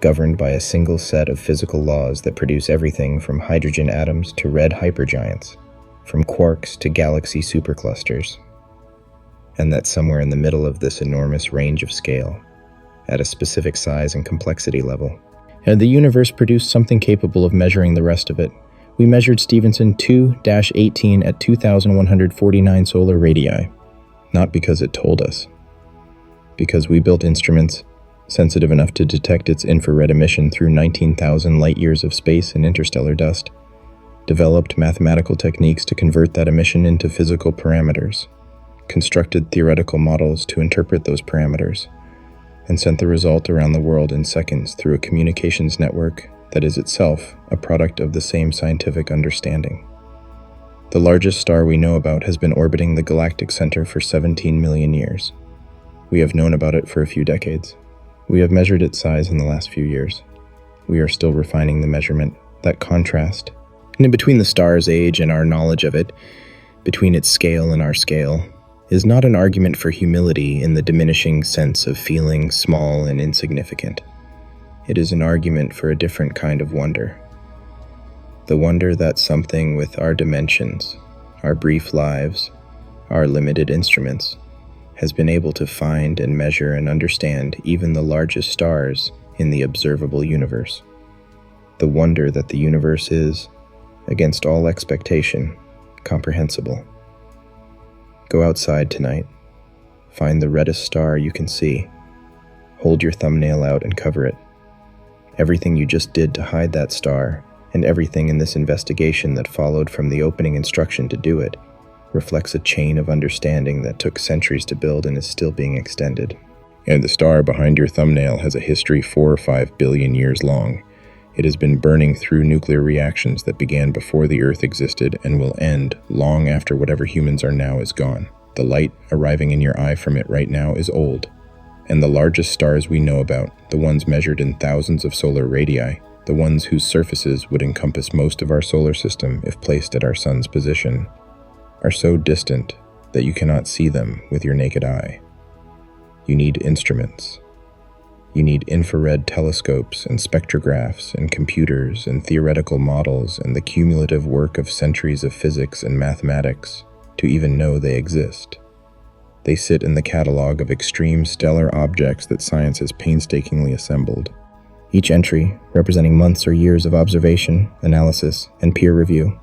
governed by a single set of physical laws that produce everything from hydrogen atoms to red hypergiants, from quarks to galaxy superclusters, and that somewhere in the middle of this enormous range of scale, at a specific size and complexity level, and the universe produced something capable of measuring the rest of it. We measured Stephenson 2-18 at 2,149 solar radii, not because it told us, because we built instruments sensitive enough to detect its infrared emission through 19,000 light-years of space and interstellar dust, developed mathematical techniques to convert that emission into physical parameters, constructed theoretical models to interpret those parameters, and sent the result around the world in seconds through a communications network that is itself a product of the same scientific understanding. The largest star we know about has been orbiting the galactic center for 17 million years. We have known about it for a few decades. We have measured its size in the last few years. We are still refining the measurement, that contrast. And in between the star's age and our knowledge of it, between its scale and our scale, is not an argument for humility in the diminishing sense of feeling small and insignificant. It is an argument for a different kind of wonder. The wonder that something with our dimensions, our brief lives, our limited instruments, has been able to find and measure and understand even the largest stars in the observable universe. The wonder that the universe is, against all expectation, comprehensible. Go outside tonight. Find the reddest star you can see. Hold your thumbnail out and cover it. Everything you just did to hide that star, and everything in this investigation that followed from the opening instruction to do it, reflects a chain of understanding that took centuries to build and is still being extended. And the star behind your thumbnail has a history 4 or 5 billion years long. It has been burning through nuclear reactions that began before the Earth existed and will end long after whatever humans are now is gone. The light arriving in your eye from it right now is old. And the largest stars we know about, the ones measured in thousands of solar radii, the ones whose surfaces would encompass most of our solar system if placed at our sun's position, are so distant that you cannot see them with your naked eye. You need instruments. You need infrared telescopes and spectrographs and computers and theoretical models and the cumulative work of centuries of physics and mathematics to even know they exist. They sit in the catalog of extreme stellar objects that science has painstakingly assembled, each entry representing months or years of observation, analysis, and peer review.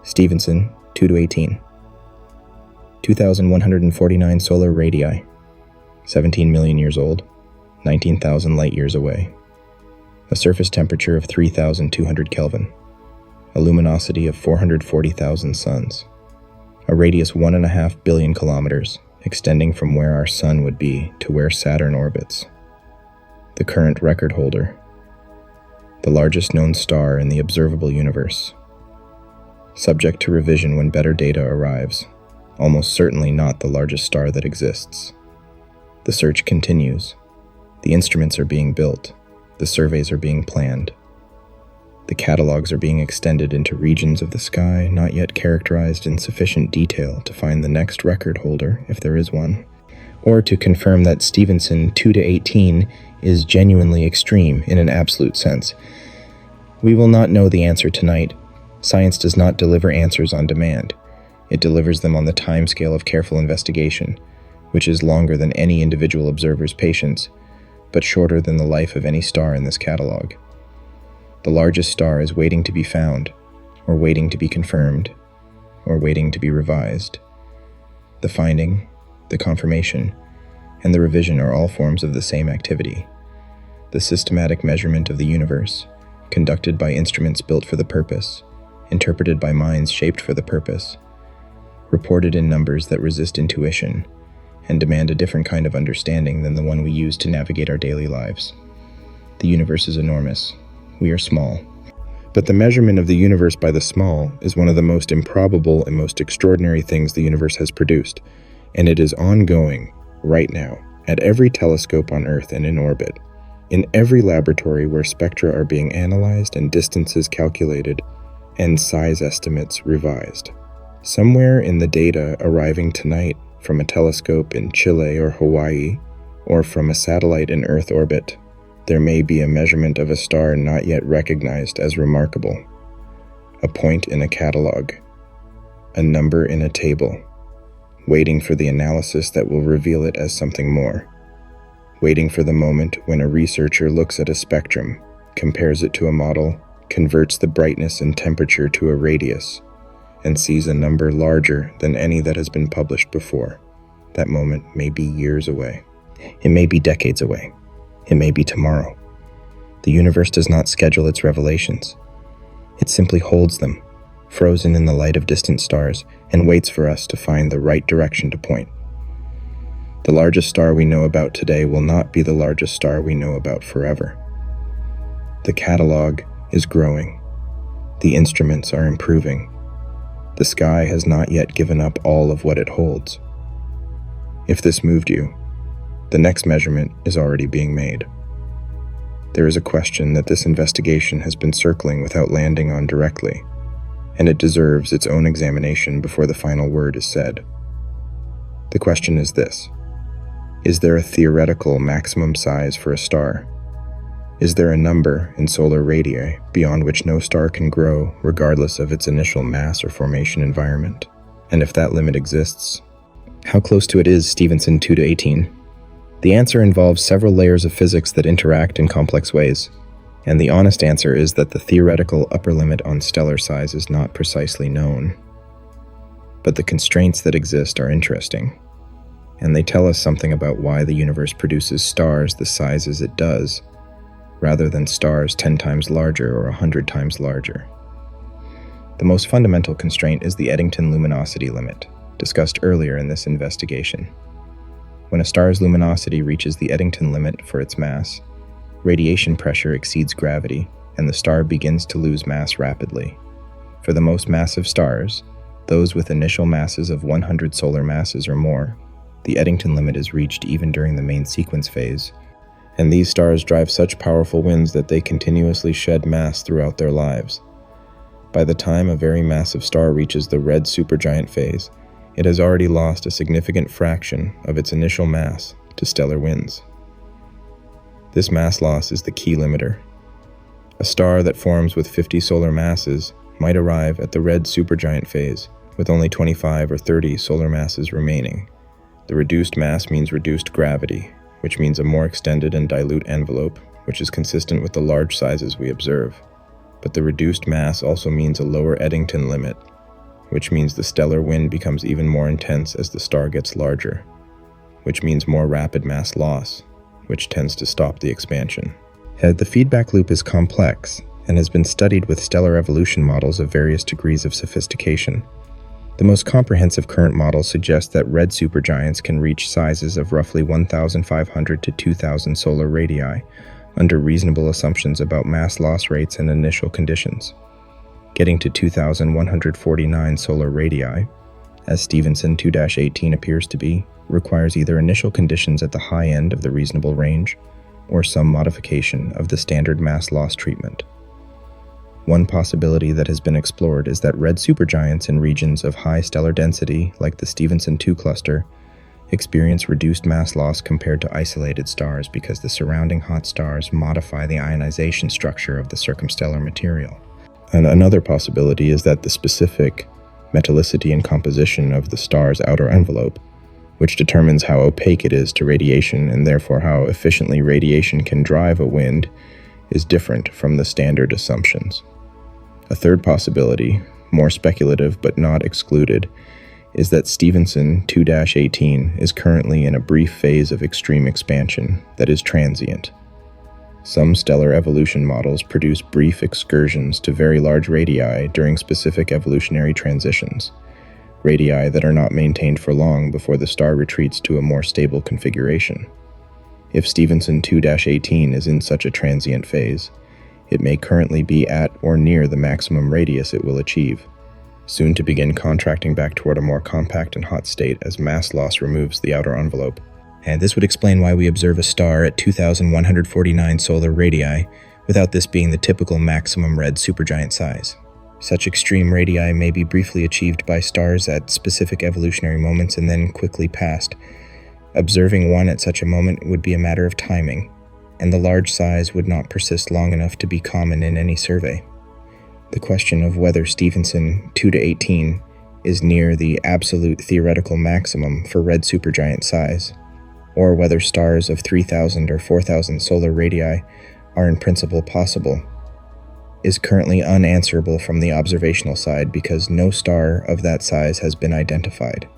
Stephenson 2-18, 2,149 solar radii, 17 million years old, 19,000 light-years away. A surface temperature of 3,200 Kelvin, a luminosity of 440,000 suns, a radius 1.5 billion kilometers, extending from where our sun would be to where Saturn orbits. The current record holder, the largest known star in the observable universe. Subject to revision when better data arrives, almost certainly not the largest star that exists. The search continues. The instruments are being built. The surveys are being planned. The catalogs are being extended into regions of the sky not yet characterized in sufficient detail to find the next record holder, if there is one, or to confirm that Stephenson 2-18 is genuinely extreme in an absolute sense. We will not know the answer tonight,
Science does not deliver answers on demand. It delivers them on the timescale of careful investigation, which is longer than any individual observer's patience, but shorter than the life of any star in this catalog. The largest star is waiting to be found, or waiting to be confirmed, or waiting to be revised. The finding, the confirmation, and the revision are all forms of the same activity. The systematic measurement of the universe, conducted by instruments built for the purpose, interpreted by minds shaped for the purpose, reported in numbers that resist intuition, and demand a different kind of understanding than the one we use to navigate our daily lives. The universe is enormous. We are small.
But the measurement of the universe by the small is one of the most improbable and most extraordinary things the universe has produced, and it is ongoing, right now, at every telescope on Earth and in orbit, in every laboratory where spectra are being analyzed and distances calculated, and size estimates revised. Somewhere in the data arriving tonight from a telescope in Chile or Hawaii, or from a satellite in Earth orbit, there may be a measurement of a star not yet recognized as remarkable, a point in a catalog, a number in a table, waiting for the analysis that will reveal it as something more, waiting for the moment when a researcher looks at a spectrum, compares it to a model, converts the brightness and temperature to a radius, and sees a number larger than any that has been published before. That moment may be years away.
It may be decades away. It may be tomorrow. The universe does not schedule its revelations. It simply holds them, frozen in the light of distant stars, and waits for us to find the right direction to point. The largest star we know about today will not be the largest star we know about forever. The catalog is growing. The instruments are improving. The sky has not yet given up all of what it holds. If this moved you, the next measurement is already being made. There is a question that this investigation has been circling without landing on directly, and it deserves its own examination before the final word is said. The question is this: is there a theoretical maximum size for a star? Is there a number in solar radii beyond which no star can grow regardless of its initial mass or formation environment? And if that limit exists, how close to it is Stephenson 2-18? The answer involves several layers of physics that interact in complex ways, and the honest answer is that the theoretical upper limit on stellar size is not precisely known. But the constraints that exist are interesting, and they tell us something about why the universe produces stars the sizes it does, rather than stars 10 times larger or 100 times larger. The most fundamental constraint is the Eddington luminosity limit, discussed earlier in this investigation. When a star's luminosity reaches the Eddington limit for its mass, radiation pressure exceeds gravity, and the star begins to lose mass rapidly. For the most massive stars, those with initial masses of 100 solar masses or more, the Eddington limit is reached even during the main sequence phase, and these stars drive such powerful winds that they continuously shed mass throughout their lives. By the time a very massive star reaches the red supergiant phase, it has already lost a significant fraction of its initial mass to stellar winds. This mass loss is the key limiter. A star that forms with 50 solar masses might arrive at the red supergiant phase with only 25 or 30 solar masses remaining. The reduced mass means reduced gravity, which means a more extended and dilute envelope, which is consistent with the large sizes we observe. But the reduced mass also means a lower Eddington limit, which means the stellar wind becomes even more intense as the star gets larger, which means more rapid mass loss, which tends to stop the expansion. The feedback loop is complex and has been studied with stellar evolution models of various degrees of sophistication. The most comprehensive current models suggest that red supergiants can reach sizes of roughly 1,500 to 2,000 solar radii under reasonable assumptions about mass loss rates and initial conditions. Getting to 2,149 solar radii, as Stephenson 2-18 appears to be, requires either initial conditions at the high end of the reasonable range or some modification of the standard mass loss treatment. One possibility that has been explored is that red supergiants in regions of high stellar density, like the Stephenson 2 cluster, experience reduced mass loss compared to isolated stars because the surrounding hot stars modify the ionization structure of the circumstellar material.
And another possibility is that the specific metallicity and composition of the star's outer envelope, which determines how opaque it is to radiation and therefore how efficiently radiation can drive a wind, is different from the standard assumptions. A third possibility, more speculative but not excluded, is that Stephenson 2-18 is currently in a brief phase of extreme expansion that is transient. Some stellar evolution models produce brief excursions to very large radii during specific evolutionary transitions, radii that are not maintained for long before the star retreats to a more stable configuration. If Stephenson 2-18 is in such a transient phase, it may currently be at or near the maximum radius it will achieve, soon to begin contracting back toward a more compact and hot state as mass loss removes the outer envelope. And this would explain why we observe a star at 2,149 solar radii without this being the typical maximum red supergiant size. Such extreme radii may be briefly achieved by stars at specific evolutionary moments and then quickly passed. Observing one at such a moment would be a matter of timing, and the large size would not persist long enough to be common in any survey. The question of whether Stephenson 2-18 is near the absolute theoretical maximum for red supergiant size, or whether stars of 3,000 or 4,000 solar radii are in principle possible, is currently unanswerable from the observational side because no star of that size has been identified.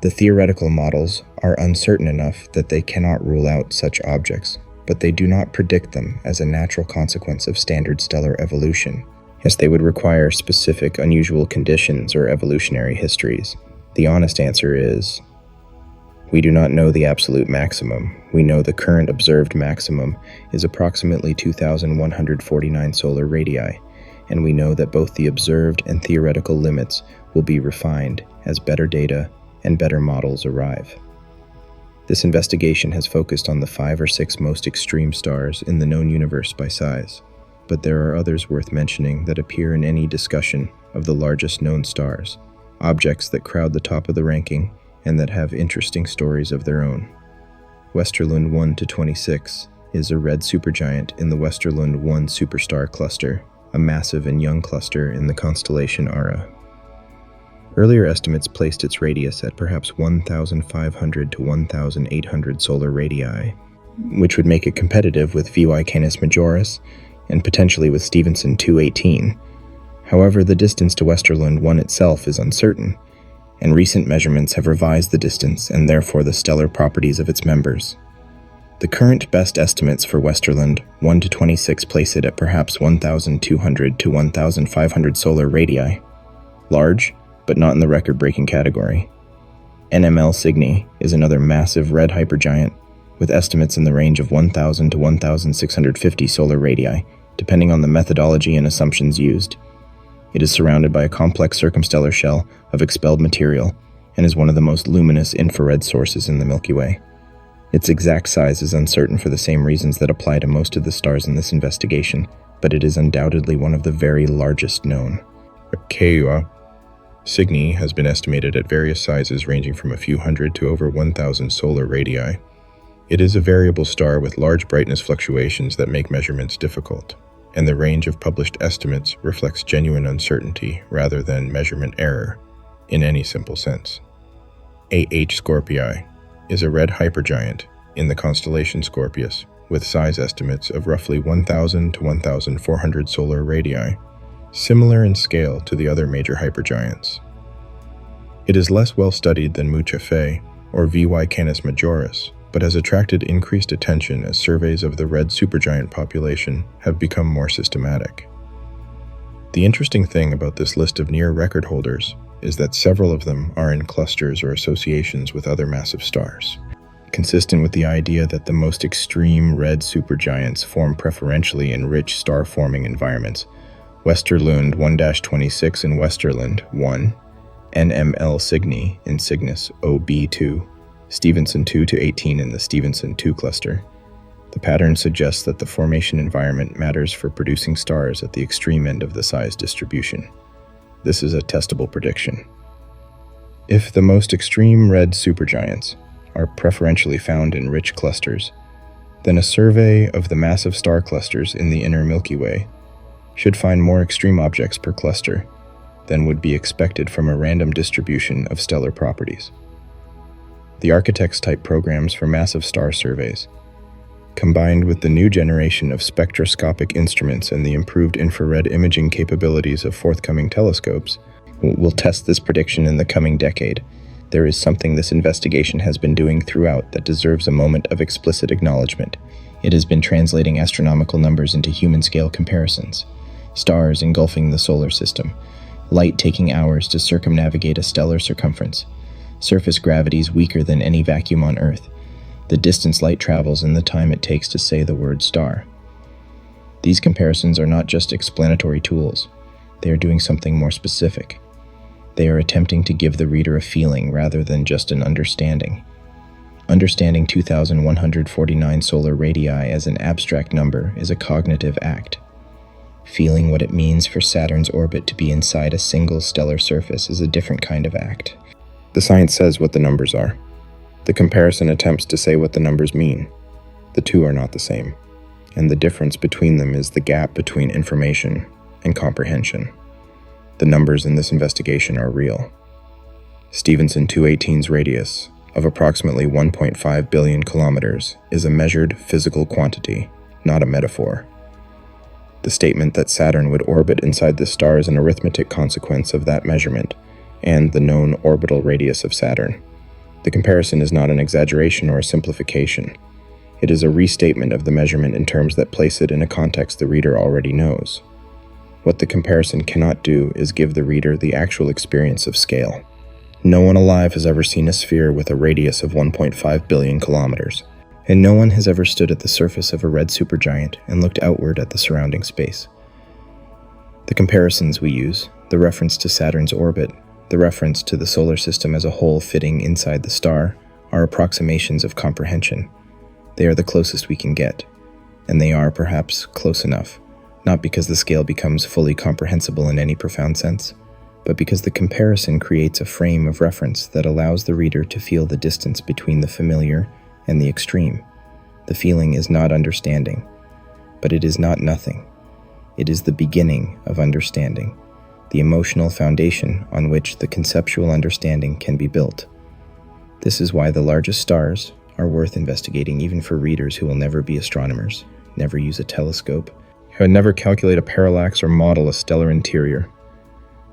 The theoretical models are uncertain enough that they cannot rule out such objects, but they do not predict them as a natural consequence of standard stellar evolution, as they would require specific unusual conditions or evolutionary histories. The honest answer is, we do not know the absolute maximum. We know the current observed maximum is approximately 2,149 solar radii, and we know that both the observed and theoretical limits will be refined as better data and better models arrive. This investigation has focused on the 5 or 6 most extreme stars in the known universe by size, but there are others worth mentioning that appear in any discussion of the largest known stars, objects that crowd the top of the ranking and that have interesting stories of their own. Westerlund 1-26 is a red supergiant in the Westerlund 1 superstar cluster, a massive and young cluster in the constellation Ara. Earlier estimates placed its radius at perhaps 1,500 to 1,800 solar radii, which would make it competitive with UY Canis Majoris and potentially with Stephenson 2-18. However, the distance to Westerlund 1 itself is uncertain, and recent measurements have revised the distance and therefore the stellar properties of its members. The current best estimates for Westerlund 1-26 place it at perhaps 1,200 to 1,500 solar radii, large, but not in the record-breaking category. NML Cygni is another massive red hypergiant, with estimates in the range of 1,000 to 1,650 solar radii, depending on the methodology and assumptions used. It is surrounded by a complex circumstellar shell of expelled material and is one of the most luminous infrared sources in the Milky Way. Its exact size is uncertain for the same reasons that apply to most of the stars in this investigation, but it is undoubtedly one of the very largest known.
Keua Cygni has been estimated at various sizes ranging from a few hundred to over 1,000 solar radii. It is a variable star with large brightness fluctuations that make measurements difficult, and the range of published estimates reflects genuine uncertainty rather than measurement error in any simple sense. AH Scorpii is a red hypergiant in the constellation Scorpius with size estimates of roughly 1,000 to 1,400 solar radii, similar in scale to the other major hypergiants. It is less well studied than Mu Cephei or VY Canis Majoris, but has attracted increased attention as surveys of the red supergiant population have become more systematic. The interesting thing about this list of near record holders is that several of them are in clusters or associations with other massive stars. Consistent with the idea that the most extreme red supergiants form preferentially in rich star-forming environments, Westerlund 1-26 in Westerlund 1, NML Cygni in Cygnus OB2, Stephenson 2-18 in the Stephenson 2 cluster. The pattern suggests that the formation environment matters for producing stars at the extreme end of the size distribution. This is a testable prediction. If the most extreme red supergiants are preferentially found in rich clusters, then a survey of the massive star clusters in the inner Milky Way
should find more extreme objects per cluster than would be expected from a random distribution of stellar properties. The architects-type programs for massive star surveys, combined with the new generation of spectroscopic instruments and the improved infrared imaging capabilities of forthcoming telescopes, will test this prediction in the coming decade. There is something this investigation has been doing throughout that deserves a moment of explicit acknowledgement. It has been translating astronomical numbers into human-scale comparisons. Stars engulfing the solar system, light taking hours to circumnavigate a stellar circumference, surface gravities weaker than any vacuum on Earth, the distance light travels and the time it takes to say the word star. These comparisons are not just explanatory tools. They are doing something more specific. They are attempting to give the reader a feeling rather than just an understanding. Understanding 2,149 solar radii as an abstract number is a cognitive act. Feeling what it means for Saturn's orbit to be inside a single stellar surface is a different kind of act. The science says what the numbers are. The comparison attempts to say what the numbers mean. The two are not the same, and the difference between them is the gap between information and comprehension. The numbers in this investigation are real. Stephenson 218's radius of approximately 1.5 billion kilometers is a measured physical quantity, not a metaphor. The statement that Saturn would orbit inside the star is an arithmetic consequence of that measurement and the known orbital radius of Saturn. The comparison is not an exaggeration or a simplification. It is a restatement of the measurement in terms that place it in a context the reader already knows. What the comparison cannot do is give the reader the actual experience of scale. No one alive has ever seen a sphere with a radius of 1.5 billion kilometers, and no one has ever stood at the surface of a red supergiant and looked outward at the surrounding space. The comparisons we use, the reference to Saturn's orbit, the reference to the solar system as a whole fitting inside the star, are approximations of comprehension. They are the closest we can get, and they are perhaps close enough, not because the scale becomes fully comprehensible in any profound sense, but because the comparison creates a frame of reference that allows the reader to feel the distance between the familiar and the extreme. The feeling is not understanding, but it is not nothing. It is the beginning of understanding, the emotional foundation on which the conceptual understanding can be built. This is why the largest stars are worth investigating even for readers who will never be astronomers, never use a telescope, and never calculate a parallax or model a stellar interior.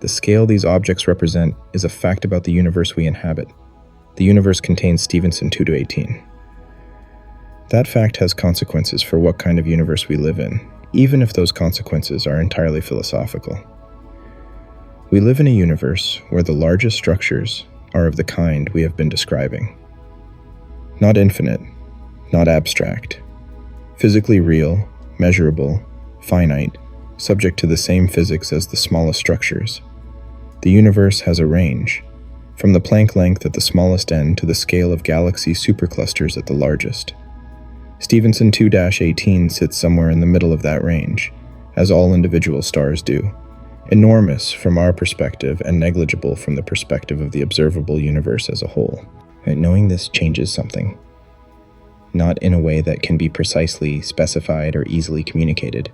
The scale these objects represent is a fact about the universe we inhabit. The universe contains Stephenson 2-18. That fact has consequences for what kind of universe we live in, even if those consequences are entirely philosophical. We live in a universe where the largest structures are of the kind we have been describing. Not infinite, not abstract, physically real, measurable, finite, subject to the same physics as the smallest structures. The universe has a range, from the Planck length at the smallest end to the scale of galaxy superclusters at the largest. Stephenson 2-18 sits somewhere in the middle of that range, as all individual stars do. Enormous from our perspective and negligible from the perspective of the observable universe as a whole. And knowing this changes something. Not in a way that can be precisely specified or easily communicated,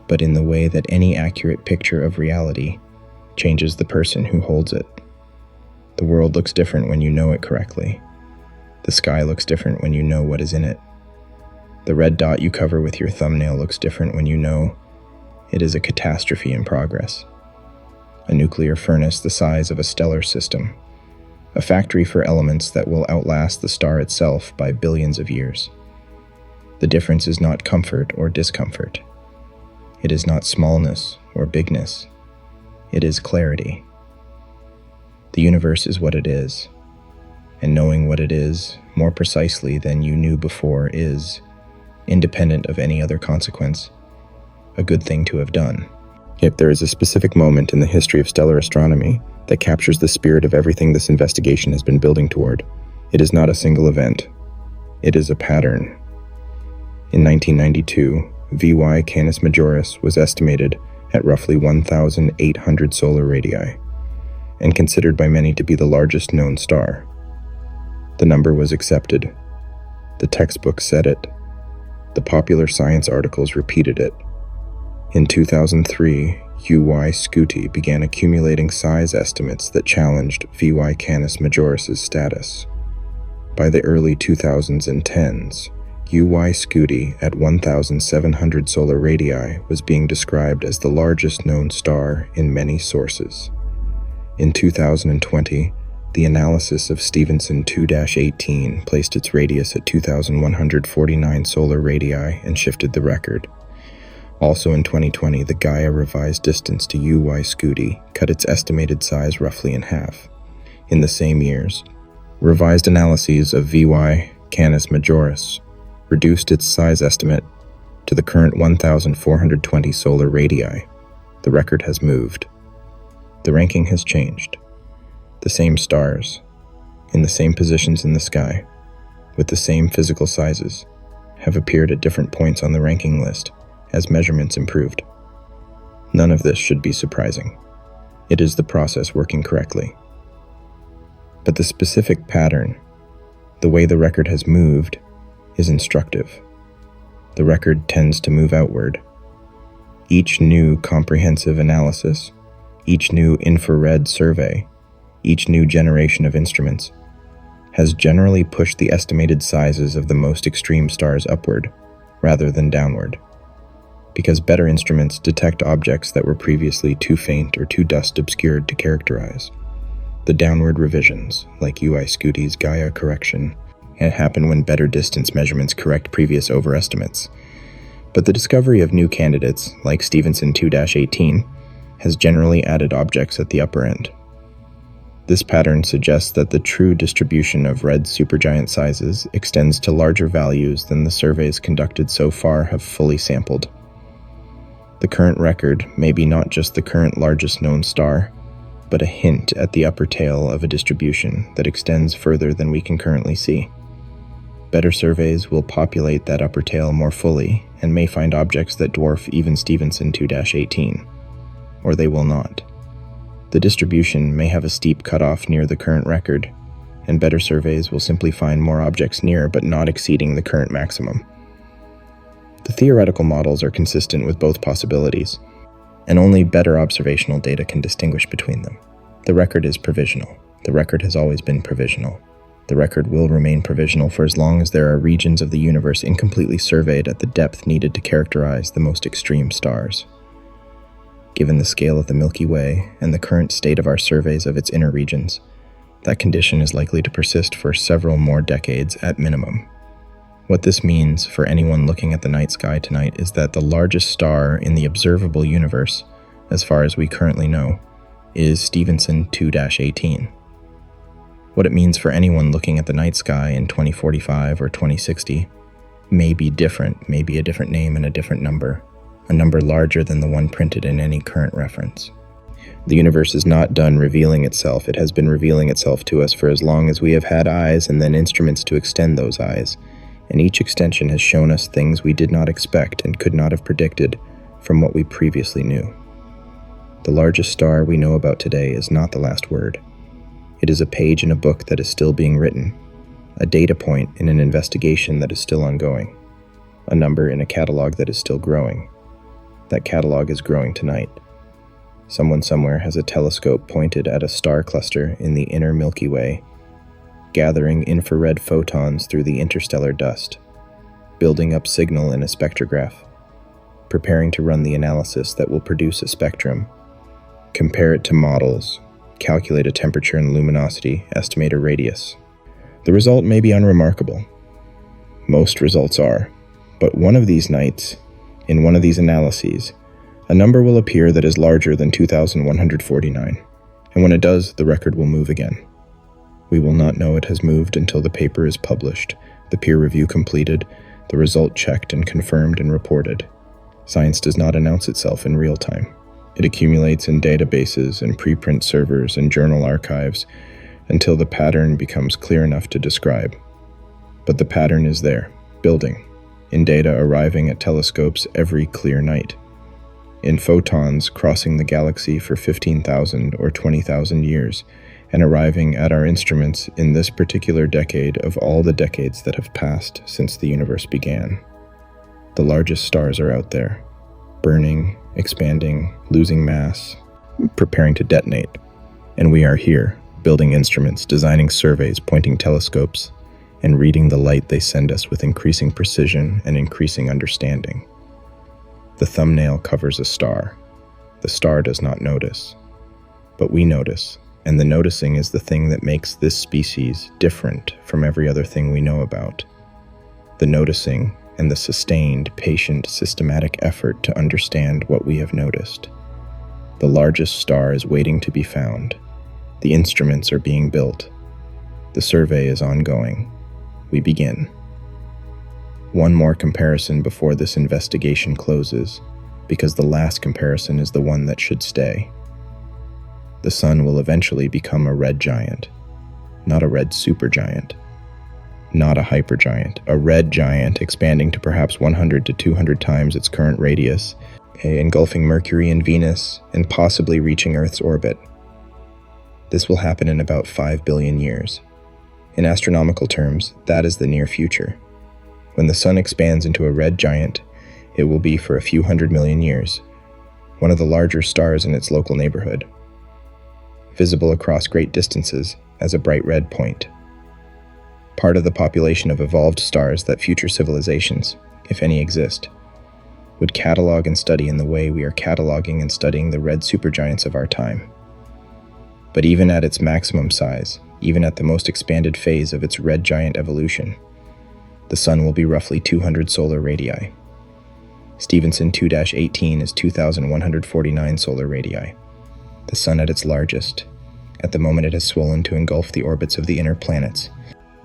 but in the way that any accurate picture of reality changes the person who holds it. The world looks different when you know it correctly. The sky looks different when you know what is in it. The red dot you cover with your thumbnail looks different when you know it is a catastrophe in progress. A nuclear furnace the size of a stellar system. A factory for elements that will outlast the star itself by billions of years. The difference is not comfort or discomfort. It is not smallness or bigness. It is clarity. The universe is what it is, and knowing what it is more precisely than you knew before is, independent of any other consequence, a good thing to have done. Yet there is a specific moment in the history of stellar astronomy that captures the spirit of everything this investigation has been building toward. It is not a single event. It is a pattern. In 1992, VY Canis Majoris was estimated at roughly 1,800 solar radii, and considered by many to be the largest known star. The number was accepted. The textbooks said it. The popular science articles repeated it.
In 2003, UY Scuti began accumulating size estimates that challenged VY Canis Majoris's status. By the early 2010s, UY Scuti at 1,700 solar radii was being described as the largest known star in many sources. In 2020, the analysis of Stephenson 2-18 placed its radius at 2,149 solar radii and shifted the record. Also in 2020, the Gaia revised distance to UY Scuti cut its estimated size roughly in half. In the same years, revised analyses of VY Canis Majoris reduced its size estimate to the current 1,420 solar radii. The record has moved. The ranking has changed. The same stars, in the same positions in the sky, with the same physical sizes, have appeared at different points on the ranking list as measurements improved. None of this should be surprising. It is the process working correctly. But the specific pattern, the way the record has moved, is instructive. The record tends to move outward. Each new comprehensive analysis, each new infrared survey, each new generation of instruments has generally pushed the estimated sizes of the most extreme stars upward rather than downward, because better instruments detect objects that were previously too faint or too dust-obscured to characterize. The downward revisions, like UY Scuti's Gaia correction, happen when better distance measurements correct previous overestimates. But the discovery of new candidates, like Stephenson 2-18, has generally added objects at the upper end. This pattern suggests that the true distribution of red supergiant sizes extends to larger values than the surveys conducted so far have fully sampled. The current record may be not just the current largest known star, but a hint at the upper tail of a distribution that extends further than we can currently see. Better surveys will populate that upper tail more fully and may find objects that dwarf even Stephenson 2-18, or they will not. The distribution may have a steep cutoff near the current record, and better surveys will simply find more objects near but not exceeding the current maximum. The theoretical models are consistent with both possibilities, and only better observational data can distinguish between them. The record is provisional. The record has always been provisional. The record will remain provisional for as long as there are regions of the universe incompletely surveyed at the depth needed to characterize the most extreme stars. Given the scale of the Milky Way and the current state of our surveys of its inner regions, that condition is likely to persist for several more decades at minimum. What this means for anyone looking at the night sky tonight is that the largest star in the observable universe, as far as we currently know, is Stephenson 2-18. What it means for anyone looking at the night sky in 2045 or 2060 may be different, may be a different name and a different number, a number larger than the one printed in any current reference. The universe is not done revealing itself. It has been revealing itself to us for as long as we have had eyes and then instruments to extend those eyes, and each extension has shown us things we did not expect and could not have predicted from what we previously knew. The largest star we know about today is not the last word. It is a page in a book that is still being written, a data point in an investigation that is still ongoing, a number in a catalog that is still growing. That catalog is growing tonight. Someone somewhere has a telescope pointed at a star cluster in the inner Milky Way, gathering infrared photons through the interstellar dust, building up signal in a spectrograph, preparing to run the analysis that will produce a spectrum, compare it to models, calculate a temperature and luminosity, estimate a radius. The result may be unremarkable. Most results are, but one of these nights, in one of these analyses, a number will appear that is larger than 2,149, and when it does, the record will move again. We will not know it has moved until the paper is published, the peer review completed, the result checked and confirmed and reported. Science does not announce itself in real time. It accumulates in databases and preprint servers and journal archives until the pattern becomes clear enough to describe. But the pattern is there, building, in data arriving at telescopes every clear night, in photons crossing the galaxy for 15,000 or 20,000 years, and arriving at our instruments in this particular decade of all the decades that have passed since the universe began. The largest stars are out there.
burning, expanding, losing mass, preparing to detonate. And we are here, building instruments, designing surveys, pointing telescopes, and reading the light they send us with increasing precision and increasing understanding. The thumbnail covers a star. The star does not notice. But we notice, and the noticing is the thing that makes this species different from every other thing we know about. The noticing and the sustained, patient, systematic effort to understand what we have noticed. The largest star is waiting to be found. The instruments are being built. The survey is ongoing. We begin. One more comparison before this investigation closes, because the last comparison is the one that should stay. The sun will eventually become a red giant, not a red supergiant, not a hypergiant, a red giant expanding to perhaps 100 to 200 times its current radius, engulfing Mercury and Venus, and possibly reaching Earth's orbit. This will happen in about 5 billion years. In astronomical terms, that is the near future. When the sun expands into a red giant, it will be for a few 100 million years, one of the larger stars in its local neighborhood, visible across great distances as a bright red point. Part of the population of evolved stars that future civilizations, if any exist, would catalog and study in the way we are cataloging and studying the red supergiants of our time. But even at its maximum size, even at the most expanded phase of its red giant evolution, the sun will be roughly 200 solar radii. Stephenson 2-18 is 2,149 solar radii. The sun at its largest, at the moment it has swollen to engulf the orbits of the inner planets,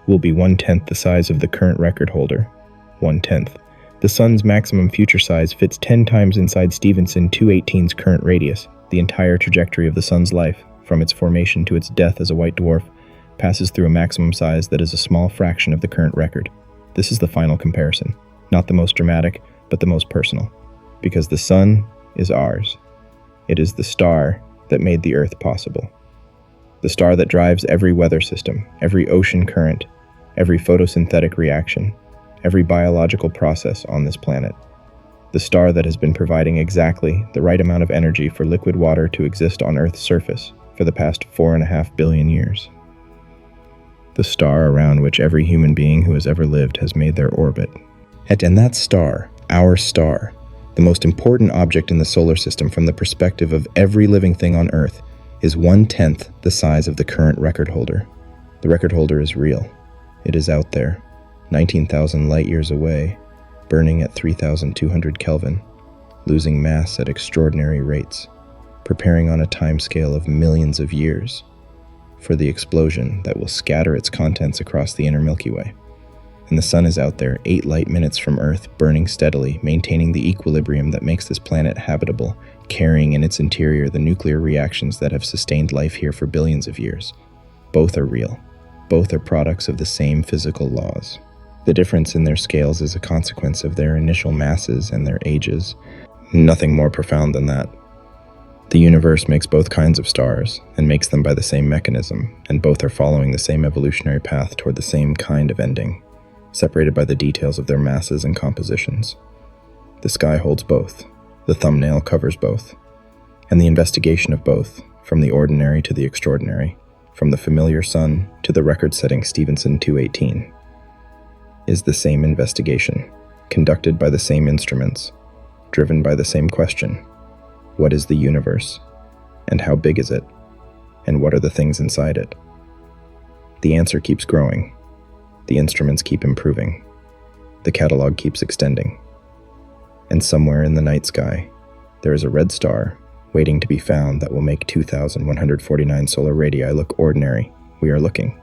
will be 1/10 the size of the current record holder. 1/10. The sun's maximum future size fits 10 times inside Stephenson 2-18's current radius. The entire trajectory of the sun's life, from its formation to its death as a white dwarf, passes through a maximum size that is a small fraction of the current record. This is the final comparison, not the most dramatic, but the most personal, because the sun is ours. It is the star that made the Earth possible. The star that drives every weather system, every ocean current, every photosynthetic reaction, every biological process on this planet. The star that has been providing exactly the right amount of energy for liquid water to exist on Earth's surface for the past 4.5 billion years. The star around which every human being who has ever lived has made their orbit. And that star, our star, the most important object in the solar system from the perspective of every living thing on Earth, is 1/10 the size of the current record holder. The record holder is real. It is out there, 19,000 light years away, burning at 3,200 Kelvin, losing mass at extraordinary rates, preparing on a timescale of millions of years for the explosion that will scatter its contents across the inner Milky Way. And the sun is out there 8 light minutes from Earth, burning steadily, maintaining the equilibrium that makes this planet habitable, carrying in its interior the nuclear reactions that have sustained life here for billions of years. Both are real. Both are products of the same physical laws. The difference in their scales is a consequence of their initial masses and their ages. Nothing more profound than that. The universe makes both kinds of stars, and makes them by the same mechanism, and both are following the same evolutionary path toward the same kind of ending, separated by the details of their masses and compositions. The sky holds both. The thumbnail covers both. And the investigation of both, from the ordinary to the extraordinary, from the familiar sun to the record-setting Stephenson 2-18, is the same investigation, conducted by the same instruments, driven by the same question: what is the universe? And how big is it? And what are the things inside it? The answer keeps growing. The instruments keep improving. The catalog keeps extending. And somewhere in the night sky, there is a red star waiting to be found that will make 2,149 solar radii look ordinary. We are looking.